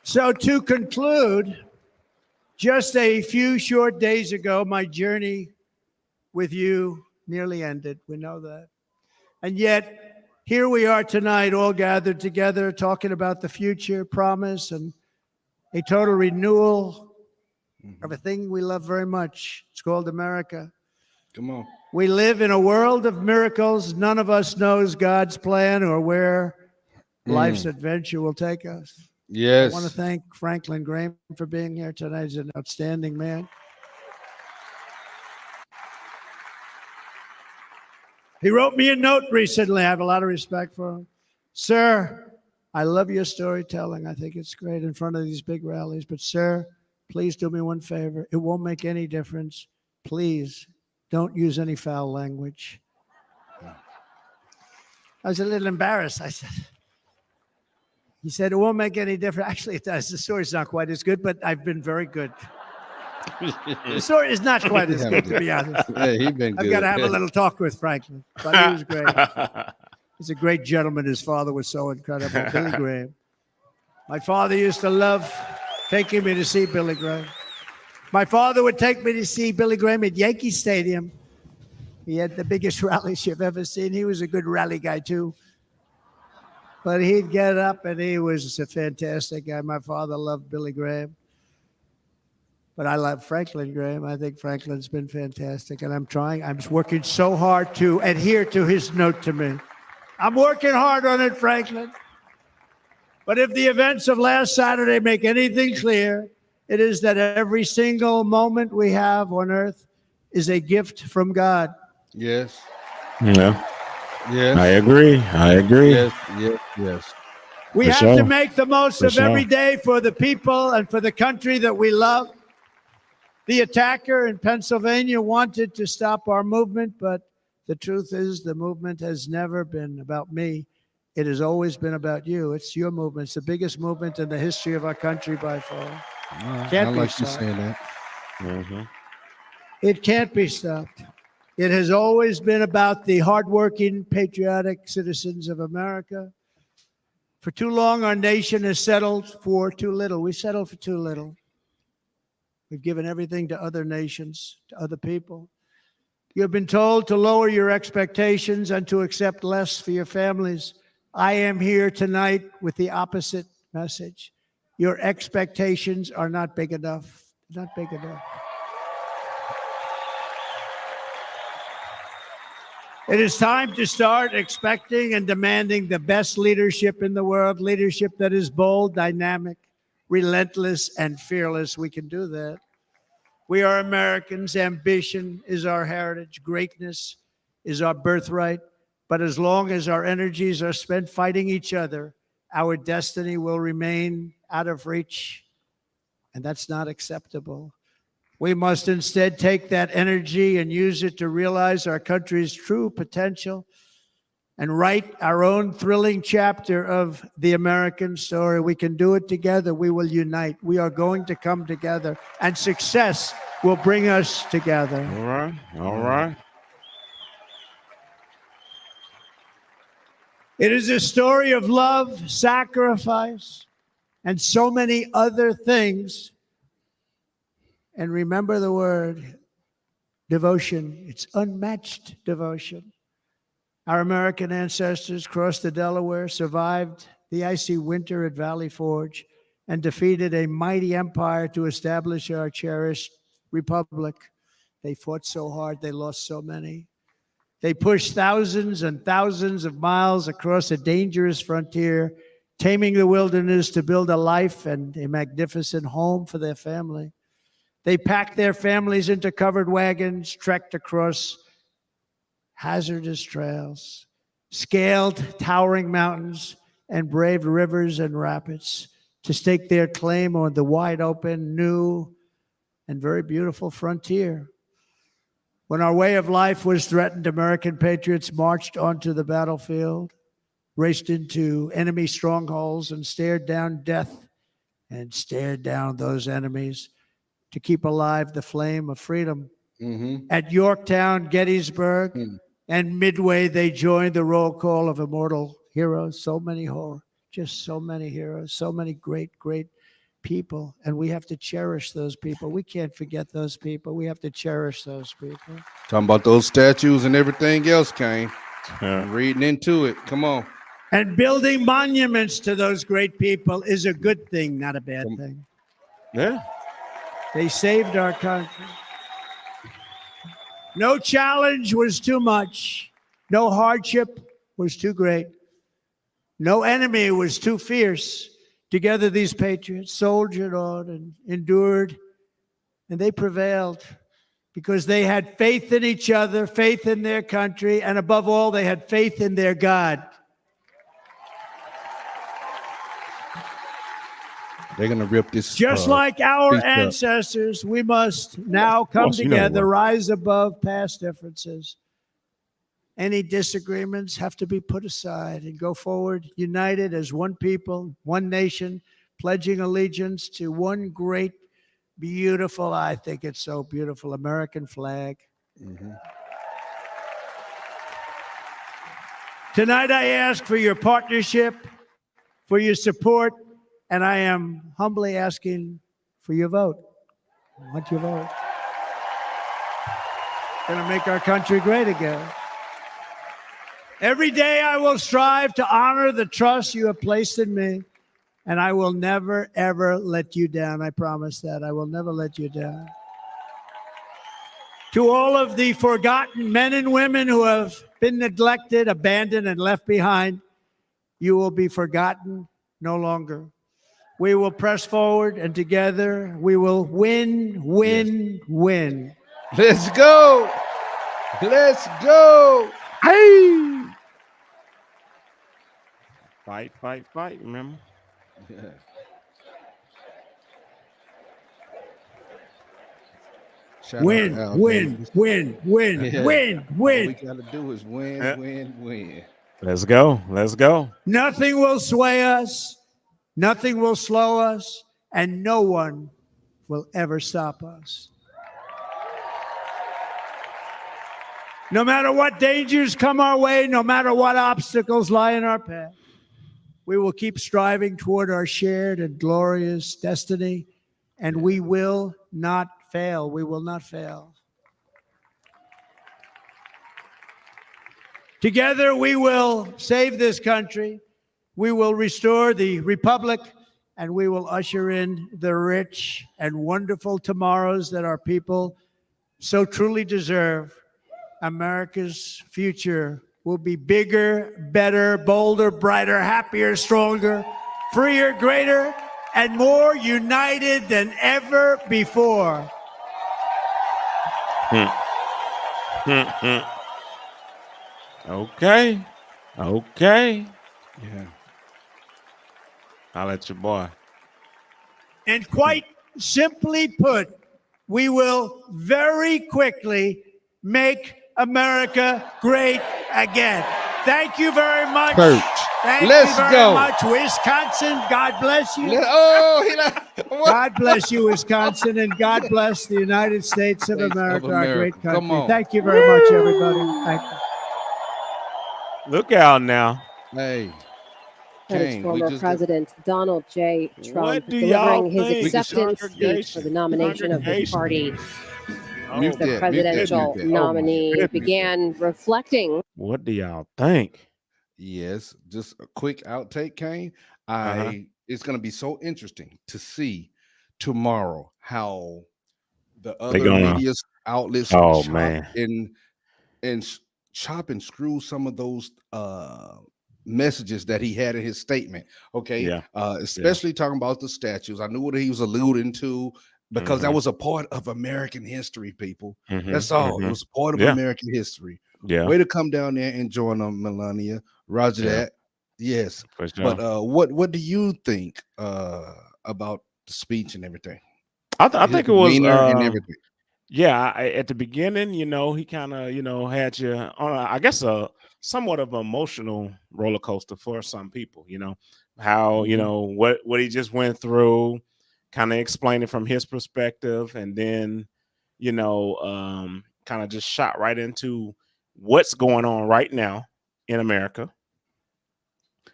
I: So to conclude, just a few short days ago, my journey with you nearly ended. We know that. And yet, here we are tonight, all gathered together, talking about the future, promise, and a total renewal of a thing we love very much. It's called America.
C: Come on.
I: We live in a world of miracles. None of us knows God's plan or where life's adventure will take us.
C: Yes.
I: I want to thank Franklin Graham for being here tonight. He's an outstanding man. He wrote me a note recently. I have a lot of respect for him. Sir, I love your storytelling. I think it's great in front of these big rallies. But sir, please do me one favor. It won't make any difference. Please don't use any foul language. I was a little embarrassed. I said, he said, it won't make any difference. Actually, it does. The story's not quite as good, but I've been very good. The story is not quite as good, to be honest.
C: Yeah, he's been good.
I: I've got to have a little talk with Franklin. But he was great. He's a great gentleman. His father was so incredible, Billy Graham. My father used to love taking me to see Billy Graham. My father would take me to see Billy Graham at Yankee Stadium. He had the biggest rallies you've ever seen. He was a good rally guy, too. But he'd get up, and he was a fantastic guy. My father loved Billy Graham. But I love Franklin Graham. I think Franklin's been fantastic. And I'm working so hard to adhere to his note to me. I'm working hard on it, Franklin. But if the events of last Saturday make anything clear, it is that every single moment we have on earth is a gift from God.
C: Yes.
B: Yeah.
C: Yes.
B: I agree.
C: Yes. Yes. Yes.
I: We
B: For
I: have
B: sure.
I: to make the most
B: For
I: of
B: sure.
I: every day for the people and for the country that we love. The attacker in Pennsylvania wanted to stop our movement, but the truth is the movement has never been about me. It has always been about you. It's your movement. It's the biggest movement in the history of our country by far. Can't
C: I
I: be
C: like you
I: stopped.
C: saying that.
B: Mm-hmm.
I: It can't be stopped. It has always been about the hardworking, patriotic citizens of America. For too long, our nation has settled for too little. We settled for too little. We've given everything to other nations, to other people. You have been told to lower your expectations and to accept less for your families. I am here tonight with the opposite message. Your expectations are not big enough. Not big enough. It is time to start expecting and demanding the best leadership in the world, leadership that is bold, dynamic, relentless, and fearless. We can do that. We are Americans. Ambition is our heritage. Greatness is our birthright. But as long as our energies are spent fighting each other, our destiny will remain out of reach. And that's not acceptable. We must instead take that energy and use it to realize our country's true potential and write our own thrilling chapter of the American story. We can do it together. We will unite. We are going to come together, and success will bring us together.
B: All right. All right.
I: It is a story of love, sacrifice, and so many other things. And remember the word devotion. It's unmatched devotion. Our American ancestors crossed the Delaware, survived the icy winter at Valley Forge, and defeated a mighty empire to establish our cherished republic. They fought so hard, they lost so many. They pushed thousands and thousands of miles across a dangerous frontier, taming the wilderness to build a life and a magnificent home for their family. They packed their families into covered wagons, trekked across hazardous trails, scaled towering mountains, and braved rivers and rapids to stake their claim on the wide open, new, and very beautiful frontier. When our way of life was threatened, American patriots marched onto the battlefield, raced into enemy strongholds, and stared down death and stared down those enemies to keep alive the flame of freedom. At Yorktown, Gettysburg, and Midway, they joined the roll call of immortal heroes. So many just so many heroes, so many great, great people. And we have to cherish those people. We can't forget those people. We have to cherish those people.
C: Talking about those statues and everything else, Kane. Reading into it. Come on.
I: And building monuments to those great people is a good thing, not a bad thing.
B: Yeah.
I: They saved our country. No challenge was too much. No hardship was too great. No enemy was too fierce. Together, these patriots soldiered on and endured, and they prevailed because they had faith in each other, faith in their country, and above all, they had faith in their God.
C: They're going to rip this.
I: Just like our
C: beast up.
I: ancestors, we must now come together, rise above past differences. Any disagreements have to be put aside and go forward, united as one people, one nation, pledging allegiance to one great, beautiful, I think it's so beautiful, American flag. Tonight, I ask for your partnership, for your support, and I am humbly asking for your vote. I want your vote. Going to make our country great again. Every day I will strive to honor the trust you have placed in me, and I will never, ever let you down. I promise that. I will never let you down. To all of the forgotten men and women who have been neglected, abandoned, and left behind, you will be forgotten no longer. We will press forward, and together we will win, win, win.
C: Let's go. Let's go.
B: Hey. Fight, fight, fight, remember?
C: Yeah.
I: Win, win, win, win,
C: Yeah.
I: win,
C: All
I: win.
C: we got to do is win,
B: Yeah.
C: win.
B: Let's go. Let's go.
I: Nothing will sway us, nothing will slow us, and no one will ever stop us. No matter what dangers come our way, no matter what obstacles lie in our path, we will keep striving toward our shared and glorious destiny, and we will not fail. We will not fail. Together, we will save this country. We will restore the republic, and we will usher in the rich and wonderful tomorrows that our people so truly deserve. America's future will be bigger, better, bolder, brighter, happier, stronger, freer, greater, and more united than ever before.
B: Okay. Okay.
C: Yeah.
B: I'll let your boy.
I: And quite simply put, we will very quickly make America great again. Thank you very much.
C: Church.
I: Thank
C: Let's
I: you very
C: go.
I: much, Wisconsin. God bless you.
C: Oh, what?
I: God bless you, Wisconsin, and God bless the United States of
C: States of
I: America, our great
C: America. Come
I: country.
C: on.
I: Thank you very much, everybody. Thank you.
B: Look out now.
C: Hey.
F: That is
C: Kane, we
F: former
C: just
F: President Donald J. Trump
B: What do y'all
F: delivering his
B: think?
F: acceptance speech for the nomination of his party.
C: Mute
F: The
C: that,
F: presidential
C: mute that. Oh, my
F: nominee
C: goodness.
F: began reflecting.
B: What do y'all think?
C: Yes, just a quick outtake, Kane. It's going to be so interesting to see tomorrow how the other
B: gonna-
C: media outlets
B: Oh,
C: chop
B: man.
C: chop and screw some of those messages that he had in his statement. Okay,
B: Yeah.
C: especially talking about the statues. I knew what he was alluding to because that
B: Mhm.
C: was a part of American history, people.
B: Mhm,
C: That's all. It
B: mhm.
C: was part of
B: Yeah.
C: American history.
B: Yeah.
C: Way to come down there and join them, Melania. Roger
B: Yeah.
C: that. Yes.
B: For sure.
C: But what do you think about the speech and everything?
B: I
C: His
B: think it was
C: demeanor and everything.
B: yeah, at the beginning, he kind of, had you on I guess a somewhat of an emotional roller coaster for some people, how,
C: Mhm.
B: what he just went through, kind of explain it from his perspective, and then, kind of just shot right into what's going on right now in America.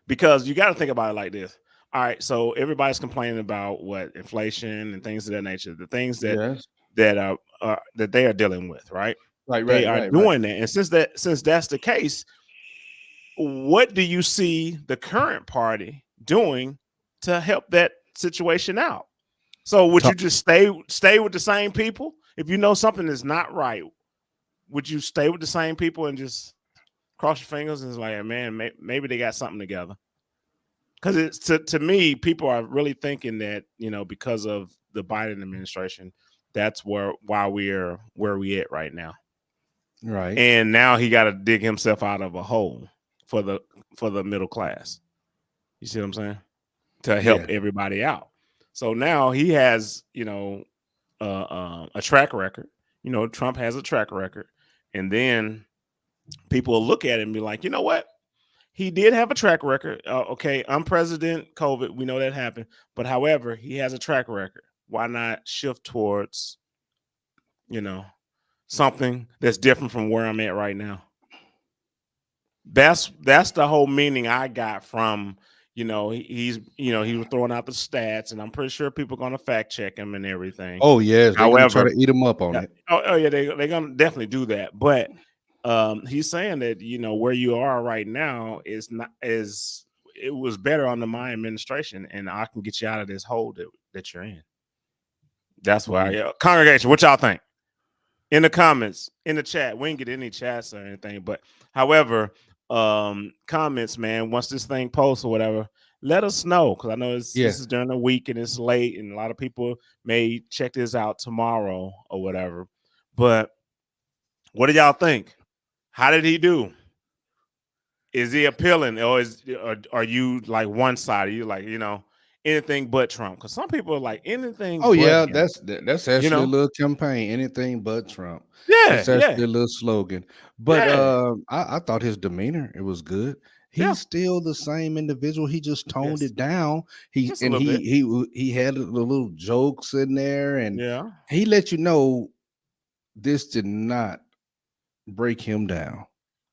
B: Because you got to think about it like this. All right, so everybody's complaining about what inflation and things of that nature, the things that
C: Yes.
B: that they are dealing with, right?
C: Right,
B: They
C: right,
B: are
C: right, right.
B: doing that, and since that's the case, what do you see the current party doing to help that situation out? So would
C: Ta-
B: you just stay with the same people if you know something is not right? Would you stay with the same people and just cross your fingers and it's like, man, maybe they got something together? Because it's to me, people are really thinking that because of the Biden administration, that's why we're where we at right now.
C: Right.
B: And now he got to dig himself out of a hole for the middle class. You see what I'm saying? To help
C: Yeah.
B: everybody out. So now he has a track record. Trump has a track record, and then people will look at it and be like, you know what? He did have a track record. Okay, unprecedented COVID, we know that happened. But however, he has a track record. Why not shift towards, something that's different from where I'm at right now? That's the whole meaning I got from, he was throwing out the stats, and I'm pretty sure people are gonna fact check him and everything.
C: Oh yes, they're gonna try
B: However,
C: to eat him up on it.
B: oh yeah, they're gonna definitely do that. But he's saying that where you are right now is not is it was better under my administration, and I can get you out of this hole that you're in. That's why, congregation, what y'all think? In the comments, in the chat, we didn't get any chats or anything, but however, comments, man. Once this thing posts or whatever, let us know, because I know this is during the week and it's late, and a lot of people may check this out tomorrow or whatever. But what do y'all think? How did he do? Is he appealing, or are you like one side? Are you like anything but Trump? Because some people are like anything.
C: Oh
B: but
C: yeah,
B: him.
C: that's actually a little campaign. Anything but Trump.
B: Yeah,
C: That's actually a little slogan. But I thought his demeanor, it was good. He's still the same individual. He just toned it down. He had the little jokes in there, and he let you know this did not break him down.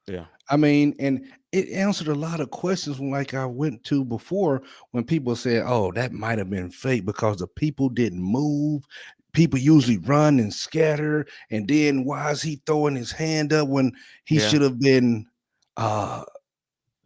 B: Yeah.
C: I mean, and it answered a lot of questions like I went to before when people said, oh, that might have been fake because the people didn't move. People usually run and scatter. And then why is he throwing his hand up when he should have been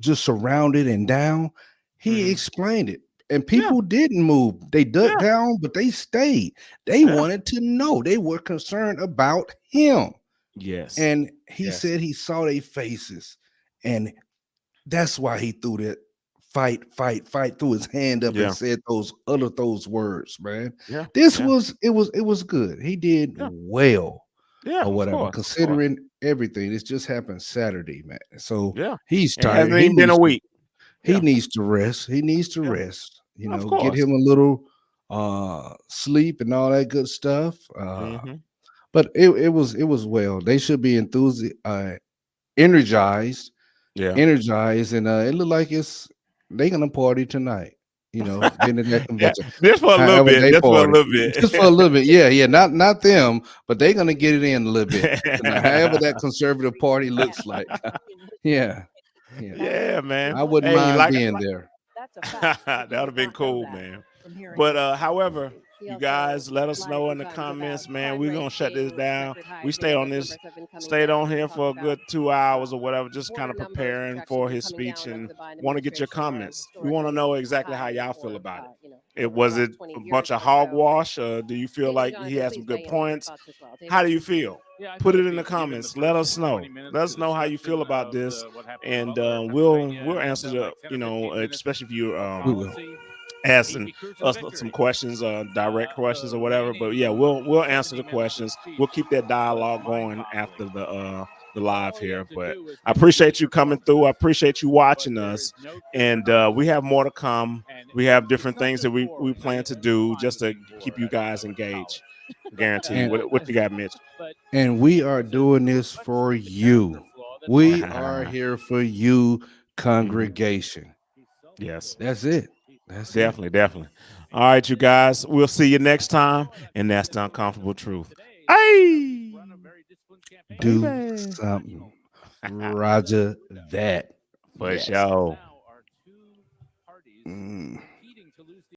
C: just surrounded and down? He explained it. And people didn't move. They ducked down, but they stayed. They wanted to know. They were concerned about him.
B: Yes.
C: And he said he saw their faces, and that's why he threw that fight, threw his hand up and said those words, man.
B: Yeah.
C: This was good. He did well.
B: Yeah,
C: or
B: of
C: whatever.
B: course, of course.
C: Considering everything, this just happened Saturday, man. So
B: Yeah.
C: he's
B: It
C: tired.
B: hasn't even been a week.
C: He
B: Yeah.
C: needs to rest. He needs to
B: Yeah.
C: rest. You
B: Of
C: know, get
B: course.
C: him a little sleep and all that good stuff.
B: Mhm.
C: But it was well. They should be energized,
B: Yeah.
C: and it looked like they gonna party tonight. You know, being at that
B: Yeah.
C: convention.
B: Just for a little
C: However,
B: bit.
C: they
B: Just for a
C: party
B: little bit.
C: just for a little bit. Yeah, not them, but they're gonna get it in a little bit. Tonight. However, that conservative party looks like. Yeah, yeah.
B: Yeah, man.
C: I wouldn't
B: Hey,
C: mind
B: like
C: being there.
G: That's a fact.
B: that would have been cool, man.
G: From hearing
B: But
G: that.
B: however,
F: He
B: you
F: also
B: guys let us
F: lied
B: know
F: a
B: in the
F: few times
B: comments,
F: about
B: man.
F: crime
B: We're
F: rate
B: gonna shut this
F: being
B: down.
F: record high.
B: We stayed on
F: Numbers
B: this,
F: have been coming
B: stayed
F: down.
B: on
F: We
B: here
F: talked
B: for a
F: about,
B: good 2 hours or whatever, just kind
F: border
B: of
F: numbers,
B: preparing
F: which
B: for
F: actually
B: his
F: coming
B: speech
F: down under
B: and
F: the Biden
B: want to get your
F: administration are
B: comments. We want to
F: historically
B: know exactly how
F: high
B: y'all feel
F: for,
B: about it.
F: over the
B: Was it
F: last 20
B: a
F: years
B: bunch of
F: or so.
B: hogwash, or do you feel
F: David
B: like
F: and
B: he
F: Jonathan,
B: had some
F: please
B: good
F: weigh in on your
B: points?
F: thoughts as well. David?
B: How do you feel?
D: Yeah, I
B: Put
D: thought
B: it
D: it'd
B: in the
D: be given
B: comments. Let us know.
D: 20 minutes
B: Let
D: to
B: us know how you feel
D: discussion
B: about
D: of,
B: this,
D: what happened in
B: and
D: Butler,
B: we'll
D: Pennsylvania,
B: answer
D: and,
B: the
D: like 10 or 15 minutes
B: especially if you
D: of
C: We will.
D: policy.
B: asking
D: AP cruise to
B: us
D: victory.
B: some questions, direct questions
D: The
B: or whatever. But yeah,
D: remaining,
B: we'll answer
D: 70
B: the
D: minutes of
B: questions.
D: speech
B: We'll keep that
D: was
B: dialogue going after
D: mind-boggling.
B: the live
D: All you
B: here.
D: have to
B: But
D: do is
B: I
D: give
B: appreciate
D: Judy
B: you coming
D: performances,
B: through. I appreciate you
D: but
B: watching
D: there
B: us,
D: is no
B: and
D: clear
B: we have
D: competition.
B: more to come.
D: And
B: We have
D: it's
B: different
D: not
B: things that
D: just
B: we
D: for
B: plan to
D: the
B: do just to
D: finest people
B: keep
D: that
B: you
D: I
B: guys
D: went to college.
B: engaged. Guarantee.
C: And
B: What you got, Mitch?
D: But
C: and we are
D: there's
C: doing
D: a
C: this for
D: punishment, the character
C: you.
D: flaw that
C: We
D: Biden
C: are
D: has.
C: here for you,
B: Mhm.
C: congregation.
B: Yes,
C: That's it. That's it.
B: definitely, definitely. All right, you guys. We'll see you next time, and that's the uncomfortable truth. Hey,
C: Do
B: baby.
C: something. Roger that.
B: For
C: Yes.
B: sure.
C: Mm.